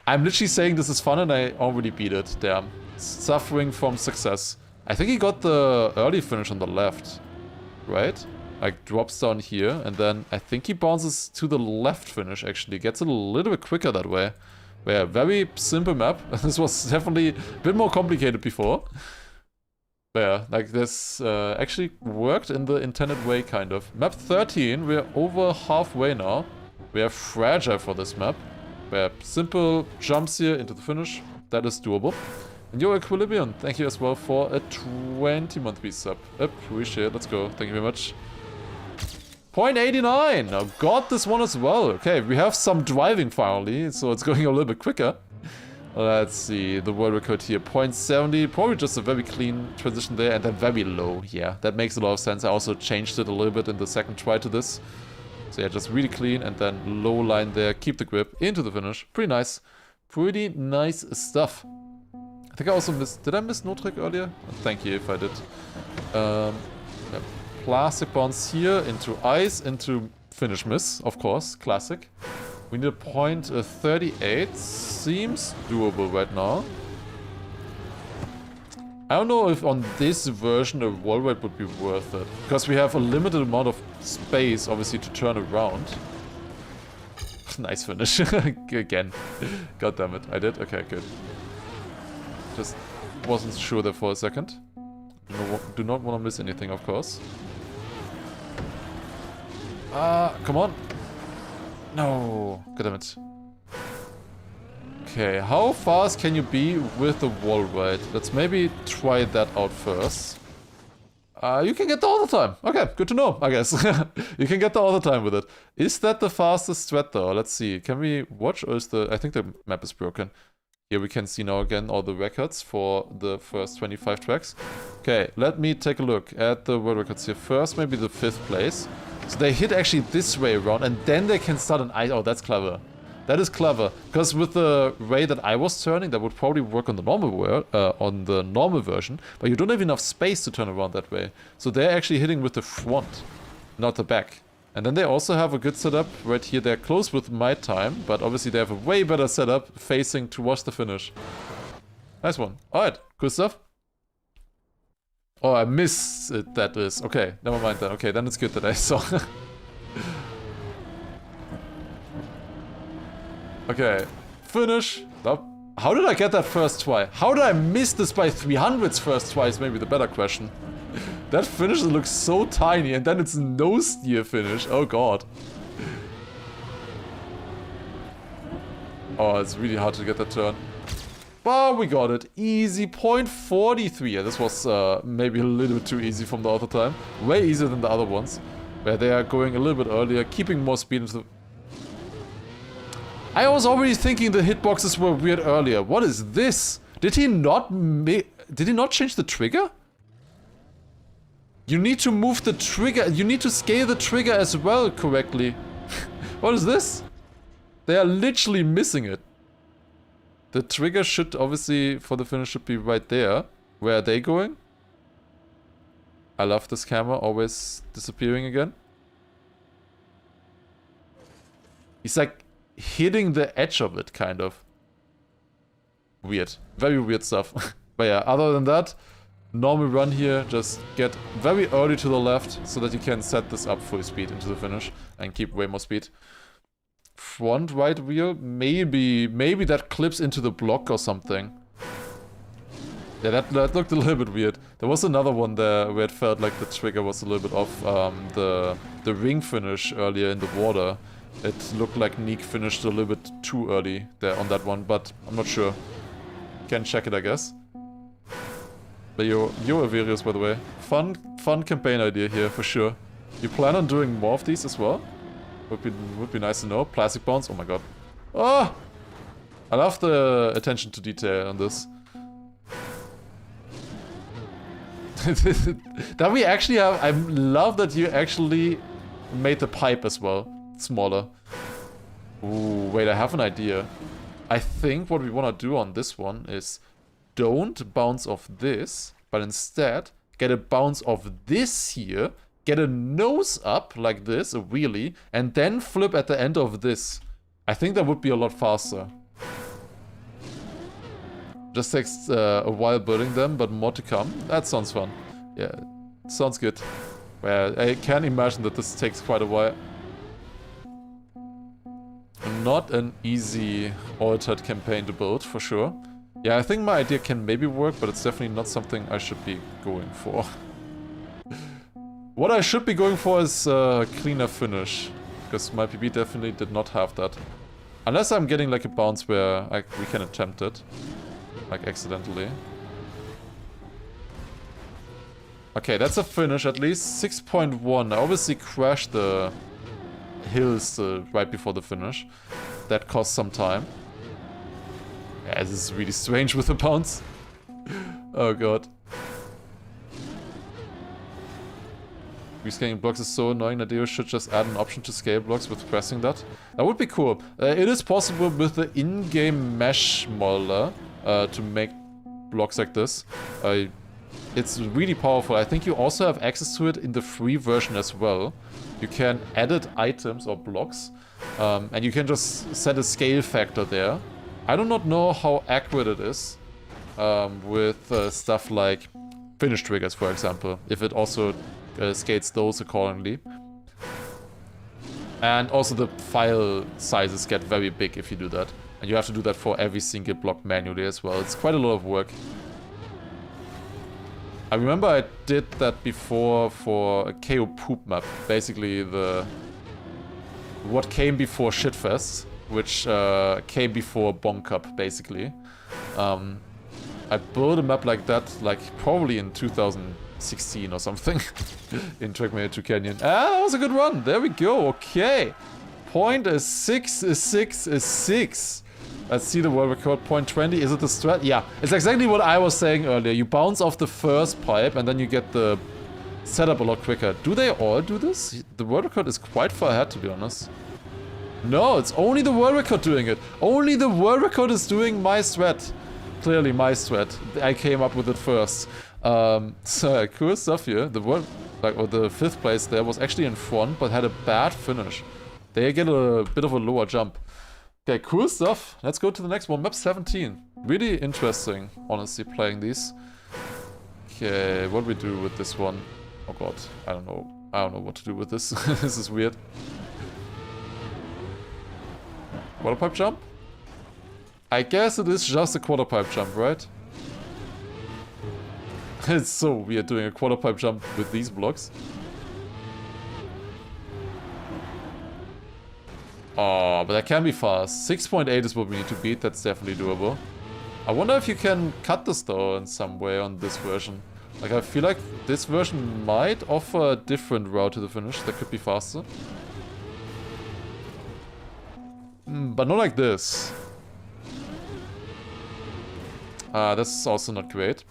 Speaker 1: I'm literally saying this is fun and I already beat it. Damn. Suffering from success. I think he got the early finish on the left. Right? Like, drops down here. And then I think he bounces to the left finish, actually. Gets a little bit quicker that way. Yeah, very simple map. This was definitely a bit more complicated before. Yeah, like this actually worked in the intended way, kind of. Map 13, we're over halfway now. We are fragile for this map. We have simple jumps here into the finish. That is doable. And your Equilibrium, thank you as well for a 20-month sub. Appreciate it. Let's go. Thank you very much. 0.89. Now got this one as well. Okay, we have some driving finally, so it's going a little bit quicker. Let's see, the world record here, 0.70, probably just a very clean transition there, and then very low, yeah, that makes a lot of sense. I also changed it a little bit in the second try to this. So yeah, just really clean, and then low line there, keep the grip, into the finish. Pretty nice stuff. I think I also missed, did I miss no trick earlier? Thank you if I did. Yeah, plastic bounce here, into ice, into finish miss, of course, classic. We need a 0.38. Seems doable right now. I don't know if on this version a wall ride would be worth it. Because we have a limited amount of space, obviously, to turn around. Nice finish. Again. God damn it. I did? Okay, good. Just wasn't sure there for a second. Do not want to miss anything, of course. Come on. No, god damn it. Okay, how fast can you be with the wall ride? Let's maybe try that out first. You can get there all the time. Okay, good to know, I guess. You can get there all the time with it. Is that the fastest strat though? Let's see. Can we watch or is the... I think the map is broken. Here we can see now again all the records for the first 25 tracks. Okay, let me take a look at the world records here. First, maybe the 5th place. So they hit actually this way around and then they can start an ice. Oh, that's clever. That is clever. Because with the way that I was turning, that would probably work on the normal version. But you don't have enough space to turn around that way. So they're actually hitting with the front, not the back. And then they also have a good setup right here. They're close with my time, but obviously they have a way better setup facing towards the finish. Nice one. Alright, good stuff. Oh, I missed it, that is. Okay, never mind then. Okay, then it's good that I saw. Okay, finish. How did I get that first try? How did I miss this by 300s first try is maybe the better question. That finish looks so tiny and then it's no steer finish. Oh god. Oh, it's really hard to get that turn. But we got it. Easy 0.43. Yeah, this was maybe a little bit too easy from the other time. Way easier than the other ones. Where they are going a little bit earlier, keeping more speed into the... I was already thinking the hitboxes were weird earlier. What is this? Did he not change the trigger? You need to move the trigger. You need to scale the trigger as well correctly. What is this? They are literally missing it. The trigger should obviously, for the finish, should be right there. Where are they going? I love this camera, always disappearing again. He's like hitting the edge of it, kind of. Weird. Very weird stuff. But yeah, other than that, normal run here, just get very early to the left so that you can set this up full speed into the finish and keep way more speed. Front right wheel, maybe that clips into the block or something. Yeah, that looked a little bit weird. There was another one there where it felt like the trigger was a little bit off. The ring finish earlier in the water. It looked like Neek finished a little bit too early there on that one, but I'm not sure. Can check it, I guess. But you're Averius, by the way. Fun campaign idea here, for sure. You plan on doing more of these as well? Would be nice to know. Plastic bounce, oh my god. Oh! I love the attention to detail on this. That we actually have... I love that you actually made the pipe as well smaller. Ooh, wait, I have an idea. I think what we want to do on this one is don't bounce off this. but instead get a bounce of this here, get a nose up like this, a wheelie, and then flip at the end of this. I think that would be a lot faster. Just takes a while building them, but more to come. That sounds fun. Yeah, sounds good. Well, I can imagine that this takes quite a while. Not an easy altered campaign to build, for sure. Yeah, I think my idea can maybe work, but it's definitely not something I should be going for. What I should be going for is a cleaner finish, because my PB definitely did not have that. Unless I'm getting like a bounce where we can attempt it, like accidentally. Okay, that's a finish at least. 6.1. I obviously crashed the hills right before the finish. That cost some time. Yeah, this is really strange with the bounce. Oh god. Rescaling blocks is so annoying that you should just add an option to scale blocks with pressing that. That would be cool. It is possible with the in-game mesh modeler to make blocks like this. It's really powerful. I think you also have access to it in the free version as well. You can edit items or blocks, and you can just set a scale factor there. I do not know how accurate it is with stuff like finish triggers, for example, if it also scales those accordingly. And also the file sizes get very big if you do that. And you have to do that for every single block manually as well. It's quite a lot of work. I remember I did that before for a KO poop map. Basically what came before Shitfest, which came before Bonk Cup, basically. I built a map like that, like probably in 2016 or something, in Trackmania 2 Canyon. Ah, that was a good run. There we go. Okay. Point is 6 is 6 is 6. Let's see the world record. Point 20. Is it the strat? Yeah, it's exactly what I was saying earlier. You bounce off the first pipe and then you get the setup a lot quicker. Do they all do this? The world record is quite far ahead, to be honest. No, it's only the world record doing it. Only the world record is doing my strat. Clearly my strat. I came up with it first. So cool stuff here. The world, or the 5th place there was actually in front, but had a bad finish. They get a bit of a lower jump. Okay, cool stuff. Let's go to the next one. Map 17. Really interesting, honestly, playing these. Okay, what do we do with this one? Oh god, I don't know. I don't know what to do with this. This is weird. Quarter pipe jump? I guess it is just a quarter pipe jump, right? It's so weird doing a quarter pipe jump with these blocks. Oh, but that can be fast. 6.8 is what we need to beat. That's definitely doable. I wonder if you can cut this though in some way on this version. Like, I feel like this version might offer a different route to the finish that could be faster. But not like this. This is also not great.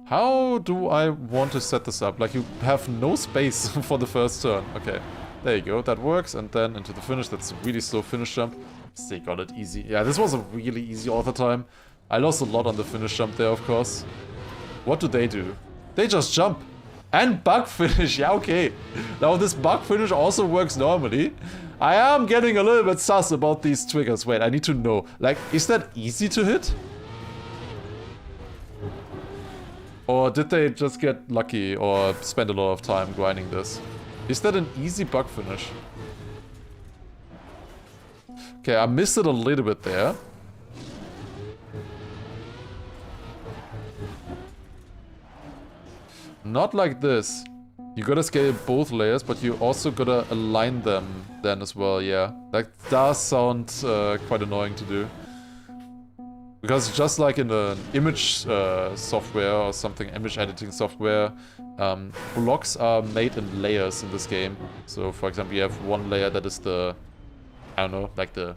Speaker 1: How do I want to set this up? Like, you have no space for the first turn. Okay, there you go. That works. And then into the finish. That's a really slow finish jump. They got it easy. Yeah, this was a really easy all the time. I lost a lot on the finish jump there, of course. What do? They just jump. And bug finish. Yeah, okay. Now this bug finish also works normally. I am getting a little bit sus about these triggers. Wait, I need to know. Like, is that easy to hit? Or did they just get lucky or spend a lot of time grinding this? Is that an easy bug finish? Okay, I missed it a little bit there. Not like this. You gotta scale both layers, but you also gotta align them then as well, yeah. That does sound quite annoying to do. Because just like in an image software or something, image editing software, blocks are made in layers in this game. So for example, you have one layer that is the, I don't know, like the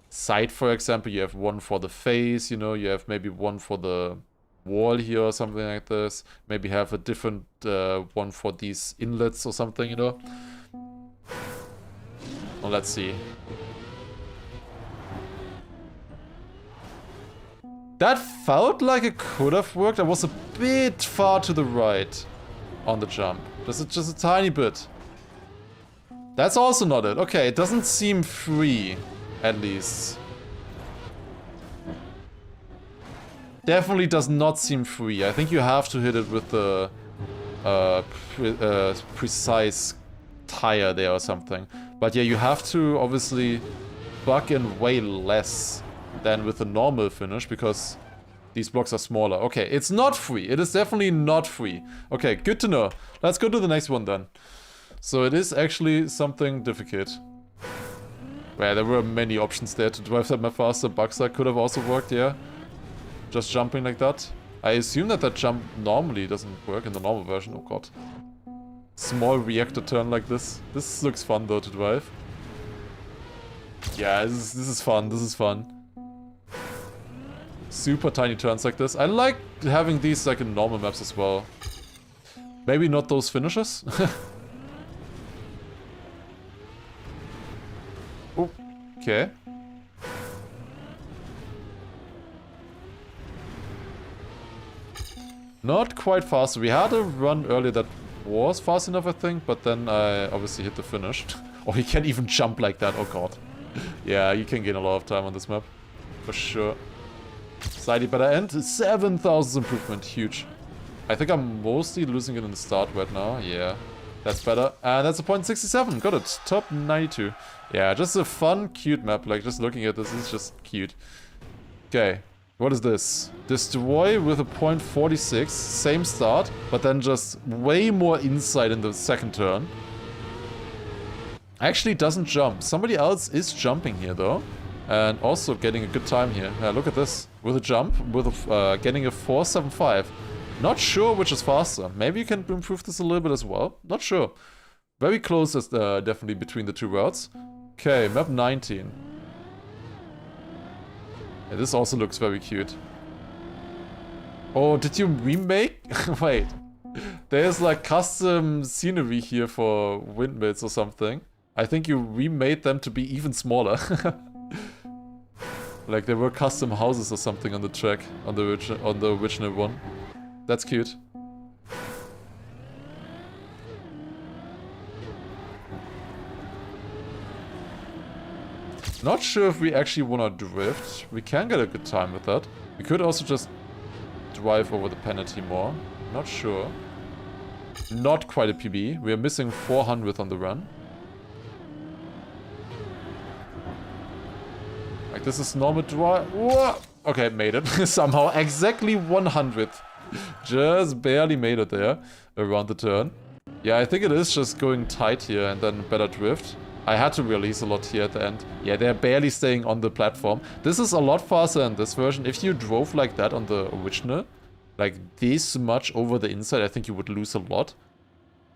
Speaker 1: side, for example. You have one for the face, you know, you have maybe one for the wall here or something like this. Maybe have a different one for these inlets or something, you know. Well, let's see. That felt like it could have worked. I was a bit far to the right on the jump. Just a tiny bit. That's also not it. Okay, it doesn't seem free, at least. Definitely does not seem free. I think you have to hit it with the precise tire there or something. But yeah, you have to obviously buck in way less than with a normal finish because these blocks are smaller. Okay, it's not free. It is definitely not free. Okay, good to know. Let's go to the next one then. So it is actually something difficult. Well, there were many options there to drive that map faster. Bugside could have also worked, yeah. Just jumping like that. I assume that that jump normally doesn't work in the normal version. Oh god. Small reactor turn like this. This looks fun though to drive. Yeah, this is fun. This is fun. Super tiny turns like this. I like having these like in normal maps as well. Maybe not those finishes. Okay. Not quite fast. We had a run earlier that was fast enough, I think, but then I obviously hit the finish. Oh, he can't even jump like that. Oh god. Yeah, you can gain a lot of time on this map. For sure. Slightly better end. 7,000 improvement. Huge. I think I'm mostly losing it in the start right now. Yeah. That's better. And that's a point 67. Got it. Top 92. Yeah, just a fun, cute map. Like, just looking at this is just cute. Okay. What is this? Destroy with a point 46. Same start, but then just way more insight in the second turn. Actually doesn't jump. Somebody else is jumping here, though. And also getting a good time here. Yeah, look at this. With a jump, with a, getting a 475. Not sure which is faster. Maybe you can improve this a little bit as well. Not sure. Very close as definitely between the two routes. Okay, map 19. Yeah, this also looks very cute. Oh, did you remake? Wait. There's like custom scenery here for windmills or something. I think you remade them to be even smaller. Like there were custom houses or something on the track, on the original one. That's cute. Not sure if we actually want to drift. We can get a good time with that. We could also just drive over the penalty more. Not sure. Not quite a PB. We are missing 400 on the run. Like this is normal drive. Whoa! Okay, made it. Somehow exactly 100. Just barely made it there. Around the turn. Yeah, I think it is just going tight here and then better drift. I had to release a lot here at the end. Yeah, they're barely staying on the platform. This is a lot faster in this version. If you drove like that on the original, like this much over the inside, I think you would lose a lot.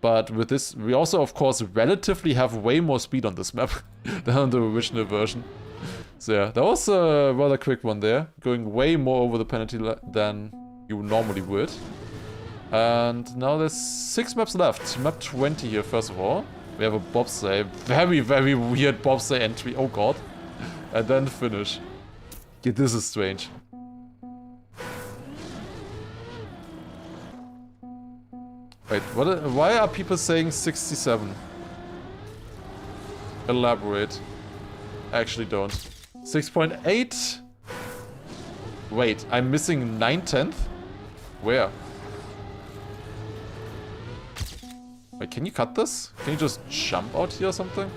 Speaker 1: But with this, we also, of course, relatively have way more speed on this map than on the original version. So yeah, that was a rather quick one there. Going way more over the penalty than you normally would. And now there's 6 maps left. Map 20 here, first of all. We have a bobsleigh. Very, very weird bobsleigh entry. Oh god. And then finish. Yeah, this is strange. Wait, why are people saying 67? Elaborate. Actually don't. 6.8? Wait, I'm missing 9/10? Where? Wait, can you cut this? Can you just jump out here or something?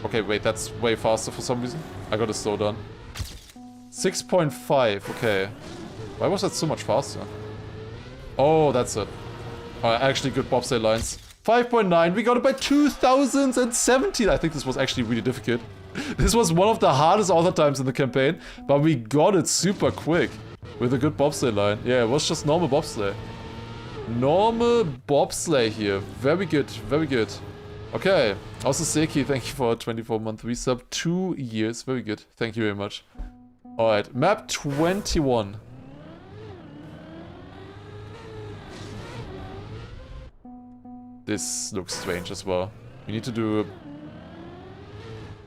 Speaker 1: Okay, wait, that's way faster for some reason. I gotta slow down. 6.5, okay. Why was that so much faster? Oh, that's it. Actually good bobsleigh lines. 5.9, we got it by 2017. I think this was actually really difficult. This was one of the hardest other times in the campaign, but we got it super quick with a good bobsleigh line. Yeah, it was just normal bobsleigh. Normal bobsleigh here. Very good, very good. Okay. Also, Seki, thank you for a 24-month resub. 2 years. Very good. Thank you very much. Alright, map 21. This looks strange as well. We need to do a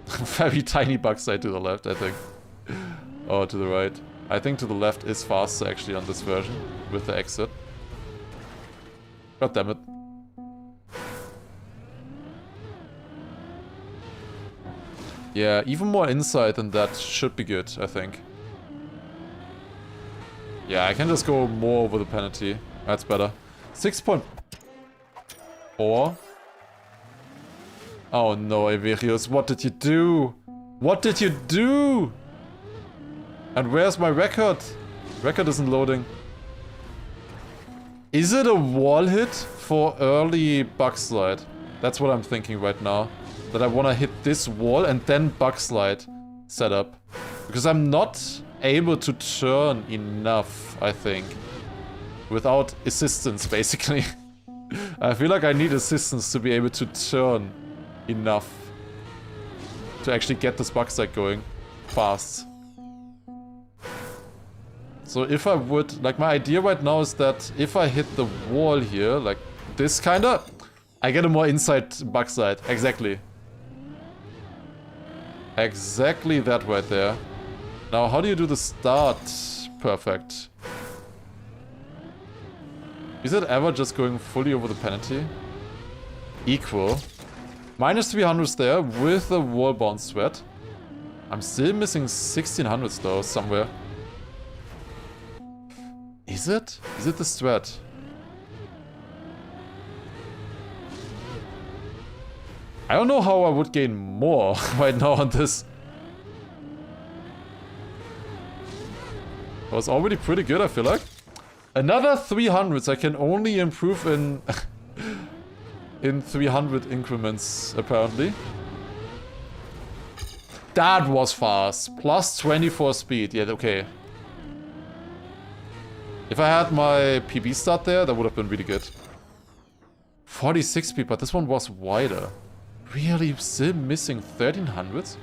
Speaker 1: very tiny bug side to the left, I think. Or to the right. I think to the left is faster actually on this version with the exit. God damn it. Yeah, even more insight than that should be good, I think. Yeah, I can just go more over the penalty. That's better. 6.4. Oh no, Everius, what did you do? What did you do? And where's my record? Record isn't loading. Is it a wall hit for early bug slide? That's what I'm thinking right now. That I want to hit this wall and then bug slide setup. Because I'm not able to turn enough, I think. Without assistance, basically. I feel like I need assistance to be able to turn enough. To actually get this bug slide going fast. So if I would, like my idea right now is that if I hit the wall here, like this kinda, I get a more inside bug slide. Exactly. Exactly that right there. Now how do you do the start perfect? Is it ever just going fully over the penalty? Equal. Minus 300s there with the wall bounce sweat. I'm still missing 1600s though somewhere. Is it? Is it the strat? I don't know how I would gain more right now on this. It was already pretty good, I feel like. Another 300s. I can only improve in in 300 increments, apparently. That was fast. Plus 24 speed. Yeah, okay. If I had my PB start there, that would have been really good. 46 speed, but this one was wider. Really, still missing 1300s?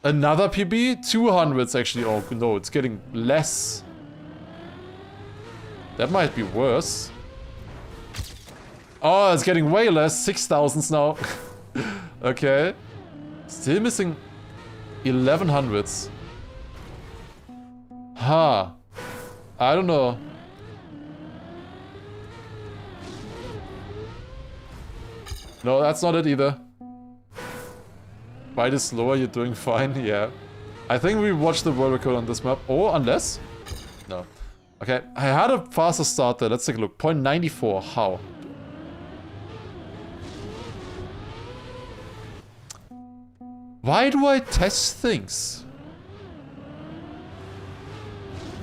Speaker 1: Another PB? 200s actually. Oh no, it's getting less. That might be worse. Oh, it's getting way less. 6000s now. Okay. Still missing 1100s. Huh. I don't know. No, that's not it either. Bite is slower, you're doing fine, yeah. I think we watched the world record on this map. Or unless? No. Okay, I had a faster start there. Let's take a look. 0.94. How? Why do I test things?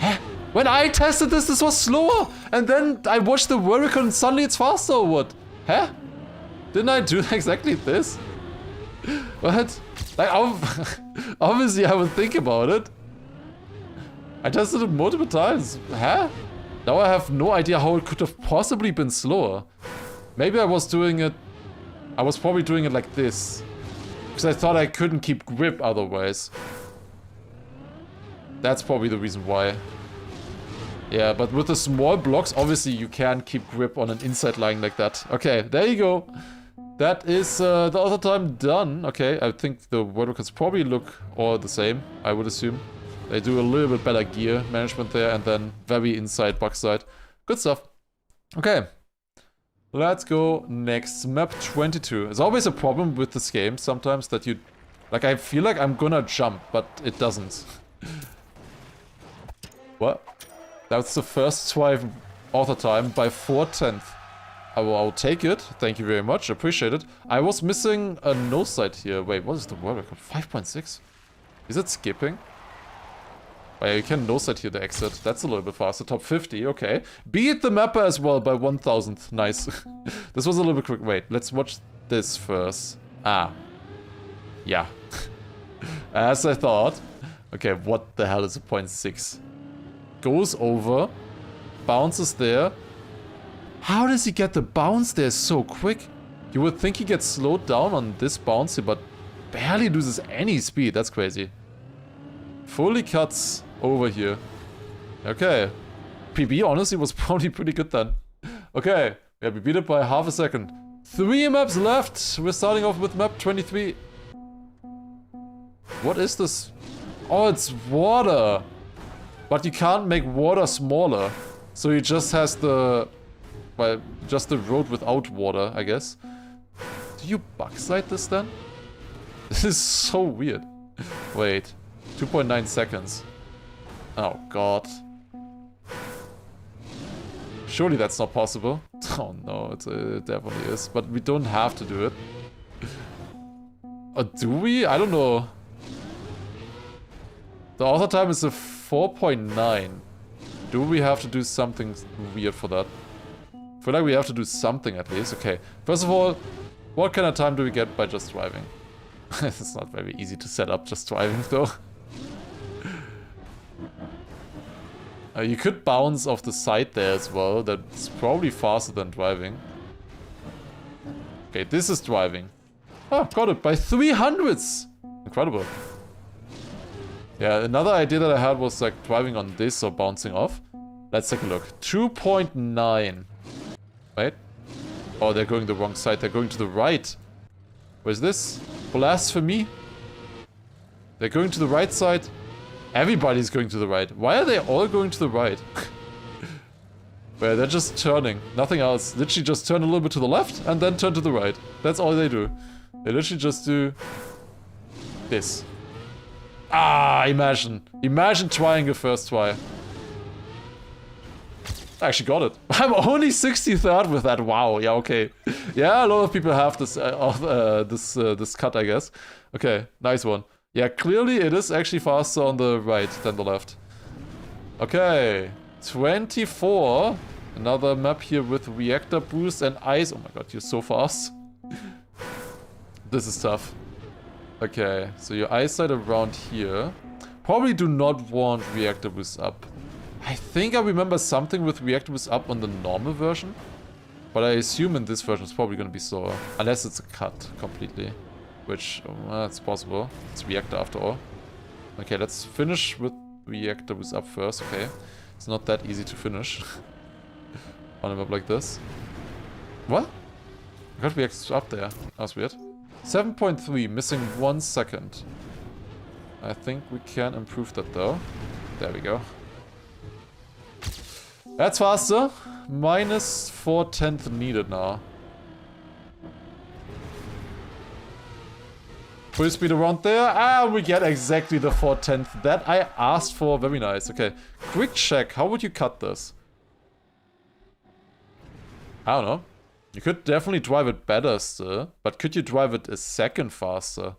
Speaker 1: Huh? When I tested this, this was slower. And then I watched the world record and suddenly it's faster or what? Huh? Didn't I do exactly this? What? Like, obviously I would think about it. I tested it multiple times. Huh? Now I have no idea how it could have possibly been slower. Maybe I was doing it... I was probably doing it like this. Because I thought I couldn't keep grip otherwise. That's probably the reason why. Yeah, but with the small blocks, obviously you can keep grip on an inside line like that. Okay, there you go. That is the other time done. Okay, I think the world records probably look all the same, I would assume. They do a little bit better gear management there and then very inside bug side. Good stuff. Okay. Let's go next. Map 22. It's always a problem with this game sometimes that you... Like, I feel like I'm gonna jump, but it doesn't. What? That's the first try author time by 4/10. I'll take it. Thank you very much. Appreciate it. I was missing a no side here. Wait, what is the world record? 5.6? Is it skipping? Oh yeah, you can no side here the exit. That's a little bit faster. Top 50, okay. Beat the mapper as well by 1000. Nice. This was a little bit quick. Wait, let's watch this first. Ah. Yeah. As I thought. Okay, what the hell is a 0.6? Goes over. Bounces there. How does he get the bounce there so quick? You would think he gets slowed down on this bounce here, but barely loses any speed. That's crazy. Fully cuts over here. Okay. PB honestly was probably pretty good then. Okay. Yeah, we beat it by half a second. 3 maps left. We're starting off with map 23. What is this? Oh, it's water. But you can't make water smaller. So he just has the... well, just the road without water, I guess. Do you bug-slide this then? This is so weird. Wait. 2.9 seconds. Oh, God. Surely that's not possible. Oh, no, it definitely is. But we don't have to do it. Or do we? I don't know. The author time is a 4.9. Do we have to do something weird for that? I feel like we have to do something at least. Okay. First of all, what kind of time do we get by just driving? It's not very easy to set up just driving though. You could bounce off the side there as well. That's probably faster than driving. Okay, this is driving. Oh, got it by 300s. Incredible. Yeah, another idea that I had was like driving on this or bouncing off. Let's take a look. 2.9. Wait. Oh, they're going the wrong side. They're going to the right. Where's this? Blasphemy. They're going to the right side. Everybody's going to the right. Why are they all going to the right? Well, they're just turning. Nothing else. Literally just turn a little bit to the left and then turn to the right. That's all they do. They literally just do this. Ah, imagine. Imagine trying a first try. I actually got it. I'm only 63rd with that. Wow. Yeah, okay. Yeah, a lot of people have this this cut, I guess. Okay, nice one. Yeah, clearly it is actually faster on the right than the left. Okay, 24. Another map here with reactor boost and ice. Oh my god, you're so fast. This is tough. Okay, so your eyesight around here. Probably do not want reactor boost up. I think I remember something with reactor boost up on the normal version. But I assume in this version it's probably going to be slower. Unless it's a cut completely. Which, it's possible. It's reactor after all. Okay, let's finish with reactor boost up first. Okay, it's not that easy to finish. On a map like this. What? I got reactor up there. That was weird. 7.3, missing 1 second. I think we can improve that though. There we go. That's faster. Minus 4/10 needed now. Full speed around there. Ah, we get exactly the 4/10 that I asked for. Very nice. Okay. Quick check. How would you cut this? I don't know. You could definitely drive it better still. But could you drive it a second faster?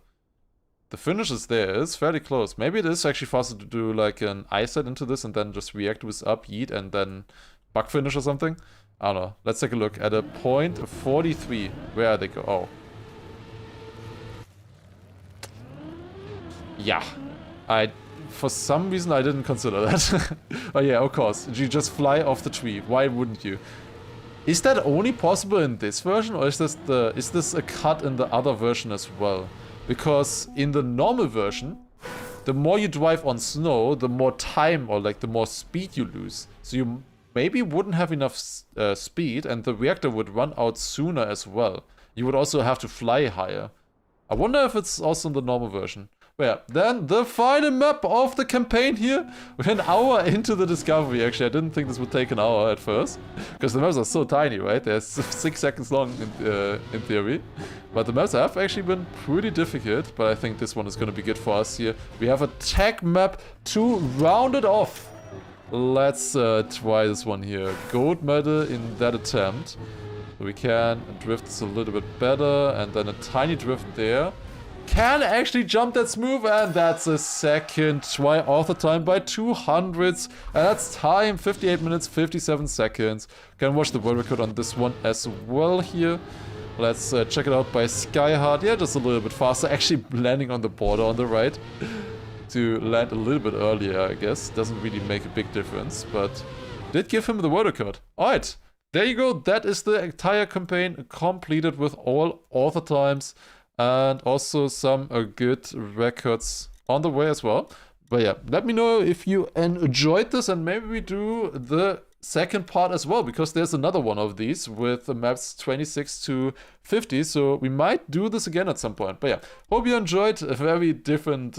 Speaker 1: The finish is there. It's fairly close. Maybe it is actually faster to do like an eyesight into this and then just react with up, yeet, and then bug finish or something. I don't know. Let's take a look at a point 43. Where are they go? Oh. Yeah. For some reason I didn't consider that. Oh yeah, of course. You just fly off the tree. Why wouldn't you? Is that only possible in this version, or is this a cut in the other version as well? Because in the normal version, the more you drive on snow, the more time or like the more speed you lose. So you maybe wouldn't have enough speed and the reactor would run out sooner as well. You would also have to fly higher. I wonder if it's also in the normal version. But yeah, then the final map of the campaign here. We're an hour into the discovery, actually. I didn't think this would take an hour at first. Because the maps are so tiny, right? They're 6 seconds long in theory. But the maps have actually been pretty difficult. But I think this one is going to be good for us here. We have a tech map to round it off. Let's try this one here. Gold medal in that attempt. So we can drift this a little bit better. And then a tiny drift there. Can actually jump that smooth, and that's a second try. Author time by 200s, and that's time 58 minutes 57 seconds. Can watch the world record on this one as well here. Let's check it out by Skyheart. Yeah, just a little bit faster, actually landing on the border on the right to land a little bit earlier, I guess. Doesn't really make a big difference, but did give him the world record. Alright, there you go. That is the entire campaign completed with all author times. And also some good records on the way as well. But yeah, let me know if you enjoyed this, and maybe we do the second part as well, because there's another one of these with the maps 26 to 50, so we might do this again at some point. But yeah, hope you enjoyed a very different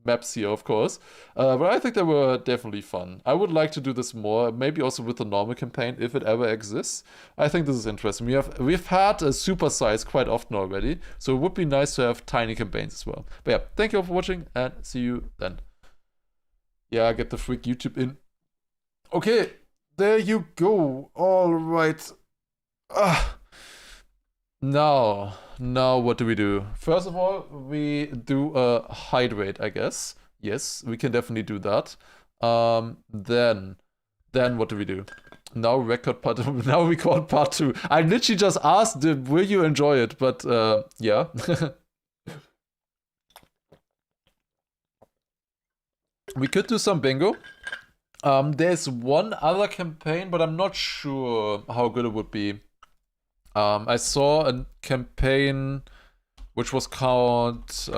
Speaker 1: maps here, of course, but I think they were definitely fun. I would like to do this more, maybe also with the normal campaign if it ever exists. I think this is interesting. We've had a super size quite often already, so it would be nice to have tiny campaigns as well. But yeah, thank you all for watching and see you then. Yeah, get the freak YouTube in. Okay, there you go. All right. Now what do we do? First of all, we do a hydrate, I guess. Yes, we can definitely do that. Then what do we do? Now record part. Now record part 2. I literally just asked, will you enjoy it? But yeah. We could do some bingo. There's one other campaign, but I'm not sure how good it would be. I saw a campaign which was called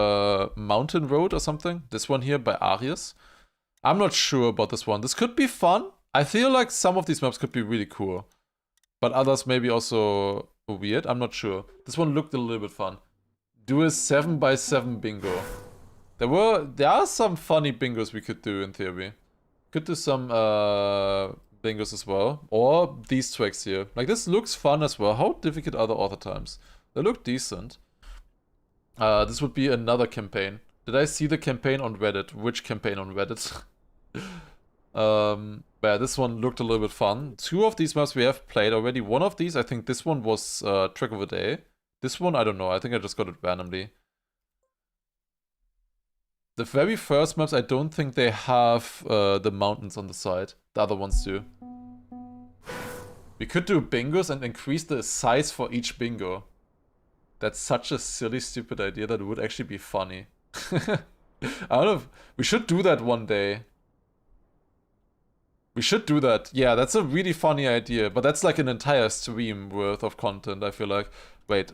Speaker 1: Mountain Road or something. This one here by Arius. I'm not sure about this one. This could be fun. I feel like some of these maps could be really cool. But others maybe also weird. I'm not sure. This one looked a little bit fun. Do a 7x7 bingo. There are some funny bingos we could do in theory. Could do some bingos as well. Or these tracks here. Like, this looks fun as well. How difficult are the author times? They look decent. This would be another campaign. Did I see the campaign on Reddit? Which campaign on Reddit? Yeah, this one looked a little bit fun. 2 of these maps we have played already. One of these, I think this one was Trick of the Day. This one, I don't know. I think I just got it randomly. The very first maps, I don't think they have the mountains on the side. The other ones do. We could do bingos and increase the size for each bingo. That's such a silly, stupid idea that it would actually be funny. I don't know if we should do that one day. We should do that. Yeah, that's a really funny idea, but that's like an entire stream worth of content, I feel like. Wait.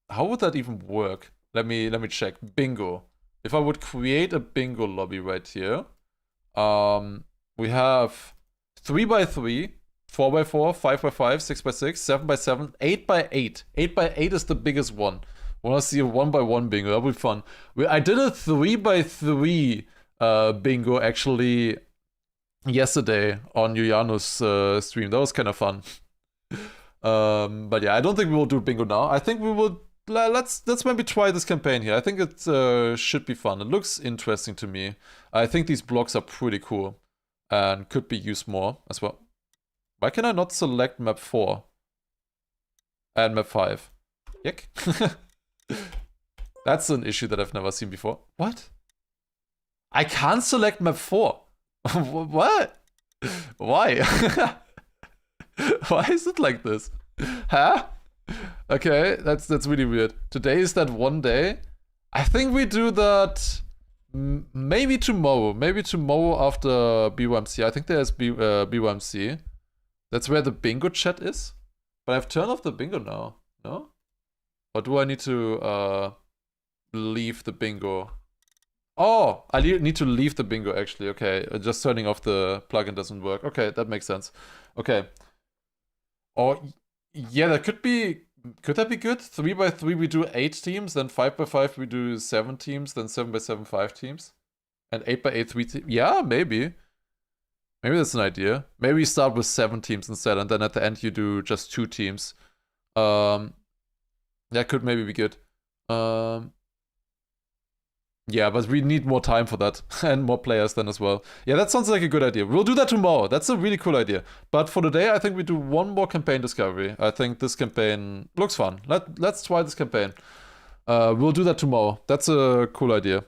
Speaker 1: How would that even work? Let me check. Bingo. If I would create a bingo lobby right here, we have 3x3, 4x4, 5x5, 6x6, 7x7, 8x8. 8x8 is the biggest one. Wanna see a 1x1 bingo? That would be fun. I did a 3x3 bingo actually yesterday on Juliano's stream. That was kind of fun. But yeah, I don't think we will do bingo now. I think we will. Let's maybe try this campaign here. I think it should be fun. It looks interesting to me. I think these blocks are pretty cool and could be used more as well. Why can I not select map 4 and map 5? Yuck. That's an issue that I've never seen before. What? I can't select map 4. What? Why? Why is it like this? Huh? Okay, that's really weird. Today is that one day. I think we do that maybe tomorrow. Maybe tomorrow after BYMC. I think there's BYMC. That's where the bingo chat is. But I've turned off the bingo now. No? Or do I need to leave the bingo? Oh, I need to leave the bingo actually. Okay, just turning off the plugin doesn't work. Okay, that makes sense. Okay. Oh, yeah, that could be. Could that be good? 3x3 we do 8 teams, then 5x5 we do 7 teams, then 7x7 5 teams, and 8x8 3 teams. Yeah, maybe. Maybe that's an idea. Maybe we start with 7 teams instead, and then at the end you do just 2 teams. That could maybe be good. Yeah, but we need more time for that and more players then as well. Yeah, that sounds like a good idea. We'll do that tomorrow. That's a really cool idea. But for today, I think we do one more campaign discovery. I think this campaign looks fun. Let's try this campaign. We'll do that tomorrow. That's a cool idea.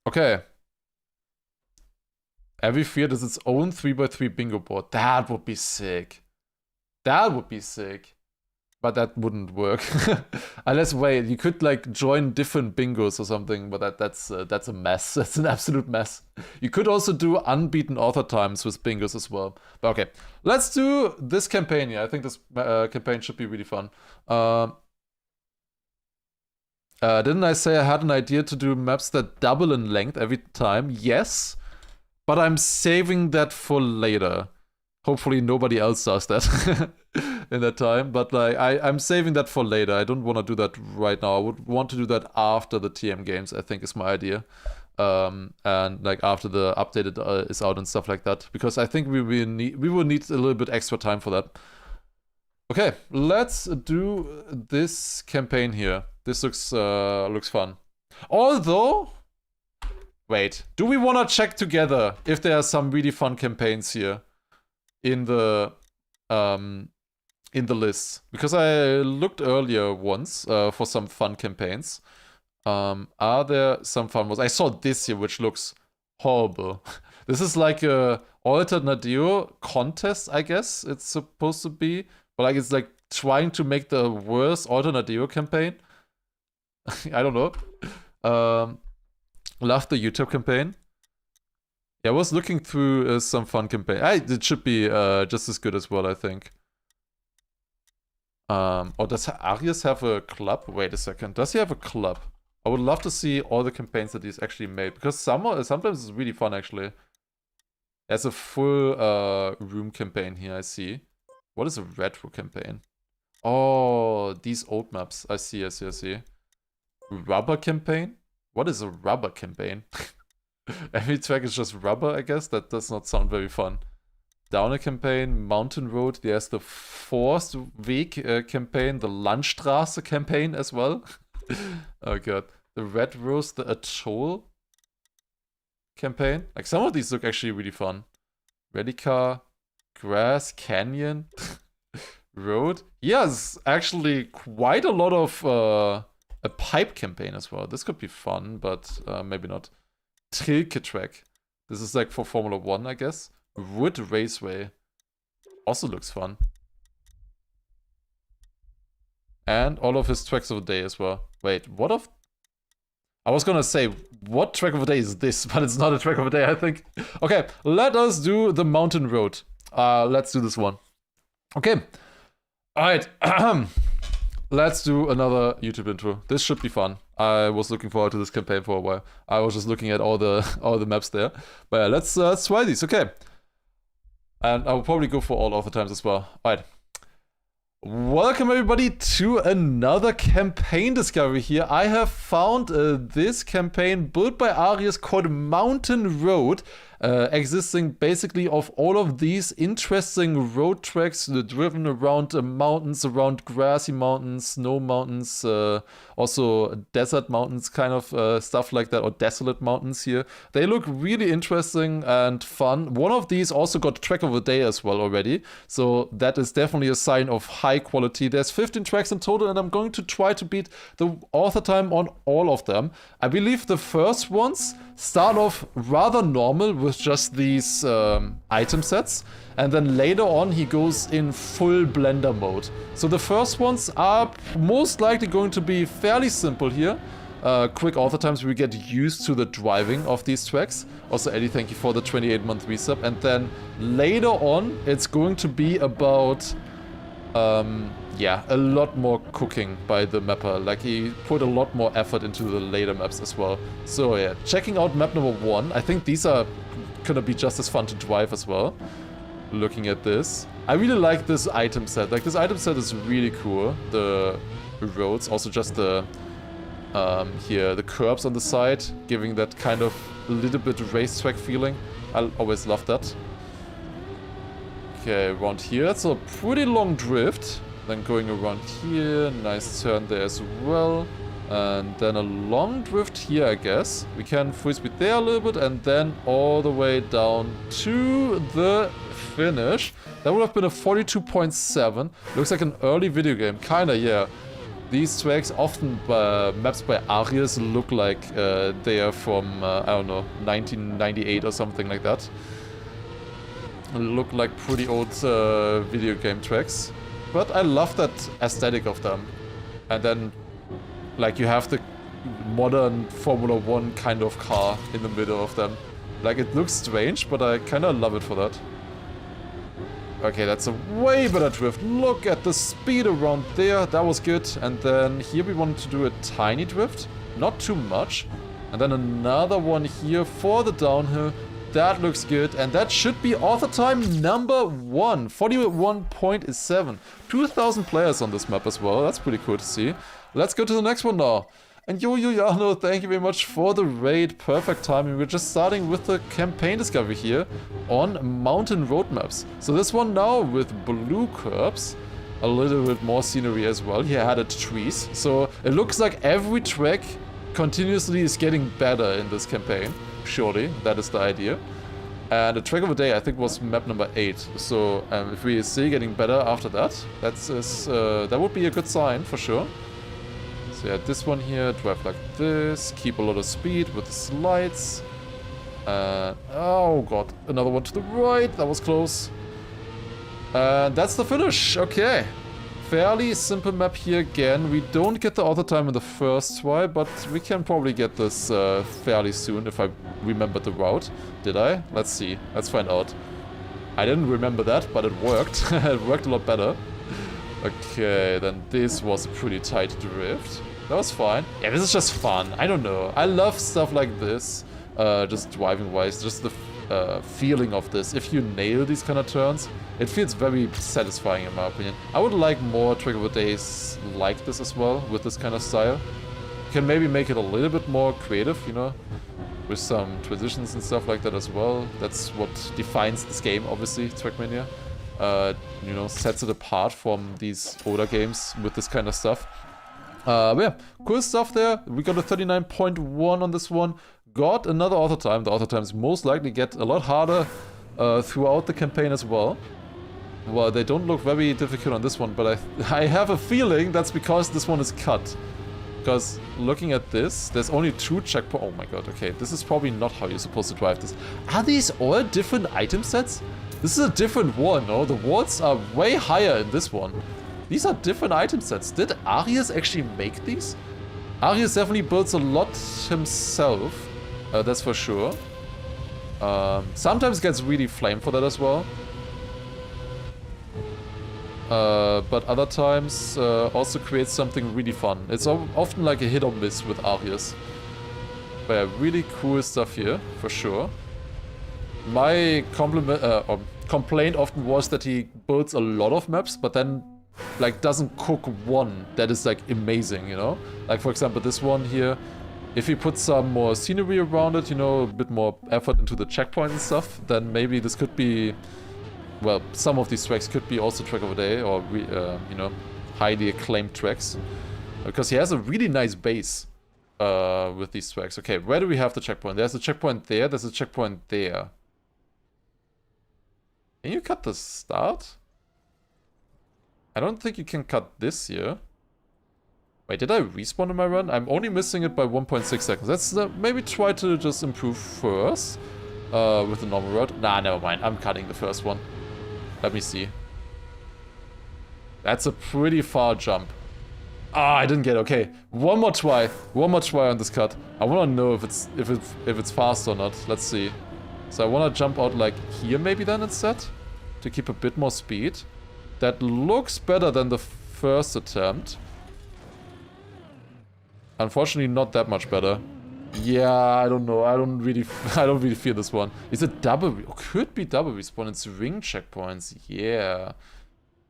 Speaker 1: Okay. Every field is its own 3x3 bingo board. That would be sick. That would be sick. But that wouldn't work. Unless, wait, you could like join different bingos or something, but that's a mess. That's an absolute mess. You could also do unbeaten author times with bingos as well. But okay, let's do this campaign here. I think this campaign should be really fun. Didn't I say I had an idea to do maps that double in length every time? Yes, but I'm saving that for later. Hopefully nobody else does that in that time, but like I'm saving that for later. I don't want to do that right now. I would want to do that after the TM games, I think is my idea. And like after the updated is out and stuff like that, because I think we will need a little bit extra time for that. Okay, let's do this campaign here. This looks fun. Although, wait, do we want to check together if there are some really fun campaigns here in the list? Because I looked earlier once for some fun campaigns. Are there some fun ones? I saw this here, which looks horrible. This is like a alternate contest, I guess it's supposed to be. But like it's like trying to make the worst alternate campaign. I don't know. Love the YouTube campaign. Yeah, I was looking through some fun campaign. It should be just as good as well, I think. Or does Arius have a club? Wait a second. Does he have a club? I would love to see all the campaigns that he's actually made, because sometimes it's really fun actually. There's a full room campaign here, I see. What is a retro campaign? Oh, these old maps. I see. Rubber campaign? What is a rubber campaign? Every track is just rubber, I guess. That does not sound very fun. Downer campaign, Mountain Road. There's the Forstweg campaign, the Landstraße campaign as well. Oh god. The Red Rose, the Atoll campaign. Like some of these look actually really fun. Redicar, Grass Canyon, Road. Yes, actually quite a lot of a pipe campaign as well. This could be fun, but maybe not. Trilke track. This is like for Formula 1, I guess. Wood Raceway. Also looks fun. And all of his tracks of the day as well. Wait, what of... I was gonna say, what track of the day is this? But it's not a track of the day, I think. Okay, let us do the Mountain Road. Let's do this one. Okay. Alright. Let's do another YouTube intro. This should be fun. I was looking forward to this campaign for a while. I was just looking at all the maps there. But yeah, let's try these. Okay. And I will probably go for all of the times as well. Alright. Welcome everybody to another campaign discovery here. I have found this campaign built by Arius called Mountain Road, existing basically of all of these interesting road tracks driven around mountains, around grassy mountains, snow mountains, also desert mountains, kind of stuff like that, or desolate mountains here. They look really interesting and fun. One of these also got track of the day as well already, so that is definitely a sign of high quality. There's 15 tracks in total, and I'm going to try to beat the author time on all of them. I believe the first ones start off rather normal with just these item sets, and then later on he goes in full blender mode. So the first ones are most likely going to be fairly simple here. Quick author times, we get used to the driving of these tracks. Also Eddie, thank you for the 28-month resub. And then later on it's going to be about yeah, a lot more cooking by the mapper. Like, he put a lot more effort into the later maps as well. So yeah, checking out map number 1. I think these are gonna be just as fun to drive as well. Looking at this, I really like this item set. Like, this item set is really cool. The roads, also just the here, the curbs on the side, giving that kind of a little bit racetrack feeling. I always love that. Okay, around here, it's a pretty long drift. Then going around here, nice turn there as well. And then a long drift here, I guess. We can free speed there a little bit, and then all the way down to the finish. That would have been a 42.7. Looks like an early video game, kinda, yeah. These tracks, often maps by Arius, look like they are from, I don't know, 1998 or something like that. Look like pretty old video game tracks. But I love that aesthetic of them. And then, like, you have the modern Formula 1 kind of car in the middle of them. Like, it looks strange, but I kind of love it for that. Okay, that's a way better drift. Look at the speed around there. That was good. And then here we wanted to do a tiny drift. Not too much. And then another one here for the downhill. That looks good. And that should be author time number 1. 41.7. 2,000 players on this map as well. That's pretty cool to see. Let's go to the next one now. And Yano, thank you very much for the raid. Perfect timing. We're just starting with the campaign discovery here on mountain road maps. So this one now with blue curbs, a little bit more scenery as well. He added trees. So it looks like every track continuously is getting better in this campaign. Surely, that is the idea. And the track of the day, I think, was map number 8. So if we see getting better after that, that would be a good sign for sure. So yeah, this one here, drive like this, keep a lot of speed with the slides. Oh god, another one to the right, that was close. And that's the finish, okay. Fairly simple map here again. We don't get the author time in the first try, but we can probably get this fairly soon if I remember the route. Did I? Let's see, let's find out. I didn't remember that, but it worked. It worked a lot better. Okay, then this was a pretty tight drift. That was fine. Yeah, this is just fun. I don't know. I love stuff like this. Just driving-wise, just the feeling of this. If you nail these kind of turns, it feels very satisfying in my opinion. I would like more Trick of the Days like this as well, with this kind of style. You can maybe make it a little bit more creative, you know, with some transitions and stuff like that as well. That's what defines this game, obviously, Trackmania. You know, sets it apart from these older games with this kind of stuff. But yeah, cool stuff there. We got a 39.1 on this one. Got another author time. The author times most likely get a lot harder throughout the campaign as well. Well, they don't look very difficult on this one, but I have a feeling that's because this one is cut. Because looking at this, there's only 2 checkpoints. Oh my god, okay. This is probably not how you're supposed to drive this. Are these all different item sets? This is a different wall, no? The walls are way higher in this one. These are different item sets. Did Arias actually make these? Arias definitely builds a lot himself. That's for sure. Sometimes gets really flamed for that as well. But other times also creates something really fun. It's often like a hit or miss with Arias. But yeah, really cool stuff here, for sure. My complaint often was that he builds a lot of maps, but then like doesn't cook one that is like amazing, you know? Like for example this one here, if he puts some more scenery around it, you know, a bit more effort into the checkpoint and stuff, then maybe this could be, well, some of these tracks could be also Track of the Day or, you know, highly acclaimed tracks. Because he has a really nice base with these tracks. Okay, where do we have the checkpoint? There's a checkpoint there, there's a checkpoint there. Can you cut the start? I don't think you can cut this here. Wait, did I respawn in my run? I'm only missing it by 1.6 seconds. Let's maybe try to just improve first with the normal route. Nah, never mind. I'm cutting the first one. Let me see. That's a pretty far jump. Ah, I didn't get it. Okay, one more try. One more try on this cut. I want to know if it's fast or not. Let's see. So I want to jump out like here maybe then instead to keep a bit more speed. That looks better than the first attempt. Unfortunately, not that much better. Yeah, I don't know. I don't really feel this one. Is it double? Could be double respawn. It's ring checkpoints. Yeah.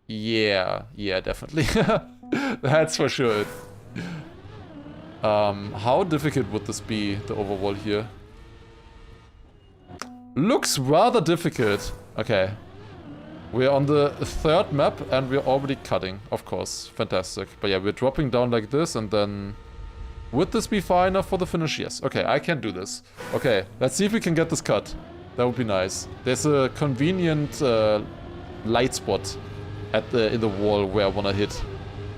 Speaker 1: Yeah, definitely. That's for sure. How difficult would this be, the overwall here? Looks rather difficult. Okay. We're on the 3rd map and we're already cutting, of course. Fantastic. But yeah, we're dropping down like this and then... Would this be far enough for the finish? Yes. Okay, I can do this. Okay, let's see if we can get this cut. That would be nice. There's a convenient light spot in the wall where I want to hit.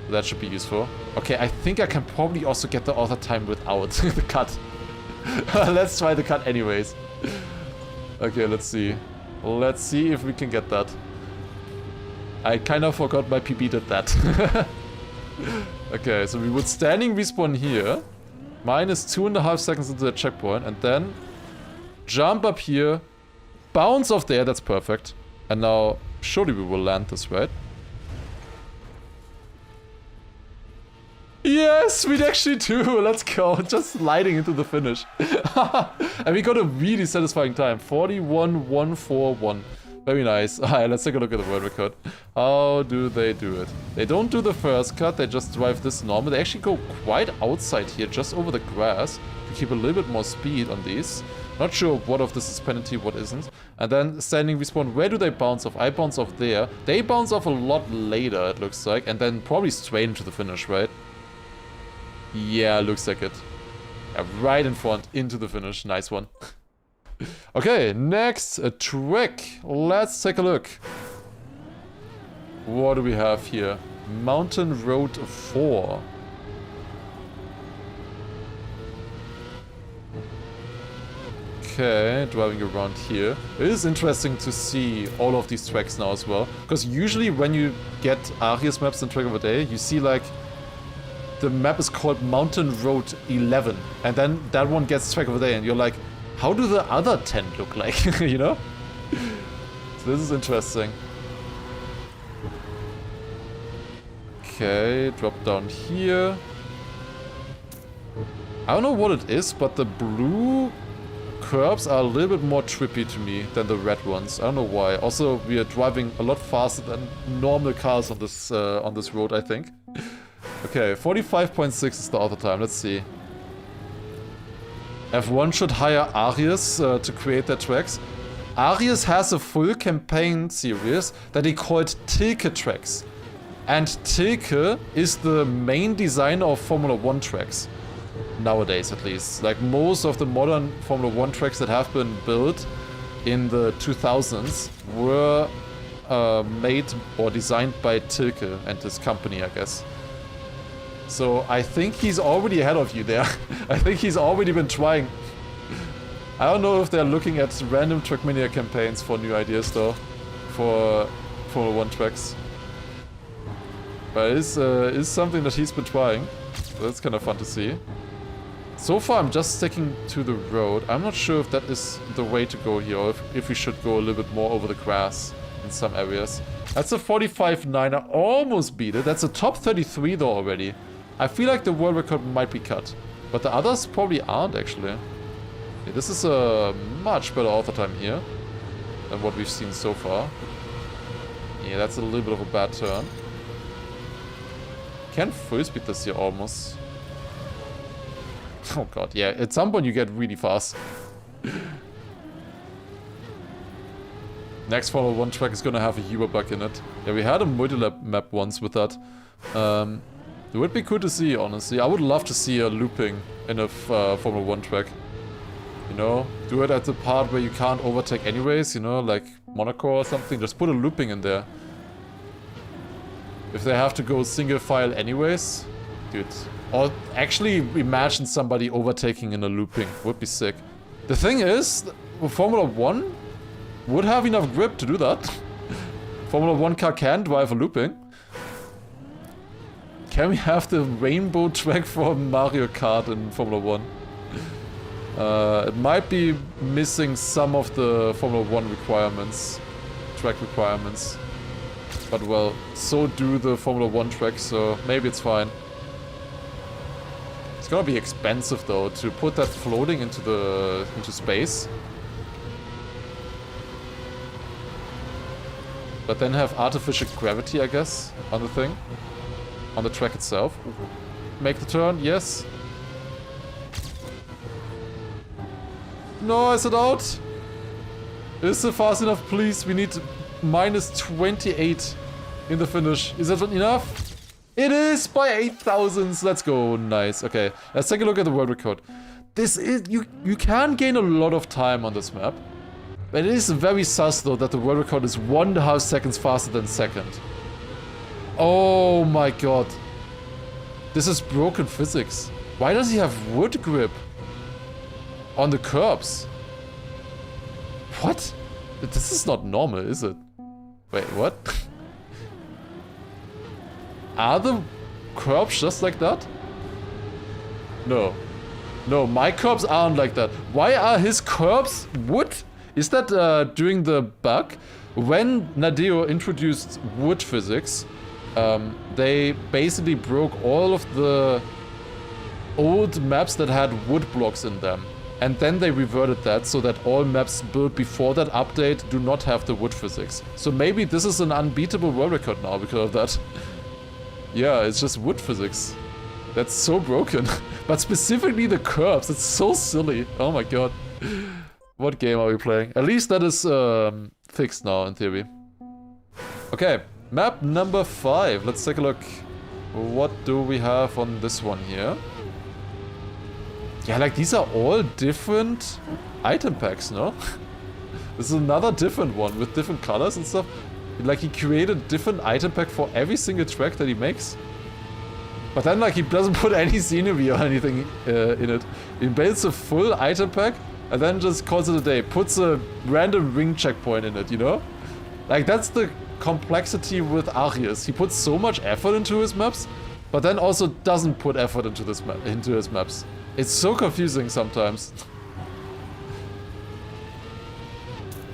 Speaker 1: That should be useful. Okay, I think I can probably also get the author time without the cut. Let's try the cut anyways. Okay, let's see. Let's see if we can get that. I kind of forgot my PB did that. Okay, so we would standing respawn here. Minus 2.5 seconds into the checkpoint. And then jump up here. Bounce off there, that's perfect. And now Surely we will land this, right? Yes, we actually do. Let's go. Just sliding into the finish. And we got a really satisfying time. 41.141. Very nice. Alright, let's take a look at the world record. How do they do it? They don't do the first cut. They just drive this normal. They actually go quite outside here, just over the grass, to keep a little bit more speed on these. Not sure what of this is penalty, what isn't. And then standing respawn. Where do they bounce off? I bounce off there. They bounce off a lot later, it looks like. And then probably straight into the finish, right? Yeah, looks like it. Yeah, right in front, into the finish. Nice one. Okay, next, a track. Let's take a look. What do we have here? Mountain Road 4. Okay, driving around here. It is interesting to see all of these tracks now as well. Because usually when you get Arius maps in Track of the Day, you see like the map is called Mountain Road 11. And then that one gets Track of the Day and you're like, how do the other 10 look like, you know? So this is interesting. Okay, drop down here. I don't know what it is, but the blue curbs are a little bit more trippy to me than the red ones. I don't know why. Also, we are driving a lot faster than normal cars on this road, I think. Okay, 45.6 is the auto time. Let's see. F1 should hire Arius to create their tracks. Arius has a full campaign series that he called Tilke Tracks. And Tilke is the main designer of Formula 1 tracks. Nowadays, at least. Like most of the modern Formula 1 tracks that have been built in the 2000s were made or designed by Tilke and his company, I guess. So I think he's already ahead of you there. I think he's already been trying. I don't know if they're looking at random Trackmania campaigns for new ideas though. For Formula 1 tracks. But it is something that he's been trying. So that's kind of fun to see. So far I'm just sticking to the road. I'm not sure if that is the way to go here, or if we should go a little bit more over the grass in some areas. That's a 45.9. I almost beat it. That's a top 33 though already. I feel like the world record might be cut. But the others probably aren't actually. Okay, this is a much better auto time here than what we've seen so far. Yeah, that's a little bit of a bad turn. Can full speed this here almost. Oh god, yeah, at some point you get really fast. Next Formula 1 track is gonna have a Uber bug in it. Yeah, we had a multi-lap map once with that. It would be cool to see, honestly. I would love to see a looping in a Formula 1 track. You know, do it at the part where you can't overtake anyways, you know, like Monaco or something. Just put a looping in there. If they have to go single file anyways, dude. Or actually imagine somebody overtaking in a looping. Would be sick. The thing is, Formula 1 would have enough grip to do that. Formula 1 car can drive a looping. Can we have the rainbow track for Mario Kart in Formula 1? It might be missing some of the Formula 1 requirements. Track requirements. But well, so do the Formula 1 tracks, so maybe it's fine. It's gonna be expensive though, to put that floating into space. But then have artificial gravity, I guess, on the thing. On the track itself. Make the turn, yes. No, I said out. Is it fast enough, please? We need minus 28 in the finish. Is that enough? It is by 8,000. Let's go. Nice. Okay, let's take a look at the world record. This is you can gain a lot of time on this map. But it is very sus though that the world record is 1.5 seconds faster than second. Oh my god. This is broken physics. Why does he have wood grip on the curbs? What? This is not normal, is it? Wait, what? Are the curbs just like that? No. No, my curbs aren't like that. Why are his curbs wood? Is that during the bug? when Nadeo introduced wood physics, they basically broke all of the old maps that had wood blocks in them. And then they reverted that so that all maps built before that update do not have the wood physics. So maybe this is an unbeatable world record now because of that. Yeah, it's just wood physics. That's so broken. But specifically the curbs, it's so silly. Oh my god. What game are we playing? At least that is fixed now in theory. Okay, map number 5. Let's take a look. What do we have on this one here? Yeah, like these are all different item packs, no? This is another different one with different colors and stuff. Like he created a different item pack for every single track that he makes. But then like he doesn't put any scenery or anything in it. He builds a full item pack and then just calls it a day. Puts a random ring checkpoint in it, you know? Like that's the complexity with Arius. He puts so much effort into his maps, but then also doesn't put effort into his maps. It's so confusing sometimes.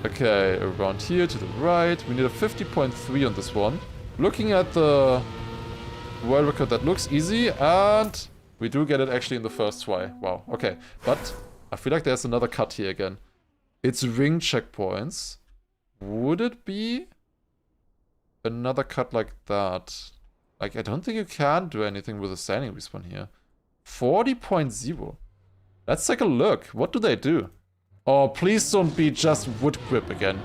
Speaker 1: Okay, around here to the right. We need a 50.3 on this one. Looking at the world record, that looks easy, and we do get it actually in the first try. Wow, okay. But I feel like there's another cut here again. It's ring checkpoints. Would it be another cut like that? Like, I don't think you can do anything with a standing respawn here. 40.0. Let's take a look. What do they do? Oh, please don't be just wood grip again.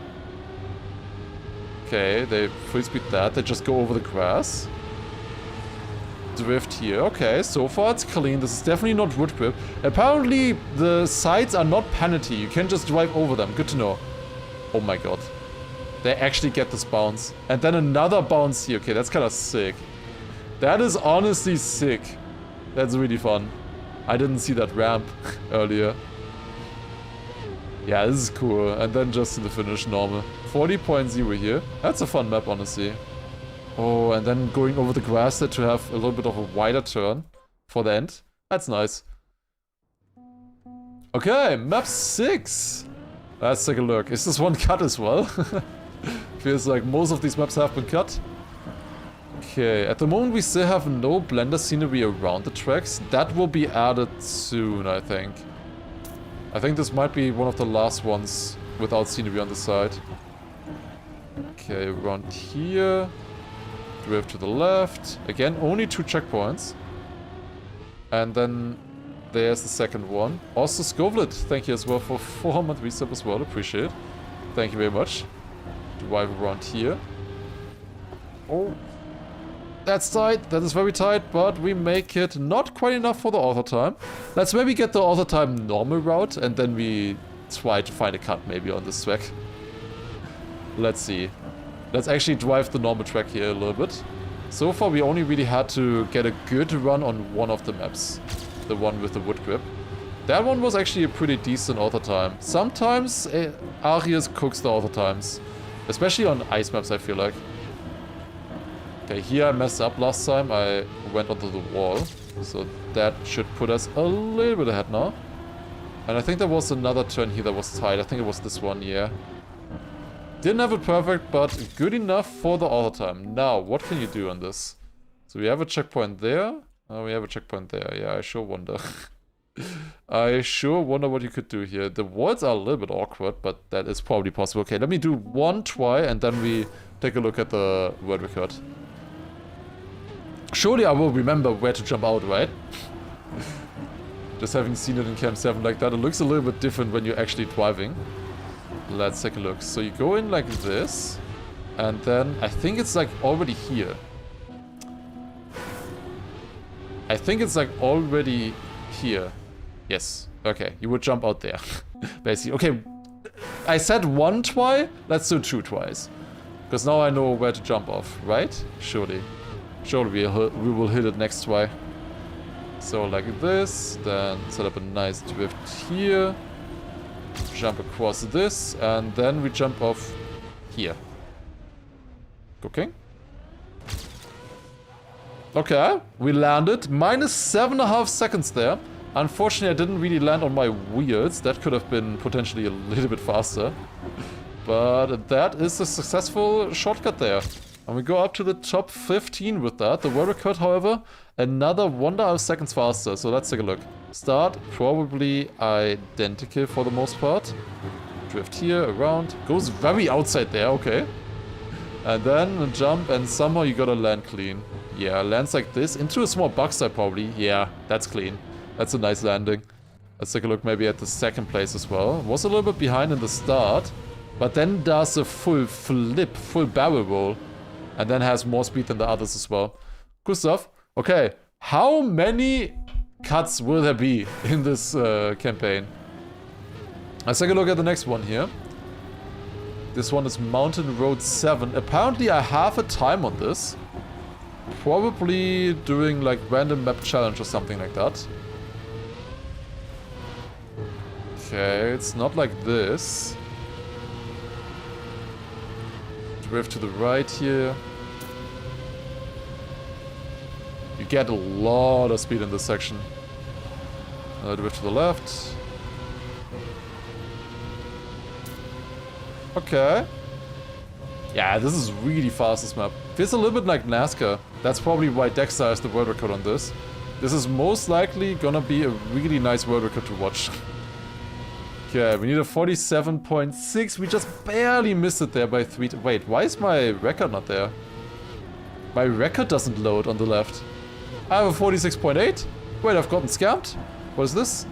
Speaker 1: Okay, they free speed that. They just go over the grass. Drift here. Okay, so far it's clean. This is definitely not wood grip. Apparently, the sides are not penalty. You can just drive over them. Good to know. Oh my god. They actually get this bounce. And then another bounce here. Okay, that's kind of sick. That is honestly sick. That's really fun. I didn't see that ramp earlier. Yeah, this is cool. And then just to the finish, normal. 40.0 here. That's a fun map, honestly. Oh, and then going over the grass there to have a little bit of a wider turn for the end. That's nice. Okay, map 6. Let's take a look. Is this one cut as well? Feels like most of these maps have been cut. Okay, at the moment we still have no blender scenery around the tracks. That will be added soon, I think. I think this might be one of the last ones without scenery on the side. Okay, around here. Drift to the left. Again, only 2 checkpoints. And then there's the second one. Also, Scovelet, thank you as well for 400 resub as well. Appreciate it. Thank you very much. Drive around here. Oh. That's tight, that is very tight, but we make it not quite enough for the author time. Let's maybe get the author time normal route and then we try to find a cut maybe on this track. Let's see. Let's actually drive the normal track here a little bit. So far we only really had to get a good run on one of the maps. The one with the wood grip. That one was actually a pretty decent author time. Sometimes Arius cooks the author times. Especially on ice maps, I feel like. Okay, here I messed up last time. I went onto the wall. So that should put us a little bit ahead now. And I think there was another turn here that was tight. I think it was this one, yeah. Didn't have it perfect, but good enough for the author time. Now, what can you do on this? So we have a checkpoint there. Oh, we have a checkpoint there. Yeah, I sure wonder. I sure wonder what you could do here. The walls are a little bit awkward, but that is probably possible. Okay, let me do one try and then we take a look at the world record. Surely I will remember where to jump out, right? Just having seen it in Camp 7 like that, it looks a little bit different when you're actually driving. Let's take a look. So you go in like this, and then I think it's like already here. I think it's like already here. Yes. Okay, you would jump out there. Basically. Okay, I said one try, let's do 2 tries. Because now I know where to jump off, right? Surely. Surely we will hit it next try. So like this, then set up a nice drift here. Jump across this, and then we jump off here. Cooking. Okay, we landed. Minus 7.5 seconds there. Unfortunately, I didn't really land on my wheels. That could have been potentially a little bit faster. But that is a successful shortcut there. And we go up to the top 15 with that. The world record, however, another 1 seconds faster. So let's take a look. Start, probably identical for the most part. Drift here, around. Goes very outside there, okay. And then a jump, and somehow you gotta land clean. Yeah, lands like this. Into a small bug side, probably. Yeah, that's clean. That's a nice landing. Let's take a look maybe at the second place as well. Was a little bit behind in the start. But then does a full flip, full barrel roll. And then has more speed than the others as well. Good stuff. Okay, how many cuts will there be in this campaign? Let's take a look at the next one here. This one is Mountain Road 7. Apparently I have a time on this. Probably doing like random map challenge or something like that. Okay, it's not like this. Drift to the right here. You get a lot of speed in this section. Drift to the left. Okay. Yeah, this is really fast, this map. Feels a little bit like NASCAR. That's probably why Dexter has the world record on this. This is most likely gonna be a really nice world record to watch. Okay, we need a 47.6. We just barely missed it there by 3. Wait, why is my record not there? My record doesn't load on the left. I have a 46.8. Wait, I've gotten scammed? What is this?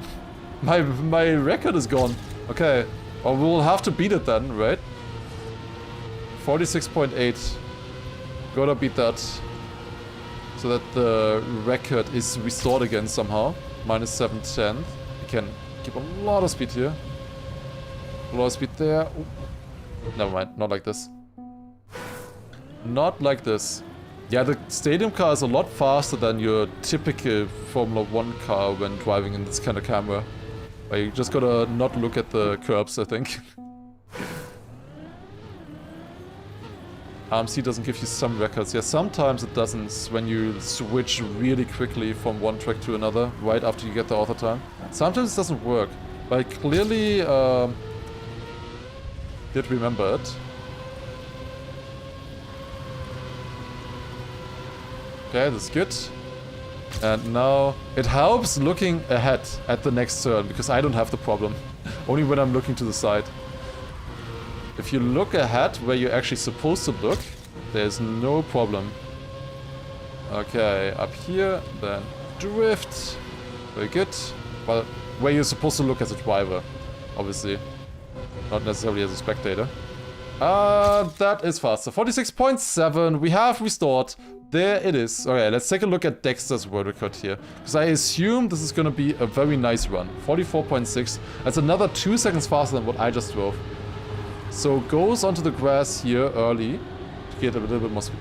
Speaker 1: My record is gone. Okay. Well, we'll have to beat it then, right? 46.8. Gotta beat that. So that the record is restored again somehow. Minus 710. We can keep a lot of speed here. A lot of speed there. Ooh. Never mind, not like this. Not like this. Yeah, the stadium car is a lot faster than your typical Formula 1 car when driving in this kind of camera. Where you just gotta not look at the curbs, I think. RMC doesn't give you some records. Yeah, sometimes it doesn't when you switch really quickly from one track to another, right after you get the author time. Sometimes it doesn't work. But I clearly did remember it. Okay, that's good. And now it helps looking ahead at the next turn, because I don't have the problem. Only when I'm looking to the side. If you look ahead where you're actually supposed to look, there's no problem. Okay, up here, then drift. Very good. Well, where you're supposed to look as a driver, obviously. Not necessarily as a spectator. That is faster. 46.7, we have restored. There it is. Okay, let's take a look at Dexter's world record here. Because I assume this is gonna be a very nice run. 44.6. That's another 2 seconds faster than what I just drove. So goes onto the grass here early to get a little bit more speed.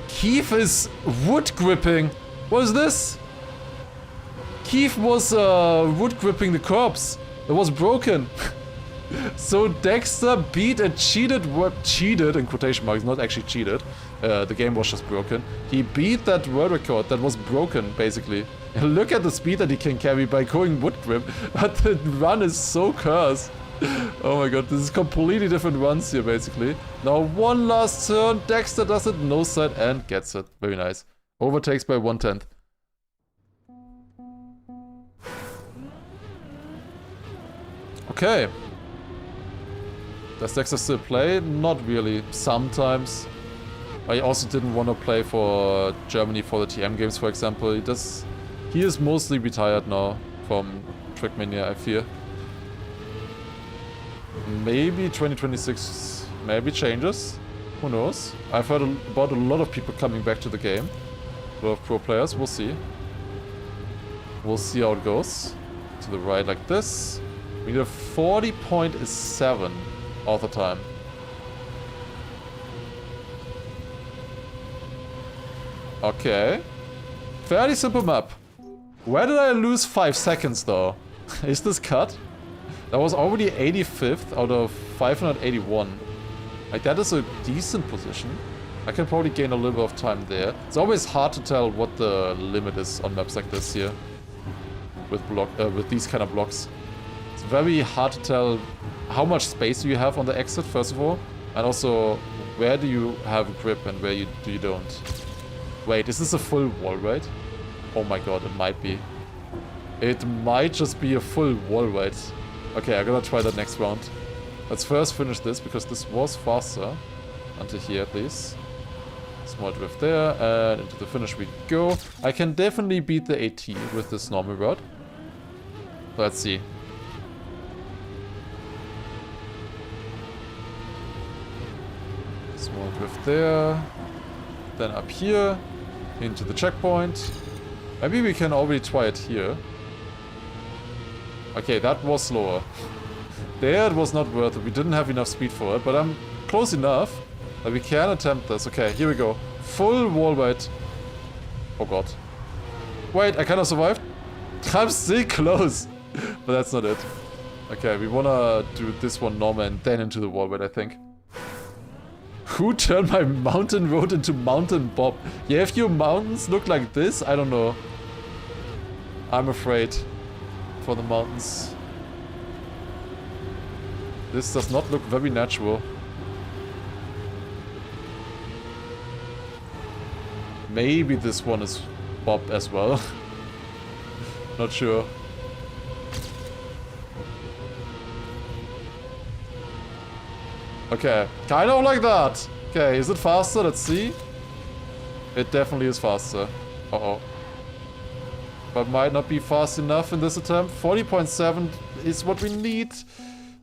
Speaker 1: Keith is wood gripping. What is this? Keith was wood gripping the curbs. It was broken. So Dexter beat a cheated in quotation marks, not actually cheated. The game was just broken. He beat that world record that was broken, basically. And look at the speed that he can carry by going wood grip. But the run is so cursed. Oh my god, this is completely different runs here, basically. Now one last turn, Dexter does it, no side, and gets it. Very nice. Overtakes by 1/10. Okay. Does Dexter still play? Not really. Sometimes. I also didn't want to play for Germany for the TM games, for example. He is mostly retired now from Trackmania, I fear. Maybe 2026 maybe changes. Who knows? I've heard about a lot of people coming back to the game. A lot of pro players. We'll see. We'll see how it goes. To the right like this. We need a 40.7 author time. Okay. Fairly simple map. Where did I lose 5 seconds though? Is this cut? That was already 85th out of 581. Like, that is a decent position. I can probably gain a little bit of time there. It's always hard to tell what the limit is on maps like this here. With these kind of blocks. It's very hard to tell how much space do you have on the exit, first of all. And also, where do you have a grip and where you don't. Wait, is this a full wall ride? Oh my god, it might be. It might just be a full wall ride. Okay, I'm gonna try that next round. Let's first finish this, because this was faster. Until here, at least. Small drift there, and into the finish we go. I can definitely beat the AT with this normal route. Let's see. Small drift there. Then up here. Into the checkpoint. Maybe we can already try it here. Okay, that was slower. There it was not worth it. We didn't have enough speed for it, but I'm close enough that we can attempt this. Okay, here we go. Full wall ride. Oh god. Wait, I kind of survived? I'm still close. But that's not it. Okay, we wanna do this one normal and then into the wall ride, I think. Who turned my mountain road into mountain bob? Yeah, if your mountains look like this, I don't know. I'm afraid for the mountains. This does not look very natural. Maybe this one is bob as well. Not sure. Okay, kind of like that. Okay, is it faster? Let's see. It definitely is faster. Uh-oh. But might not be fast enough in this attempt. 40.7 is what we need.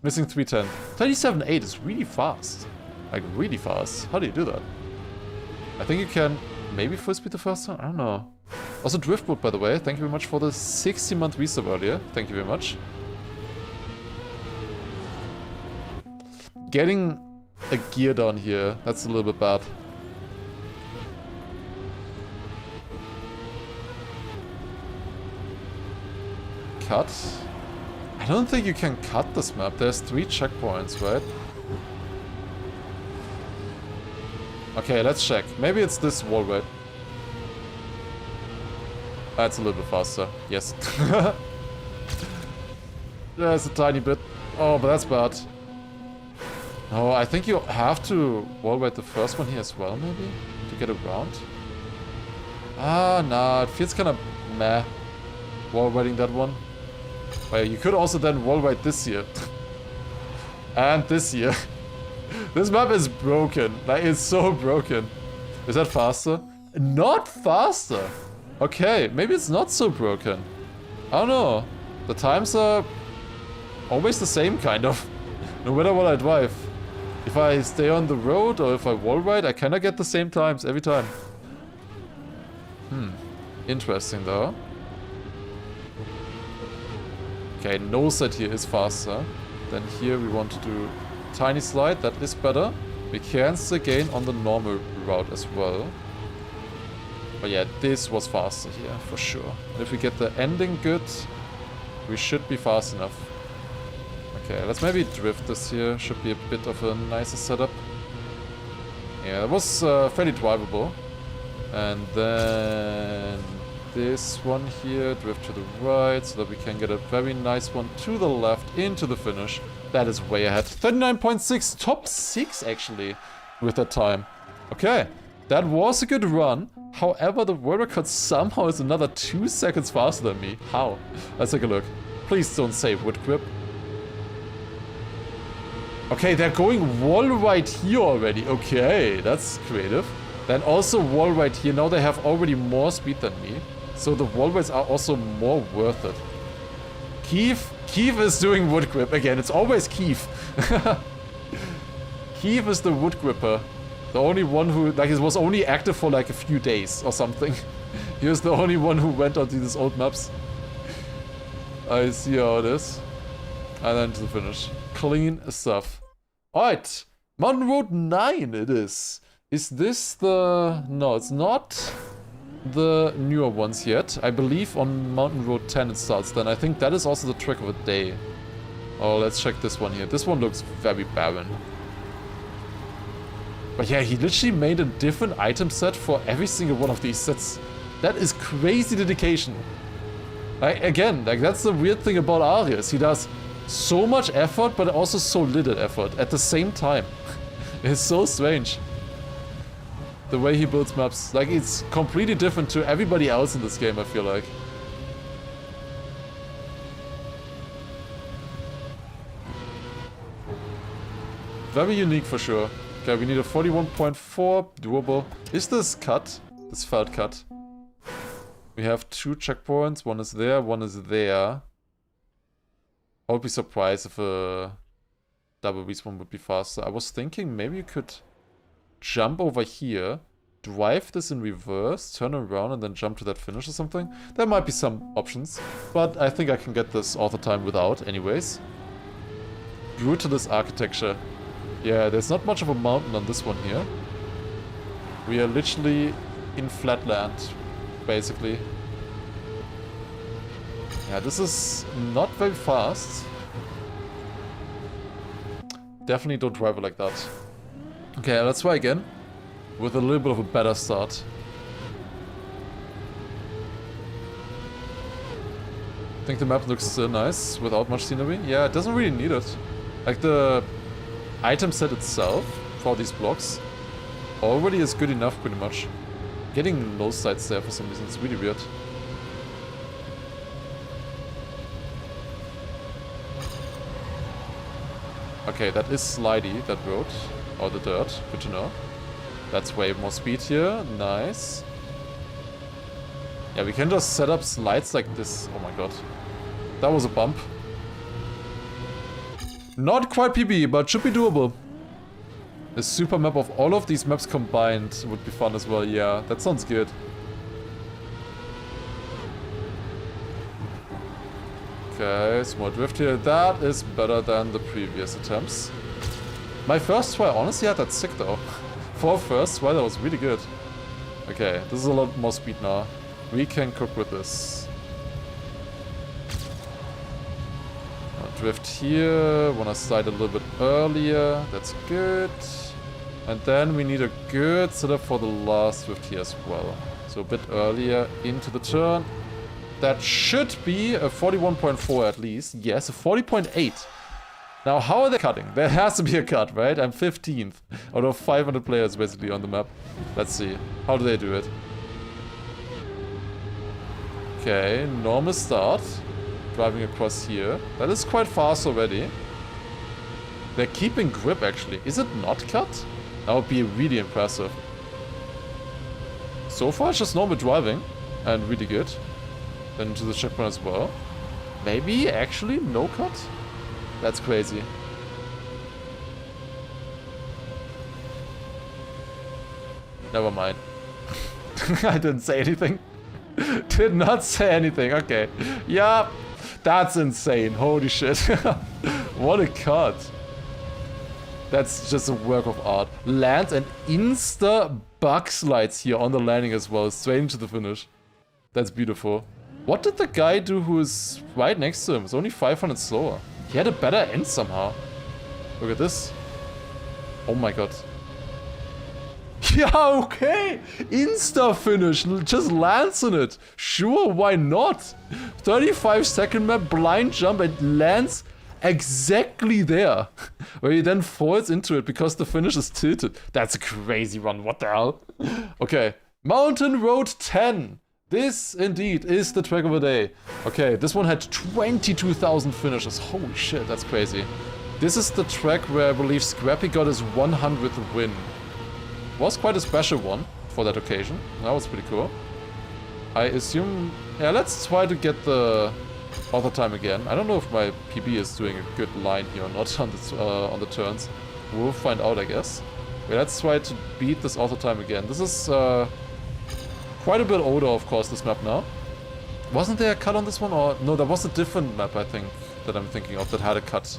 Speaker 1: Missing 310. 37.8 is really fast. Like, really fast. How do you do that? I think you can maybe full speed the first time? I don't know. Also, Driftwood, by the way. Thank you very much for the 60-month resub earlier. Thank you very much. Getting a gear down here, that's a little bit bad. Cut? I don't think you can cut this map. There's 3 checkpoints, right? Okay, let's check. Maybe it's this wall ride. That's a little bit faster. Yes. There's a tiny bit. Oh, but that's bad. Oh, I think you have to wall ride the first one here as well, maybe? To get around? Ah, nah, it feels kind of meh. Wall riding that one. Well, you could also then wall ride this here. And this here. This map is broken. Like, it's so broken. Is that faster? Not faster! Okay, maybe it's not so broken. I don't know. The times are always the same, kind of. No matter what I drive. If I stay on the road or if I wall ride, I kinda get the same times every time. Interesting though. Okay, no set here is faster. Then here we want to do tiny slide, that is better. We can still gain on the normal route as well. But yeah, this was faster here, for sure. If we get the ending good, we should be fast enough. Okay, let's maybe drift this here. Should be a bit of a nicer setup. Yeah, it was fairly drivable. And then this one here, drift to the right, so that we can get a very nice one to the left into the finish. That is way ahead. 39.6, top 6 actually, with that time. Okay, that was a good run. However, the world record somehow is another 2 seconds faster than me. How? Let's take a look. Please don't say wood grip. Okay, they're going wall right here already. Okay, that's creative. Then also wall right here. Now they have already more speed than me. So the wall rides are also more worth it. Keith is doing wood grip again. It's always Keith. Keith is the wood gripper. The only one who, like, it was only active for like a few days or something. He was the only one who went onto these old maps. I see how it is. And then to the finish. Clean stuff. Alright. Mountain Road 9 it is. Is this the... No, it's not the newer ones yet. I believe on Mountain Road 10 it starts then. I think that is also the trick of a day. Oh, let's check this one here. This one looks very barren. But yeah, he literally made a different item set for every single one of these sets. That is crazy dedication. Like, again, like, that's the weird thing about Arius. He does so much effort, but also so little effort at the same time. It's so strange. The way he builds maps. Like, it's completely different to everybody else in this game, I feel like. Very unique for sure. Okay, we need a 41.4, doable. Is this cut? This felt cut. We have 2 checkpoints. One is there, one is there. I would be surprised if a double respawn would be faster. I was thinking maybe you could jump over here, drive this in reverse, turn around, and then jump to that finish or something. There might be some options, but I think I can get this auto time without anyways. Brutalist architecture. Yeah, there's not much of a mountain on this one here. We are literally in flatland, basically. Yeah, this is not very fast. Definitely don't drive it like that. Okay, let's try again. With a little bit of a better start. I think the map looks still nice without much scenery. Yeah, it doesn't really need it. Like the item set itself for these blocks already is good enough pretty much. Getting low sides there for some reason, it's really weird. Okay, that is slidey, that road. Or the dirt, good to know. That's way more speed here, nice. Yeah, we can just set up slides like this. Oh my god. That was a bump. Not quite PB, but should be doable. A super map of all of these maps combined would be fun as well, yeah. That sounds good. Okay, small drift here. That is better than the previous attempts. My first try honestly had that sick though. For first try, that was really good. Okay, this is a lot more speed now. We can cook with this. Drift here. Wanna slide a little bit earlier. That's good. And then we need a good setup for the last drift here as well. So a bit earlier into the turn. That should be a 41.4 at least. Yes, a 40.8. Now, how are they cutting? There has to be a cut, right? I'm 15th out of 500 players basically on the map. Let's see. How do they do it? Okay, normal start. Driving across here. That is quite fast already. They're keeping grip actually. Is it not cut? That would be really impressive. So far it's just normal driving. And really good. Then to the checkpoint as well. Maybe actually no cut? That's crazy. Never mind. I didn't say anything. Did not say anything. Okay. Yeah. That's insane. Holy shit. What a cut. That's just a work of art. Lands and insta bug slides here on the landing as well. Straight into the finish. That's beautiful. What did the guy do who is right next to him? It's only 500 slower. He had a better end somehow. Look at this. Oh my god. Yeah, okay. Insta finish. Just lands in it. Sure, why not? 35-second map, blind jump, and lands exactly there. Where he then falls into it because the finish is tilted. That's a crazy run. What the hell? Okay. Mountain Road 10. This, indeed, is the track of the day. Okay, this one had 22,000 finishes. Holy shit, that's crazy. This is the track where I believe Scrappy got his 100th win. Was quite a special one for that occasion. That was pretty cool. I assume... Yeah, let's try to get the auto time again. I don't know if my PB is doing a good line here or not on the turns. We'll find out, I guess. Okay, let's try to beat this auto time again. This is... quite a bit older, of course, this map now. Wasn't there a cut on this one? Or no, there was a different map, I think, that I'm thinking of that had a cut.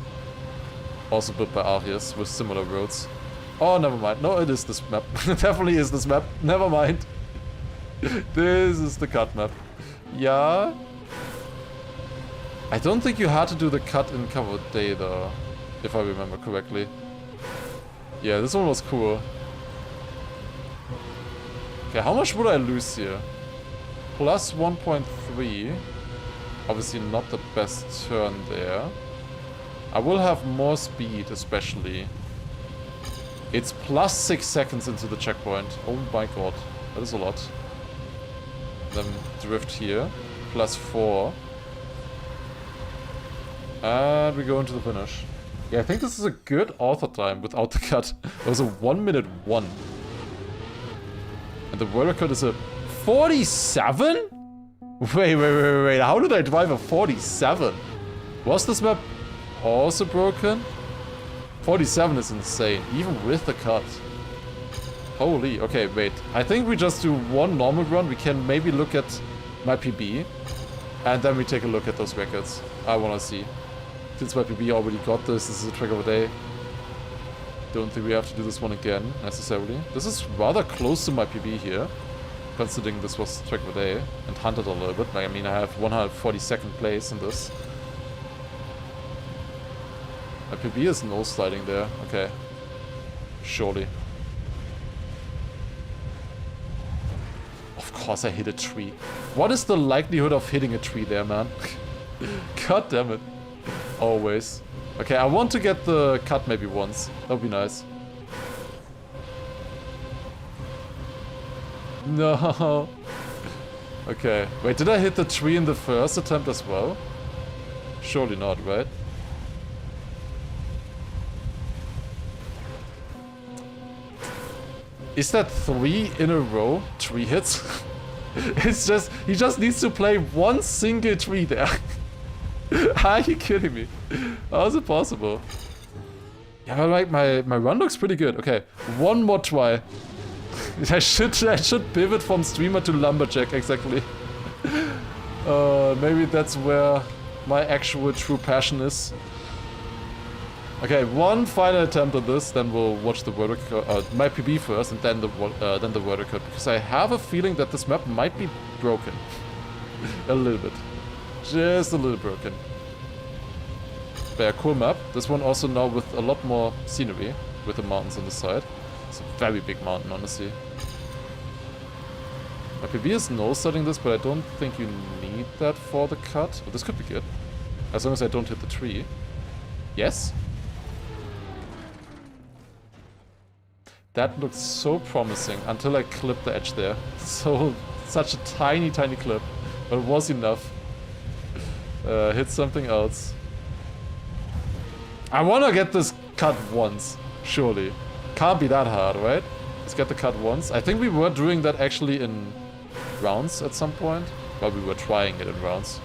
Speaker 1: Also built by Arias with similar roads. Oh, never mind. No, it is this map. It definitely is this map. Never mind. This is the cut map. Yeah. I don't think you had to do the cut in cover day, though. If I remember correctly. Yeah, this one was cool. Okay, how much would I lose here? Plus 1.3. Obviously not the best turn there. I will have more speed, especially. It's plus 6 seconds into the checkpoint. Oh my god. That is a lot. Then drift here. Plus 4. And we go into the finish. Yeah, I think this is a good author time without the cut. It was a 1:01. And the world record is a 47? Wait. How did I drive a 47? Was this map also broken? 47 is insane, even with the cut. Holy, okay, wait. I think we just do one normal run. We can maybe look at my PB. And then we take a look at those records. I wanna see. Since my PB already got this is a track of a day. Don't think we have to do this one again, necessarily. This is rather close to my PB here. Considering this was track of a day. And hunted a little bit. I mean, I have 142nd place in this. My PB is no sliding there. Okay. Surely. Of course I hit a tree. What is the likelihood of hitting a tree there, man? God damn it. Always. Okay, I want to get the cut maybe once. That would be nice. No. Okay. Wait, did I hit the tree in the first attempt as well? Surely not, right? Is that 3 in a row? 3 hits? It's just... He just needs to play one single tree there. Are you kidding me? How is it possible? Yeah, like my run looks pretty good. Okay, one more try. I should pivot from streamer to lumberjack, exactly. Maybe that's where my actual true passion is. Okay, one final attempt on this, then we'll watch the world record, my PB first, and then the world record, because I have a feeling that this map might be broken. A little bit. Just a little broken. But yeah, cool map. This one also now with a lot more scenery, with the mountains on the side. It's a very big mountain, honestly. My PB is no-setting this, but I don't think you need that for the cut. But this could be good. As long as I don't hit the tree. Yes? That looks so promising until I clipped the edge there. Such a tiny clip. But it was enough. Hit something else. I wanna get this cut once, surely. Can't be that hard, right? Let's get the cut once. I think we were doing that actually in rounds at some point. Well, we were trying it in rounds.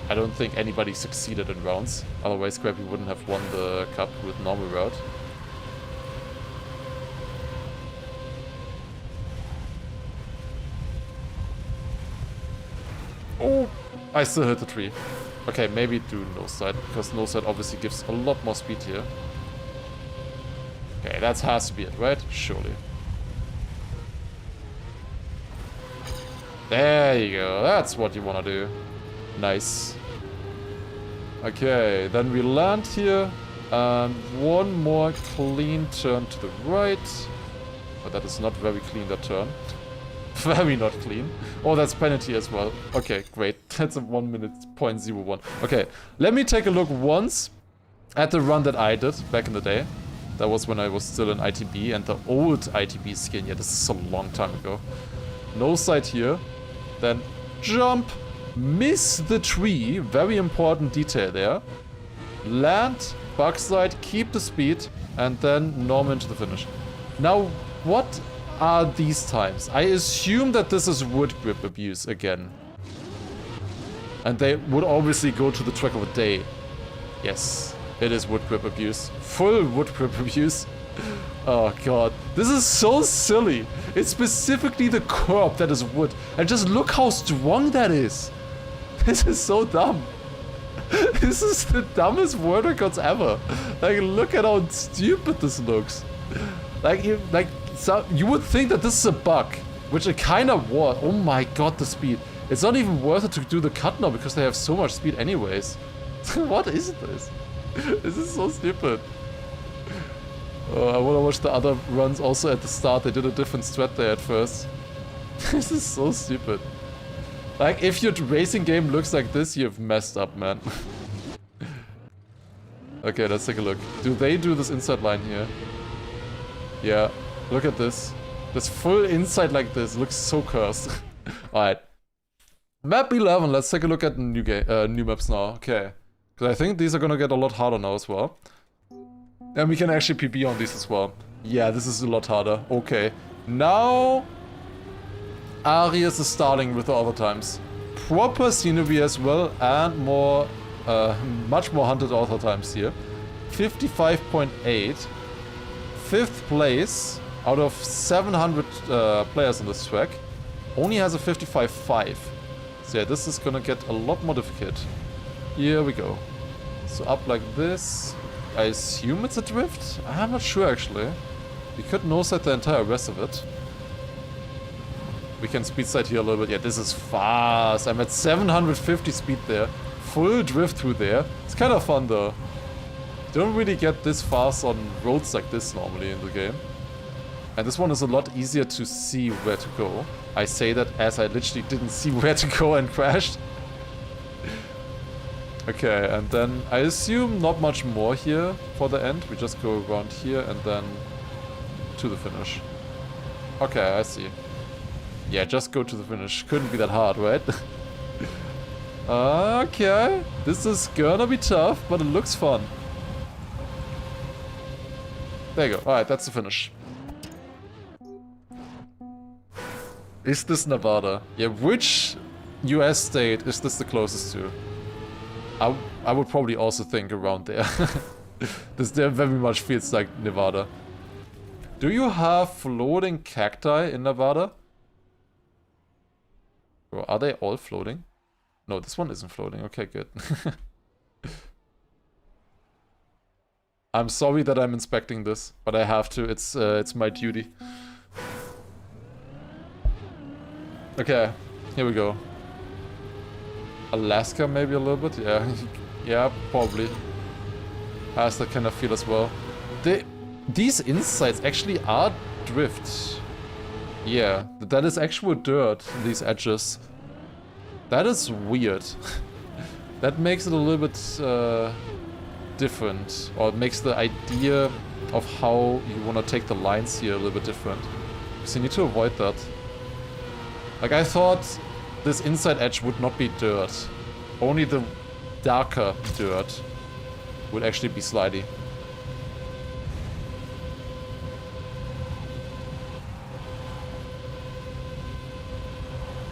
Speaker 1: I don't think anybody succeeded in rounds. Otherwise, Scrappy wouldn't have won the cup with normal route. Oh! I still hit the tree. Okay, maybe do no side, because no side obviously gives a lot more speed here. Okay, that has to be it, right? Surely. There you go, that's what you want to do. Nice. Okay, then we land here, and one more clean turn to the right. But that is not very clean, that turn. Very not clean. Oh, that's penalty as well. Okay, great. That's a 1 minute 0.01. Okay, let me take a look once at the run that I did back in the day. That was when I was still in ITB and the old ITB skin. Yeah, this is a long time ago. No side here. Then jump. Miss the tree. Very important detail there. Land. Bug slide. Keep the speed. And then normal into the finish. Now, what are these times? I assume that this is wood grip abuse again. And they would obviously go to the track of a day. Yes, it is wood grip abuse. Full wood grip abuse. Oh god, this is so silly. It's specifically the curb that is wood. And just look how strong that is. This is so dumb. This is the dumbest world records ever. Like, look at how stupid this looks. So you would think that this is a bug, which it kind of was. Oh my god, the speed. It's not even worth it to do the cut now because they have so much speed anyways. What is this? This is so stupid. I want to watch the other runs also at the start. They did a different strat there at first. This is so stupid. Like, if your racing game looks like this, you've messed up, man. Okay, let's take a look. Do they do this inside line here? Yeah, look at this. This full inside like this looks so cursed. Alright. Map 11, let's take a look at new maps now. Okay. Because I think these are gonna get a lot harder now as well. And we can actually PB on these as well. Yeah, this is a lot harder. Okay. Now... Arias is starting with the other times. Proper scenery as well, and more... much more hunted author times here. 55.8. 5th place out of 700 players in this track. Only has a 55.5. So yeah, this is gonna get a lot more difficult. Here we go. So up like this. I assume it's a drift? I'm not sure actually. We could no-side the entire rest of it. We can speed side here a little bit. Yeah, this is fast. I'm at 750 speed there. Full drift through there. It's kind of fun though. Don't really get this fast on roads like this normally in the game. And this one is a lot easier to see where to go. I say that as I literally didn't see where to go and crashed. Okay, and then I assume not much more here for the end. We just go around here and then to the finish. Okay, I see. Yeah, just go to the finish. Couldn't be that hard, right? Okay, this is gonna be tough, but it looks fun. There you go. Alright, that's the finish. Is this Nevada? Yeah, which US state is this the closest to? I would probably also think around there. This there very much feels like Nevada. Do you have floating cacti in Nevada? Or are they all floating? No, this one isn't floating. Okay, good. I'm sorry that I'm inspecting this, but I have to. It's my duty. Okay, here we go. Alaska maybe a little bit? Yeah, yeah, probably. Has that kind of feel as well. These insides actually are drift. Yeah, that is actual dirt, these edges. That is weird. That makes it a little bit different. Or it makes the idea of how you want to take the lines here a little bit different. So you need to avoid that. Like I thought this inside edge would not be dirt. Only the darker dirt would actually be slidey.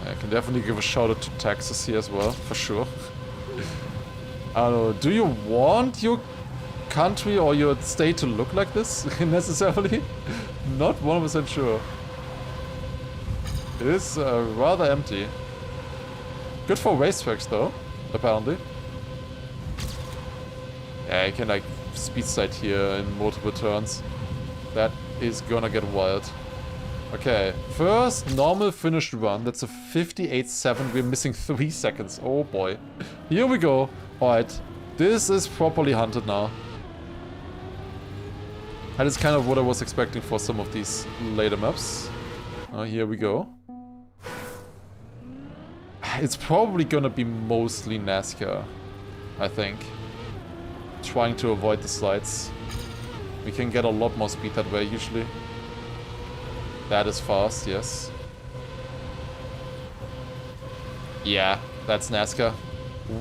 Speaker 1: I can definitely give a shout out to Texas here as well, for sure. I don't know, do you want your country or your state to look like this, necessarily? Not 100% sure. It is rather empty. Good for racetracks though, apparently. Yeah, you can like speed side here in multiple turns. That is gonna get wild. Okay, first normal finished run. That's a 58.7. We're missing 3 seconds. Oh boy. Here we go. Alright, this is properly hunted now. That is kind of what I was expecting for some of these later maps. Here we go. It's probably gonna be mostly NASCAR, I think. Trying to avoid the slides. We can get a lot more speed that way usually. That is fast, yes. Yeah, that's NASCAR.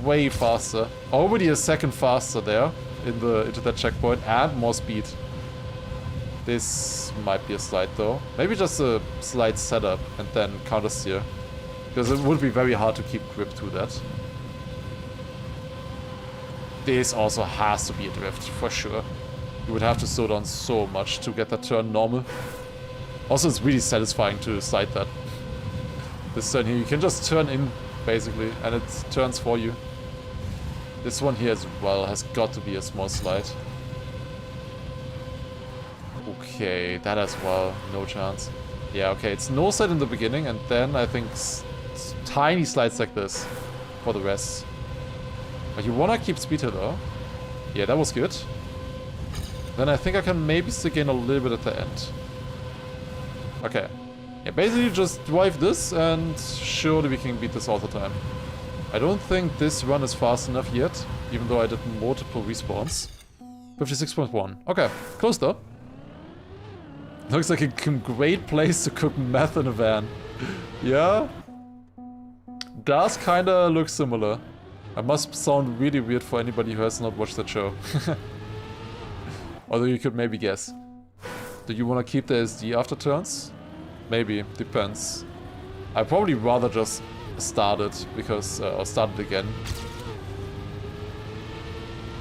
Speaker 1: Way faster. Already a second faster there into that checkpoint and more speed. This might be a slide though. Maybe just a slide setup and then counter steer. Because it would be very hard to keep grip to that. This also has to be a drift, for sure. You would have to slow down so much to get that turn normal. Also, it's really satisfying to slide that. This turn here, you can just turn in, basically, and it turns for you. This one here as well has got to be a small slide. Okay, that as well, no chance. Yeah, okay, it's no side in the beginning, and then I think tiny slides like this for the rest. But you wanna keep speed here though. Yeah, that was good. Then I think I can maybe still gain a little bit at the end. Okay. Yeah, basically just drive this and surely we can beat this all the time. I don't think this run is fast enough yet, even though I did multiple respawns. 56.1. Okay, close though. Looks like a great place to cook meth in a van. Yeah. Does kinda look similar. It must sound really weird for anybody who has not watched that show. Although you could maybe guess. Do you want to keep the SD after turns? Maybe, depends. I'd probably rather just start it, because, or start it again.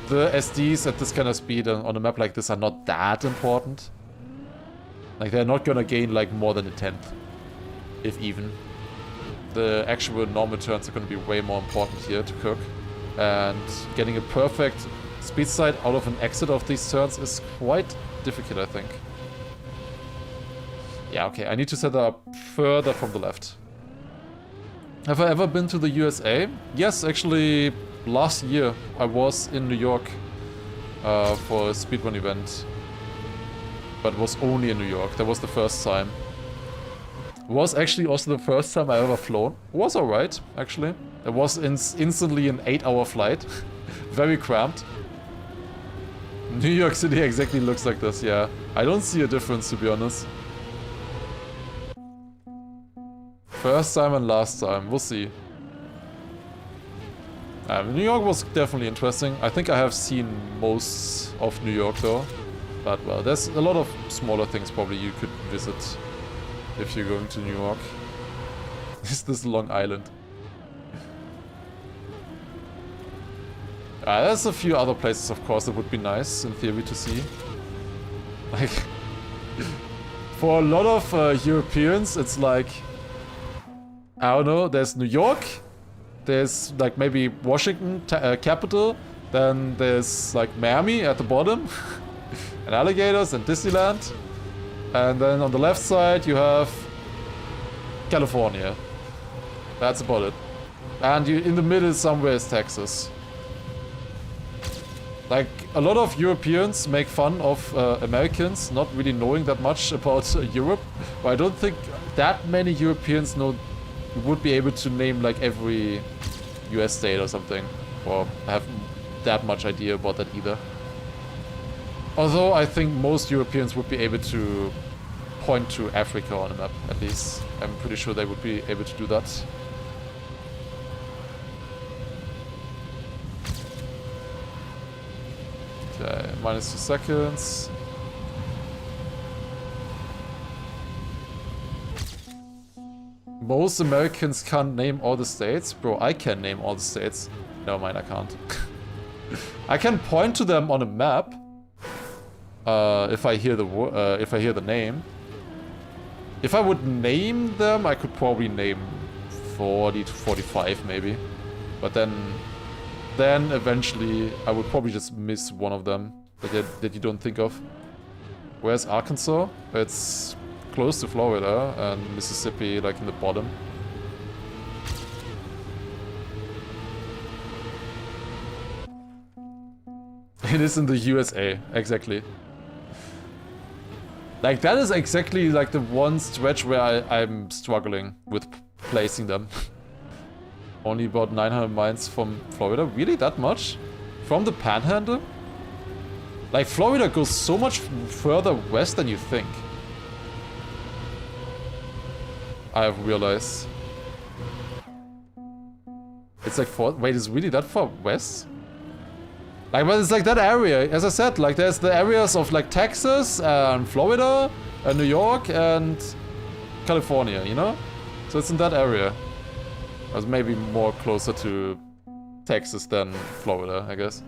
Speaker 1: The SDs at this kind of speed on a map like this are not that important. Like, they're not gonna gain, like, more than a tenth. If even. The actual normal turns are gonna be way more important here to cook. And getting a perfect speed side out of an exit of these turns is quite difficult, I think. Yeah, okay, I need to set up further from the left. Have I ever been to the USA? Yes, actually, last year I was in New York for a speedrun event. But it was only in New York. That was the first time. It was actually also the first time I ever flown. It was alright, actually. It was instantly an 8-hour flight. Very cramped. New York City exactly looks like this, yeah. I don't see a difference, to be honest. First time and last time, we'll see. New York was definitely interesting. I think I have seen most of New York though. But well, there's a lot of smaller things probably you could visit if you're going to New York. Is this Long Island? There's a few other places, of course, that would be nice in theory to see. Like, for a lot of Europeans, it's like, I don't know, there's New York, there's like maybe Washington, capital, then there's like Miami at the bottom, and alligators and Disneyland, and then on the left side you have California. That's about it. And you, in the middle somewhere is Texas. Like, a lot of Europeans make fun of Americans not really knowing that much about Europe, but I don't think that many Europeans would be able to name like every US state or something, or have that much idea about that either. Although I think most Europeans would be able to point to Africa on a map, at least. I'm pretty sure they would be able to do that. Okay, -2 seconds. Most Americans can't name all the states. Bro, I can name all the states. Never mind, I can't. I can point to them on a map. If I hear the name. If I would name them, I could probably name 40 to 45 maybe. But then eventually I would probably just miss one of them that you don't think of. Where's Arkansas? It's close to Florida, and Mississippi like in the bottom. It is in the USA, exactly. Like, that is exactly like the one stretch where I'm struggling with placing them. Only about 900 miles from Florida. Really, that much? From the Panhandle? Like, Florida goes so much further west than you think. I have realized. It's like wait, is really that far west? Like, but it's like that area, as I said, like there's the areas of like Texas and Florida and New York and California, you know? So it's in that area. Or it's maybe more closer to Texas than Florida, I guess.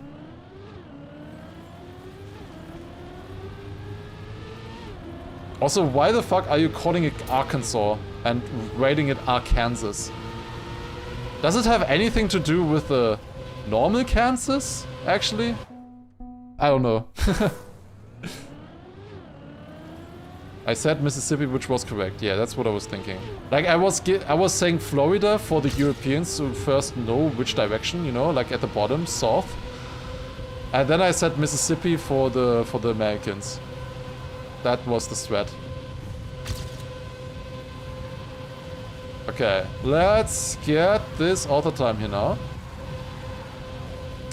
Speaker 1: Also, why the fuck are you calling it Arkansas and rating it Arkansas? Does it have anything to do with the normal Kansas, actually? I don't know. I said Mississippi, which was correct. Yeah, that's what I was thinking. Like, I was saying Florida for the Europeans to first know which direction, you know, like at the bottom, south. And then I said Mississippi for the Americans. That was the strat. Okay, let's get this auto time here now.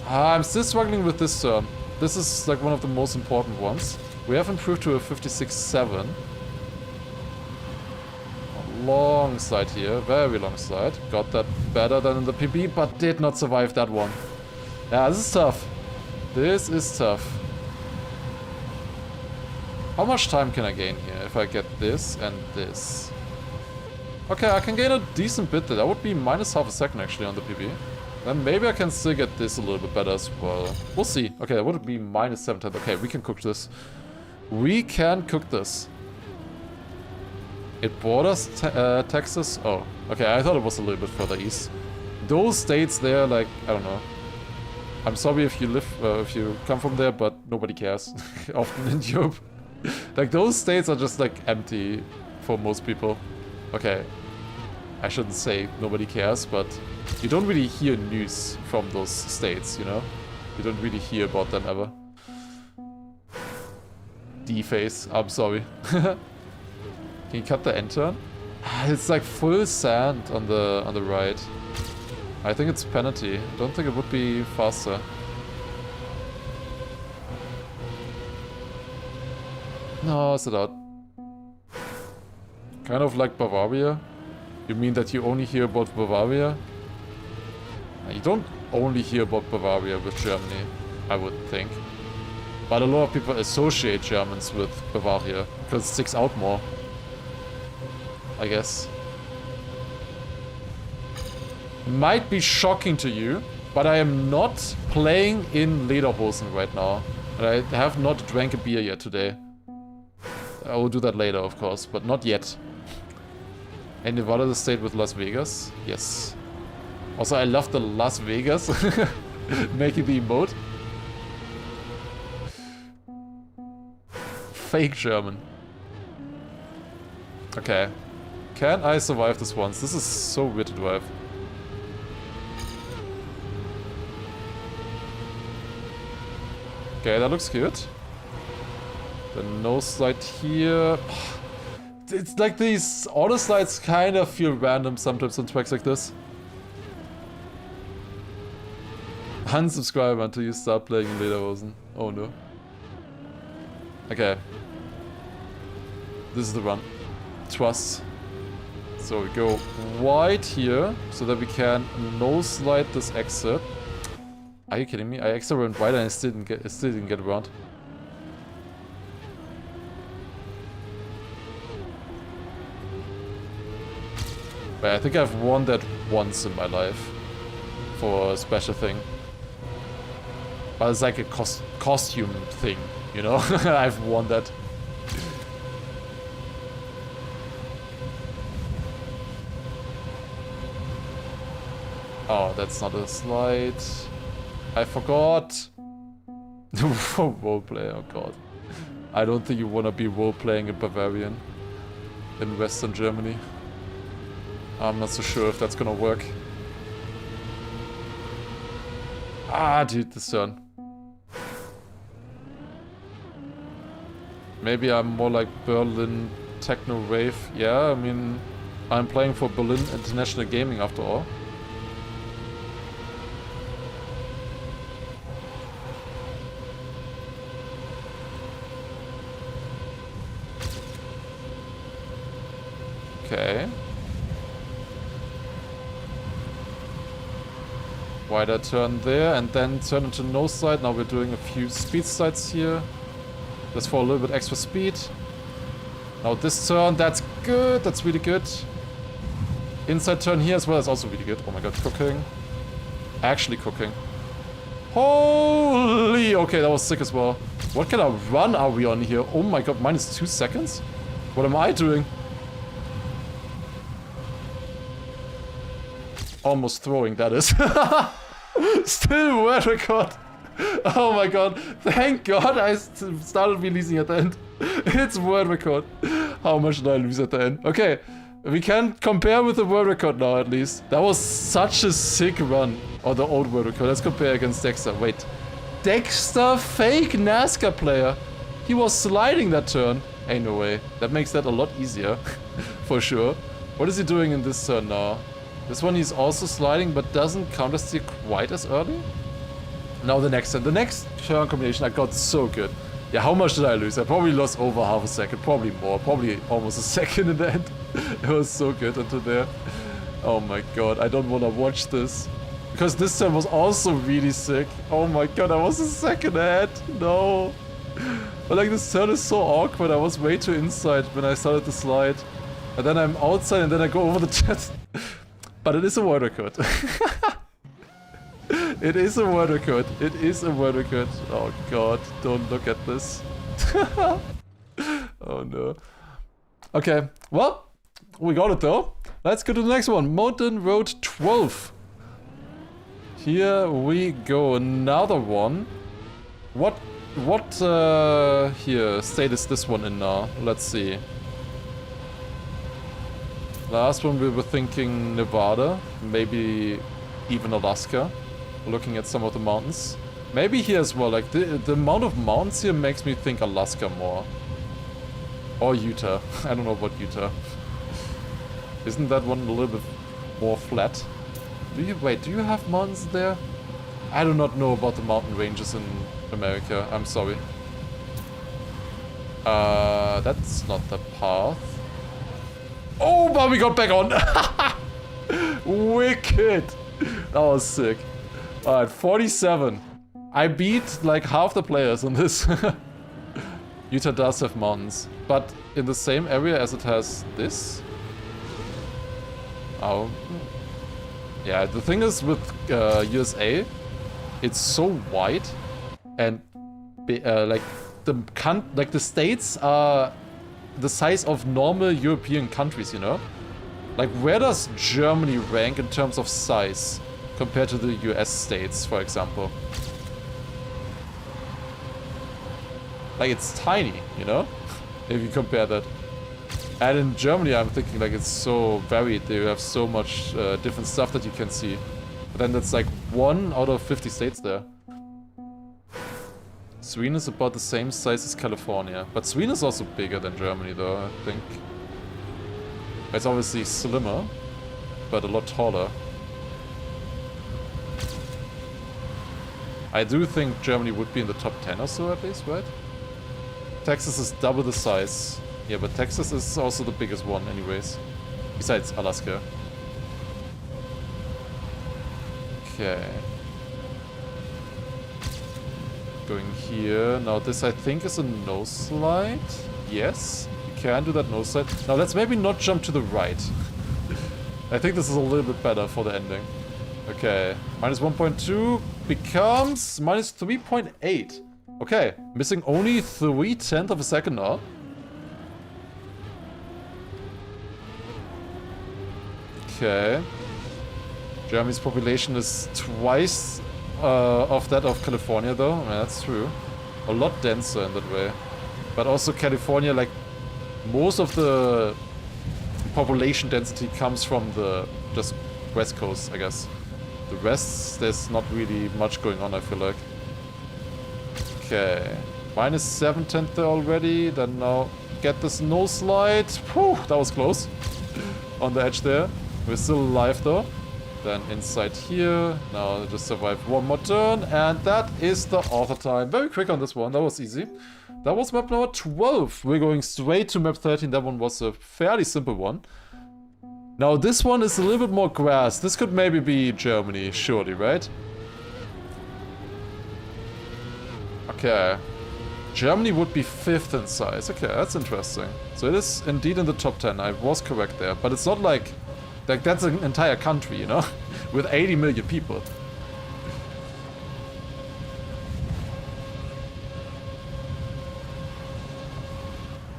Speaker 1: I'm still struggling with this turn. this is like one of the most important ones. We have improved to a 56.7. Long slide here, very long slide. Got that better than in the PB, but did not survive that one. Yeah, this is tough. This is tough. How much time can I gain here if I get this and this? Okay, I can gain a decent bit there. That would be minus half a second actually on the PB. Then maybe I can still get this a little bit better as well. We'll see. Okay, that would be minus 7 tenths. Okay, we can cook this. We can cook this. It borders Texas. Oh, okay. I thought it was a little bit further east. Those states there, like, I don't know. I'm sorry if you live, if you come from there, but nobody cares. Often in Europe, like those states are just like empty for most people. Okay, I shouldn't say nobody cares, but you don't really hear news from those states, you know? You don't really hear about them ever. D-face, I'm sorry. Can you cut the end turn? It's like full sand on the right. I think it's penalty. I don't think it would be faster. No, sit out. Kind of like Bavaria. You mean that you only hear about Bavaria? You don't only hear about Bavaria with Germany, I would think. But a lot of people associate Germans with Bavaria because it sticks out more, I guess. Might be shocking to you, but I am not playing in Lederhosen right now. And I have not drank a beer yet today. I will do that later, of course, but not yet. And Nevada the state with Las Vegas? Yes. Also, I love the Las Vegas. Making the emote. Fake German. Okay. Can I survive this once? This is so weird to drive. Okay, that looks good. The nose slide here. It's like these auto slides kind of feel random sometimes on tracks like this. Unsubscribe until you start playing in Lederhosen. Oh no. Okay. This is the run. Trust. So we go wide here so that we can nose slide this exit. Are you kidding me? I extra went wide and I still didn't get around. But I think I've won that once in my life for a special thing. But it's like a costume thing, you know? I've won that. Oh, that's not a slide. I forgot. Roleplay, oh god. I don't think you wanna be role-playing a Bavarian in Western Germany. I'm not so sure if that's gonna work. Ah, dude, this turn. Maybe I'm more like Berlin Techno Rave. Yeah, I mean, I'm playing for Berlin International Gaming after all. Okay. Wider turn there and then turn into nose slide. Now we're doing a few speed slides here. Just for a little bit extra speed. Now this turn, that's good. That's really good. Inside turn here as well is also really good. Oh my god, cooking. Actually cooking. Holy! Okay, that was sick as well. What kind of run are we on here? Oh my god, minus 2 seconds? What am I doing? Almost throwing, that is. Still world record. Oh my god. Thank god I started releasing at the end. It's world record. How much did I lose at the end? Okay. We can compare with the world record now at least. That was such a sick run. Or the old world record. Let's compare against Dexter. Wait. Dexter, fake NASCAR player. He was sliding that turn. Ain't no way. That makes that a lot easier. For sure. What is he doing in this turn now? This one he's also sliding, but doesn't countersteer quite as early? Now the next turn combination, I got so good. Yeah, how much did I lose? I probably lost over half a second, probably more, probably almost a second in the end. It was so good until there. Oh my god, I don't want to watch this. Because this turn was also really sick. Oh my god, I was a second ahead. No. But like this turn is so awkward. I was way too inside when I started the slide. And then I'm outside and then I go over the jet. But it is a world record. It is a world record. It is a world record. Oh god, don't look at this. Oh no. Okay, well, we got it though. Let's go to the next one. Mountain Road 12. Here we go. Another one. What here state is this one in now? Let's see. Last one we were thinking Nevada, maybe even Alaska. Looking at some of the mountains. Maybe here as well, like the amount of mountains here makes me think Alaska more. Or Utah. I don't know about Utah. Isn't that one a little bit more flat? Do you have mountains there? I do not know about the mountain ranges in America, I'm sorry. That's not the path. Oh, but we got back on! Wicked! That was sick. Alright, 47. I beat like half the players on this. Utah does have mountains, but in the same area as it has this? Oh. Yeah, the thing is with USA, it's so wide, and like the states are the size of normal European countries, you know? Like, where does Germany rank in terms of size compared to the US states, for example? Like, it's tiny, you know? If you compare that. And in Germany, I'm thinking, like, it's so varied. They have so much different stuff that you can see. But then that's like 1 out of 50 states there. Sweden is about the same size as California. But Sweden is also bigger than Germany, though, I think. It's obviously slimmer, but a lot taller. I do think Germany would be in the top 10 or so, at least, right? Texas is double the size. Yeah, but Texas is also the biggest one anyways. Besides Alaska. Okay. Going here. Now this I think is a no slide. Yes, you can do that no slide. Now let's maybe not jump to the right. I think this is a little bit better for the ending. Okay. Minus 1.2 becomes minus 3.8. Okay. Missing only 3/10 of a second now. Okay. Germany's population is twice of that of California, though. I mean, that's true. A lot denser in that way. But also California, like, most of the population density comes from the just west coast, I guess. The rest, there's not really much going on, I feel like. Okay. Minus 7/10 there already. Then now get this no slide. Whew, that was close. On the edge there. We're still alive though. Then inside here. Now just survive one more turn. And that is the author time. Very quick on this one. That was easy. That was map number 12. We're going straight to map 13. That one was a fairly simple one. Now this one is a little bit more grass. This could maybe be Germany, surely, right? Okay. Germany would be 5th in size. Okay, that's interesting. So it is indeed in the top 10. I was correct there. But it's not like that's an entire country, you know? With 80 million people.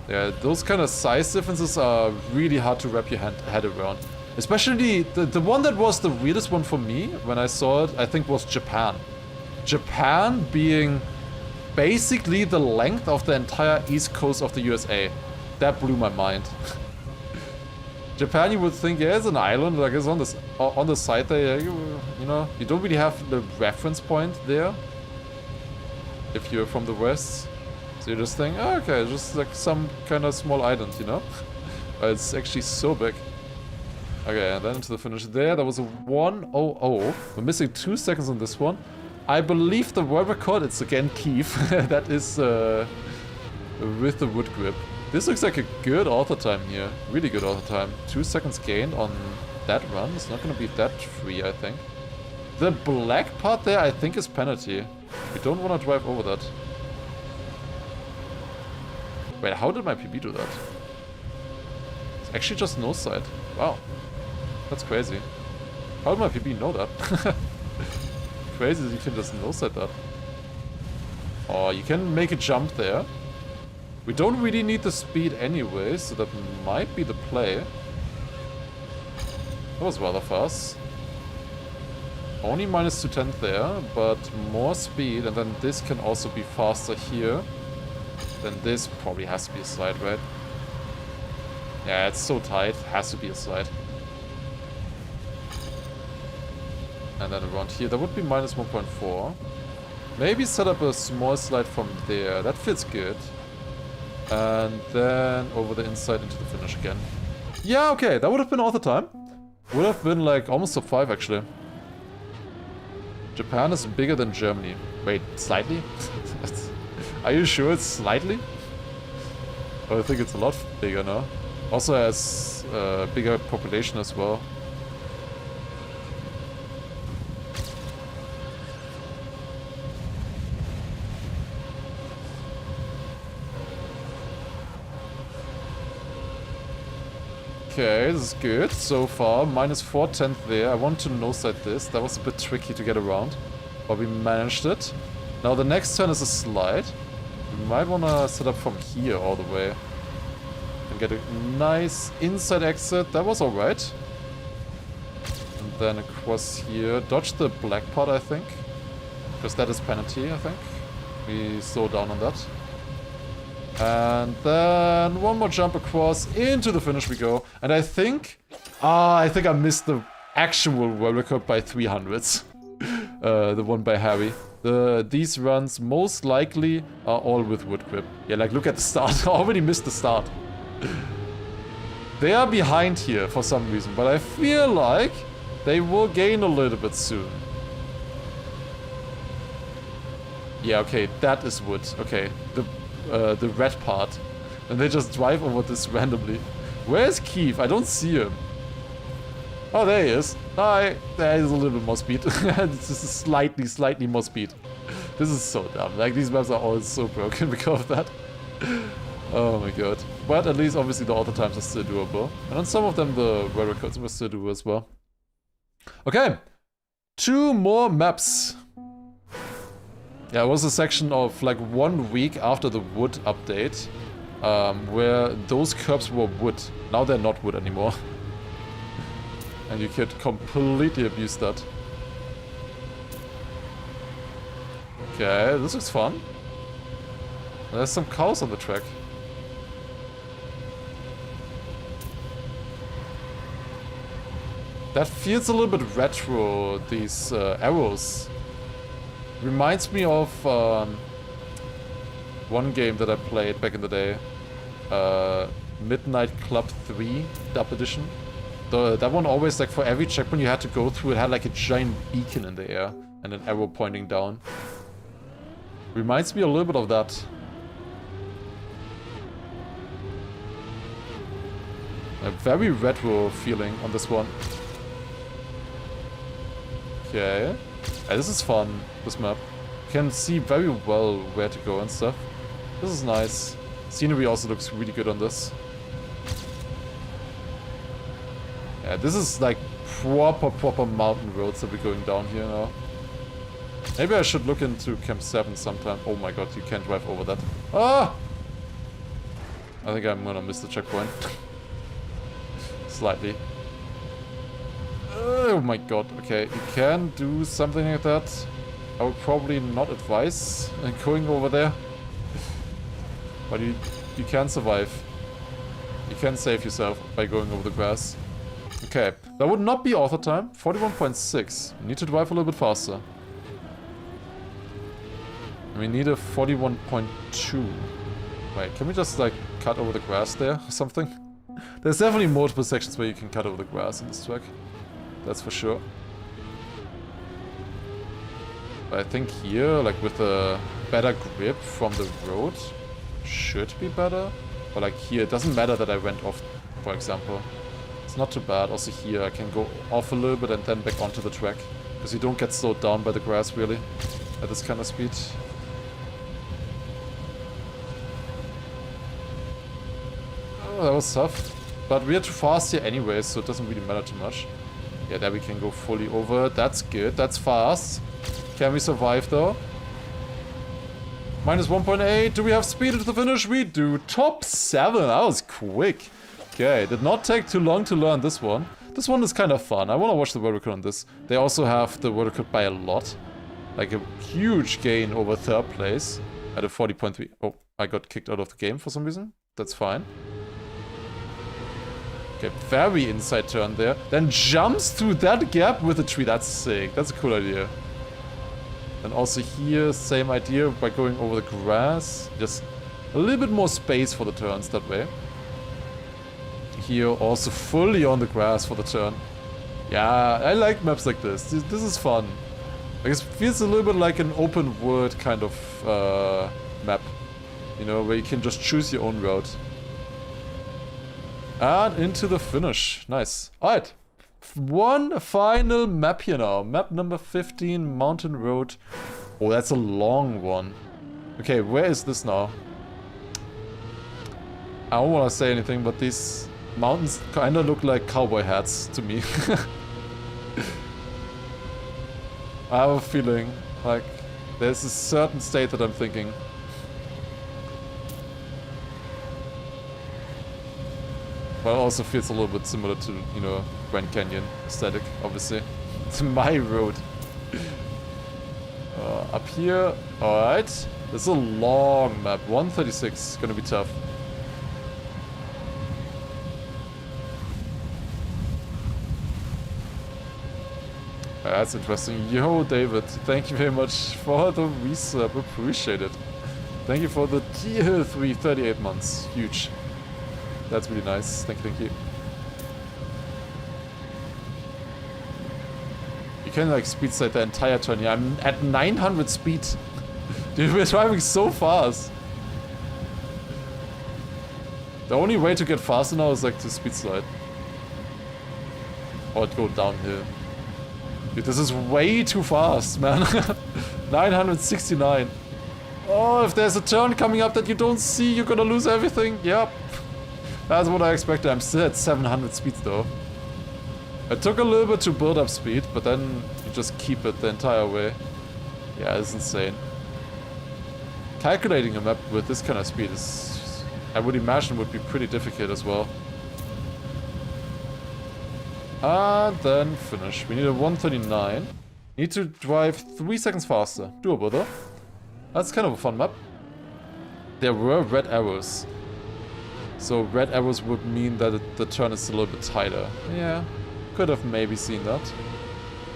Speaker 1: Yeah, those kind of size differences are really hard to wrap your head around. Especially the one that was the weirdest one for me when I saw it, I think, was Japan. Japan being basically the length of the entire east coast of the USA. That blew my mind. Japan, you would think, yeah, it's an island, like it's on the side there. You know, you don't really have the reference point there if you're from the west. So you just think, oh, okay, just like some kind of small island, you know? But it's actually so big. Okay, and then to the finish there. That was a 1:00. We're missing 2 seconds on this one. I believe the world record, it's again Keith. That is with the wood grip. This looks like a good author time here. Really good author time. 2 seconds gained on that run. It's not going to be that free, I think. The black part there, I think, is penalty. We don't want to drive over that. Wait, how did my PB do that? It's actually just no side. Wow. That's crazy. How did my PB know that? Crazy that you can just no side that. Oh, you can make a jump there. We don't really need the speed anyway, so that might be the play. That was rather fast. Only minus 210 there, but more speed, and then this can also be faster here. Then this probably has to be a slide, right? Yeah, it's so tight, has to be a slide. And then around here, that would be minus 1.4. Maybe set up a small slide from there, that feels good. And then over the inside into the finish again. Yeah, okay, that would have been author time. Would have been like almost top 5 actually. Japan is bigger than Germany. Wait, slightly? Are you sure it's slightly? Oh, I think it's a lot bigger now. Also has a bigger population as well. Okay, this is good so far. Minus 4/10 there. I want to no-side this. That was a bit tricky to get around. But we managed it. Now the next turn is a slide. We might want to set up from here all the way. And get a nice inside exit. That was alright. And then across here. Dodge the black part, I think. Because that is penalty, I think. We slow down on that. And then one more jump across, into the finish we go. And I think I missed the actual world record by 300s. The one by Harry. These runs most likely are all with wood grip. Yeah, like look at the start. I already missed the start. They are behind here for some reason, but I feel like they will gain a little bit soon. Yeah, okay, that is wood. Okay, the red part. And they just drive over this randomly. Where's Keith? I don't see him. Oh, there he is. Hi. There is a little bit more speed. This is slightly more speed. This is so dumb. Like, these maps are all so broken because of that. Oh my god. But at least, obviously, the auto times are still doable. And on some of them, the world records were still doable as well. Okay. 2 more maps. Yeah, it was a section of like 1 week after the wood update, where those curbs were wood. Now they're not wood anymore. And you could completely abuse that. Okay, this looks fun. There's some cows on the track. That feels a little bit retro, these arrows. Reminds me of one game that I played back in the day. Midnight Club 3 Dub Edition. That one always, like, for every checkpoint you had to go through, it had like a giant beacon in the air and an arrow pointing down. Reminds me a little bit of that. A very retro feeling on this one. Okay. Yeah, this is fun, this map. You can see very well where to go and stuff. This is nice. Scenery also looks really good on this. Yeah, this is like proper mountain roads that we're going down here now. Maybe I should look into Camp 7 sometime. Oh my god, you can't drive over that. Ah! I think I'm gonna miss the checkpoint. Slightly. Oh my god, okay, you can do something like that. I would probably not advise going over there. But you can survive. You can save yourself by going over the grass. Okay, that would not be author time. 41.6. We need to drive a little bit faster. We need a 41.2. Wait, can we just like cut over the grass there or something? There's definitely multiple sections where you can cut over the grass in this track. That's for sure. But I think here, like with a better grip from the road, should be better. But like here, it doesn't matter that I went off, for example. It's not too bad. Also here, I can go off a little bit and then back onto the track. Because you don't get slowed down by the grass, really, at this kind of speed. Oh, that was tough. But we are too fast here anyway, so it doesn't really matter too much. Yeah, there we can go fully over. That's good. That's fast. Can we survive, though? Minus 1.8. Do we have speed to the finish? We do. Top 7. That was quick. Okay, did not take too long to learn this one. This one is kind of fun. I want to watch the world record on this. They also have the world record by a lot. Like a huge gain over third place at a 40.3. Oh, I got kicked out of the game for some reason. That's fine. Okay, very inside turn there. Then jumps through that gap with a tree. That's sick. That's a cool idea. And also here, same idea by going over the grass. Just a little bit more space for the turns that way. Here, also fully on the grass for the turn. Yeah, I like maps like this. This is fun. Like, it feels a little bit like an open world kind of map. You know, where you can just choose your own route. And into the finish. Nice. Alright. One final map here now. Map number 15, Mountain Road. Oh, that's a long one. Okay, where is this now? I don't want to say anything, but these mountains kind of look like cowboy hats to me. I have a feeling like there's a certain state that I'm thinking. But it also feels a little bit similar to, you know, Grand Canyon aesthetic, obviously. It's my road. Up here, alright. This is a long map. 136, gonna be tough. That's interesting. Yo, David, thank you very much for the resub. Appreciate it. Thank you for the tier 3, 38 months. Huge. That's really nice. Thank you. You can like speed slide the entire turn here. I'm at 900 speed. Dude, we're driving so fast. The only way to get faster now is like to speed slide. Or go downhill. Dude, this is way too fast, man. 969. Oh, if there's a turn coming up that you don't see, you're gonna lose everything. Yep. That's what I expected. I'm still at 700 speed though. It took a little bit to build up speed, but then you just keep it the entire way. Yeah, it's insane. Calculating a map with this kind of speed is, I would imagine, would be pretty difficult as well. And then finish. We need a 139. Need to drive 3 seconds faster. Doable though. That's kind of a fun map. There were red arrows. So red arrows would mean that the turn is a little bit tighter. Yeah, could have maybe seen that.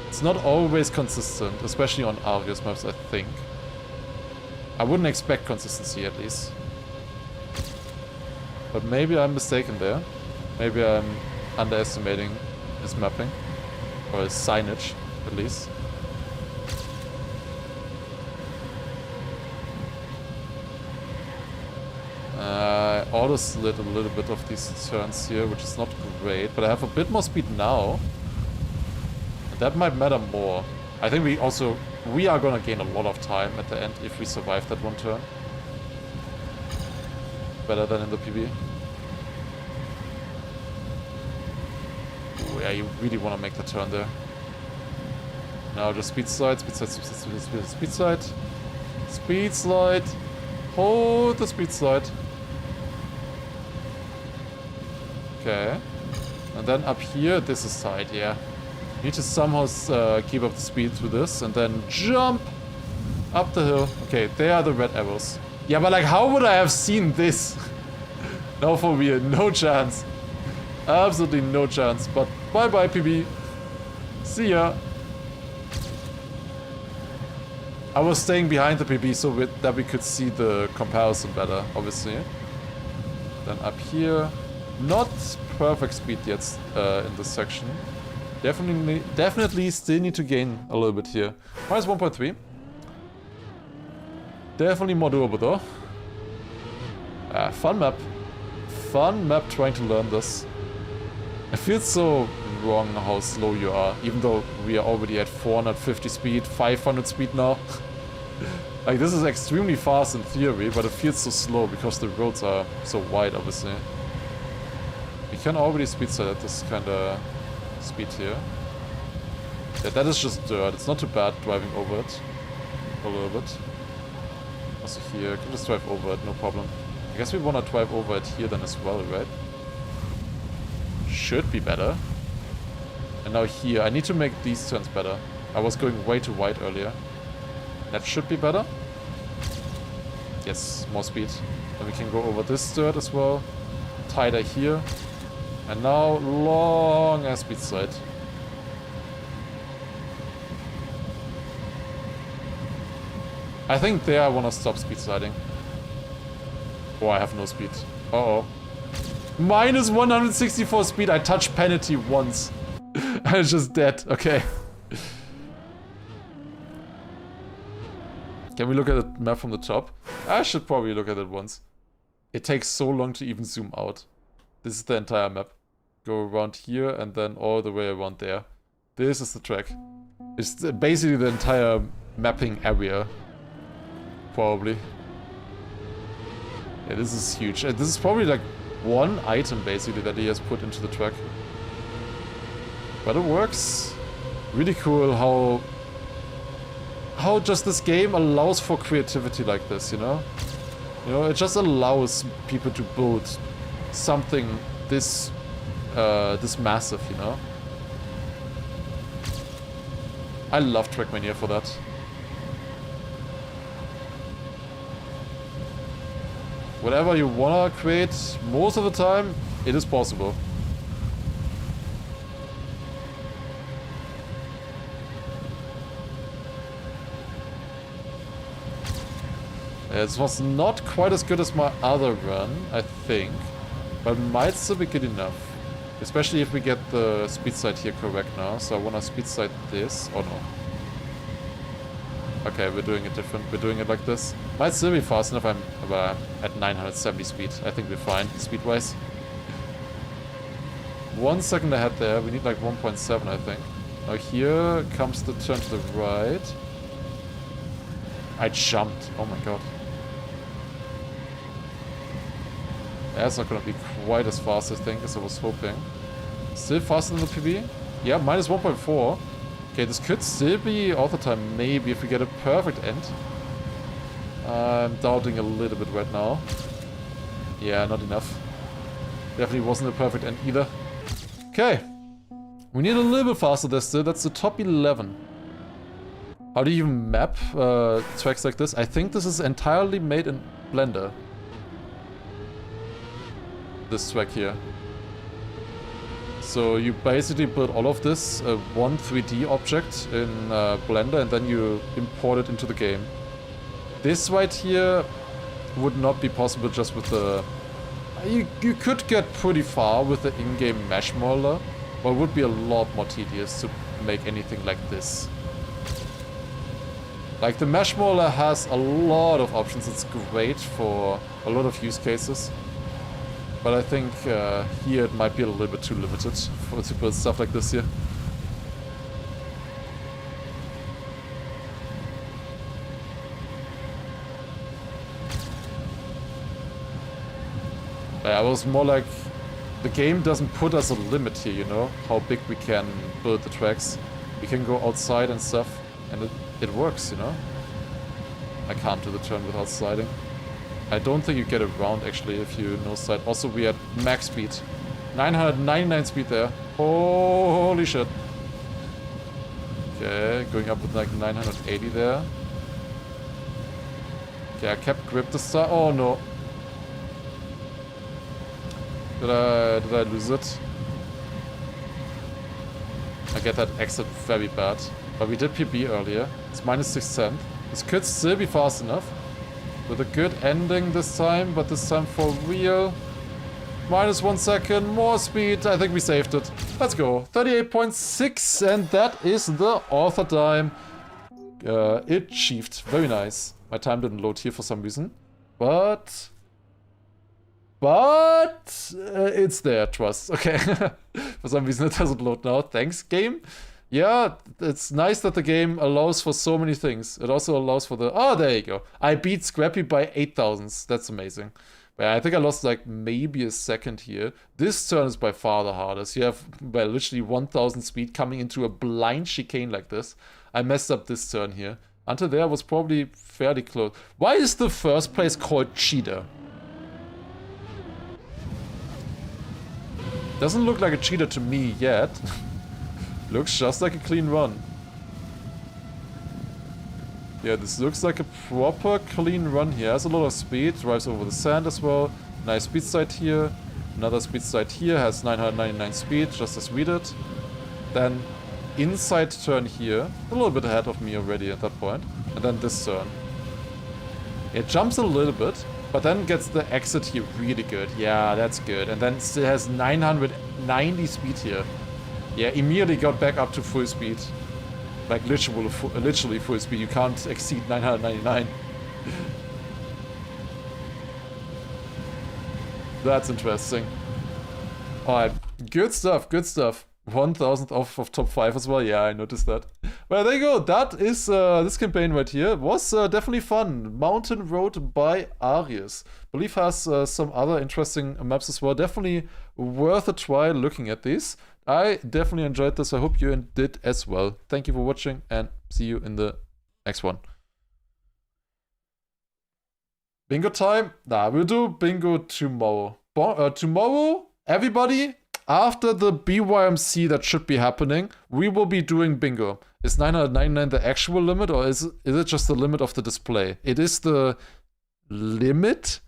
Speaker 1: It's not always consistent, especially on Arius maps, I think. I wouldn't expect consistency at least. But maybe I'm mistaken there. Maybe I'm underestimating his mapping. Or his signage, at least. I auto-slid a little bit of these turns here, which is not great, but I have a bit more speed now. And that might matter more. I think we are gonna gain a lot of time at the end if we survive that one turn. Better than in the PB. Ooh, yeah, you really want to make the turn there. Now just speed slide, speed slide, speed slide, speed slide, speed slide. Speed slide. Hold the speed slide. Okay. And then up here, this is tight, yeah. You need to somehow keep up the speed through this and then jump up the hill. Okay, there are the red arrows. Yeah, but like, how would I have seen this? No, for real, no chance. Absolutely no chance. But bye-bye, PB. See ya. I was staying behind the PB so that we could see the comparison better, obviously. Then up here, not perfect speed yet in this section. Definitely still need to gain a little bit here. Minus 1.3. Definitely more doable though. Fun map. Fun map trying to learn this. It feels so wrong how slow you are, even though we are already at 450 speed, 500 speed now. Like, this is extremely fast in theory, but it feels so slow because the roads are so wide, obviously. You can already speed set at this kind of speed here. Yeah, that is just dirt. It's not too bad driving over it. A little bit. Also here, can just drive over it, no problem. I guess we want to drive over it here then as well, right? Should be better. And now here, I need to make these turns better. I was going way too wide earlier. That should be better. Yes, more speed. Then we can go over this dirt as well. Tighter here. And now, long ass speed slide. I think there I want to stop speed sliding. Oh, I have no speed. Uh-oh. Minus 164 speed. I touched penalty once. I was just dead. Okay. Can we look at the map from the top? I should probably look at it once. It takes so long to even zoom out. This is the entire map. Go around here and then all the way around there. This is the track. It's basically the entire mapping area. Probably. Yeah, this is huge. This is probably like one item basically that he has put into the track. But it works. Really cool how just this game allows for creativity like this, you know? You know, it just allows people to build something this this massive, you know? I love Trackmania for that. Whatever you wanna create, most of the time, it is possible. It was not quite as good as my other run, I think, but might still be good enough. Especially if we get the speed side here correct now, so I wanna speed side this. Oh no. Okay, we're doing it different. We're doing it like this. Might still be fast enough. I'm at 970 speed. I think we're fine, speed-wise. 1 second ahead there. We need like 1.7, I think. Now here comes the turn to the right. I jumped. Oh my god. That's not gonna be quite as fast, I think, as I was hoping. Still faster than the PB? Yeah, minus 1.4. Okay, this could still be author time, maybe, if we get a perfect end. I'm doubting a little bit right now. Yeah, not enough. Definitely wasn't a perfect end either. Okay. We need a little bit faster there still. That's the top 11. How do you even map tracks like this? I think this is entirely made in Blender. This track here. So you basically build all of this, one 3D object in Blender, and then you import it into the game. This right here would not be possible just with the... You could get pretty far with the in-game mesh modeler, but it would be a lot more tedious to make anything like this. Like, the mesh modeler has a lot of options. It's great for a lot of use cases. But I think here it might be a little bit too limited to build stuff like this here. I was more like, the game doesn't put us a limit here, you know, how big we can build the tracks. We can go outside and stuff, and it works, you know. I can't do the turn without sliding. I don't think you get around actually if you no slide. Also, we had max speed. 999 speed there. Holy shit. Okay, going up with like 980 there. Okay, I kept grip this time. Oh no. Did I lose it? I get that exit very bad. But we did PB earlier. It's minus 610. This could still be fast enough. With a good ending this time, but this time for real. Minus 1 second, more speed. I think we saved it. Let's go. 38.6, and that is the author time. Achieved. Very nice. My time didn't load here for some reason. But it's there, trust. Okay. For some reason it doesn't load now. Thanks, game. Yeah, it's nice that the game allows for so many things. It also allows for the... Oh, there you go. I beat Scrappy by 8,000. That's amazing. But I think I lost like maybe a second here. This turn is by far the hardest. You have, well, literally 1,000 speed coming into a blind chicane like this. I messed up this turn here. Until there was probably fairly close. Why is the first place called Cheetah? Doesn't look like a cheetah to me yet. Looks just like a clean run. Yeah, this looks like a proper clean run here. Has a lot of speed, drives over the sand as well. Nice speed side here. Another speed side here, has 999 speed, just as we did. Then inside turn here, a little bit ahead of me already at that point. And then this turn. It jumps a little bit, but then gets the exit here really good. Yeah, that's good. And then still has 990 speed here. Yeah, immediately got back up to full speed. Like literally full speed. You can't exceed 999. That's interesting. Alright, good stuff, good stuff. 1,000 off of top 5 as well. Yeah, I noticed that. Well, there you go. That is this campaign right here. Was definitely fun. Mountain Road by Arius. Believe has some other interesting maps as well. Definitely worth a try looking at these. I definitely enjoyed this. I hope you did as well. Thank you for watching and see you in the next one. Bingo time? Nah, we'll do bingo tomorrow. Tomorrow, everybody, after the BYMC that should be happening, we will be doing bingo. Is 999 the actual limit, or is it just the limit of the display? It is the limit,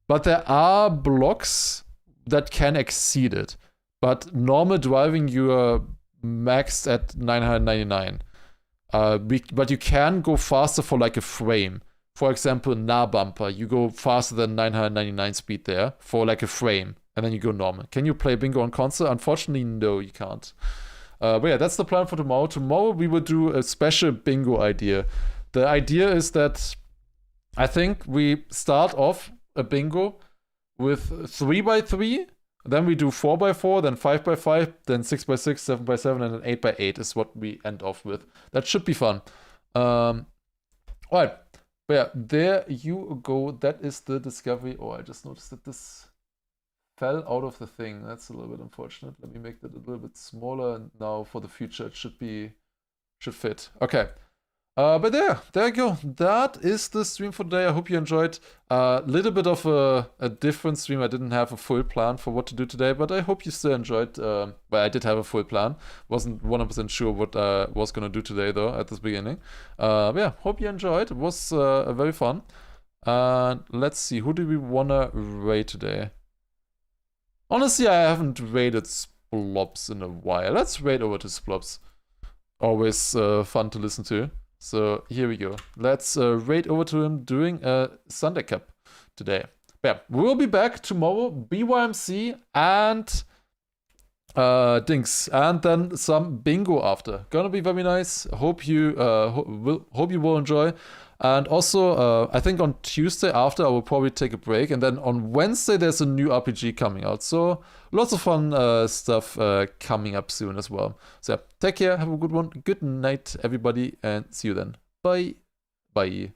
Speaker 1: but there are blocks that can exceed it. But normal driving, you are maxed at 999. But you can go faster for like a frame. For example, nah bumper, you go faster than 999 speed there for like a frame, and then you go normal. Can you play bingo on console? Unfortunately, no, you can't. But yeah, that's the plan for tomorrow. Tomorrow we will do a special bingo idea. The idea is that I think we start off a bingo with 3x3, then we do 4x4, then 5x5, then 6x6, 7x7, and then 8x8 is what we end off with. That should be fun. Alright. But yeah, there you go. That is the discovery. Oh, I just noticed that this fell out of the thing. That's a little bit unfortunate. Let me make that a little bit smaller. And now for the future, it should fit. Okay. But there you go. That is the stream for today. I hope you enjoyed. A little bit of a different stream. I didn't have a full plan for what to do today, but I hope you still enjoyed. Well, I did have a full plan. Wasn't 100% sure what I was going to do today, though, at this beginning. But yeah, hope you enjoyed. It was very fun. Let's see. Who do we want to raid today? Honestly, I haven't raided Splops in a while. Let's raid over to Splops. Always fun to listen to. So here we go. Let's raid over to him doing a Sunday Cup today. Yeah, we'll be back tomorrow. BYMC and Dinks, and then some bingo after. Gonna be very nice. Hope you hope you will enjoy. And also, I think on Tuesday after I will probably take a break, and then on Wednesday there's a new RPG coming out. So lots of fun stuff coming up soon as well. So yeah, take care, have a good one, good night everybody, and see you then. Bye. Bye.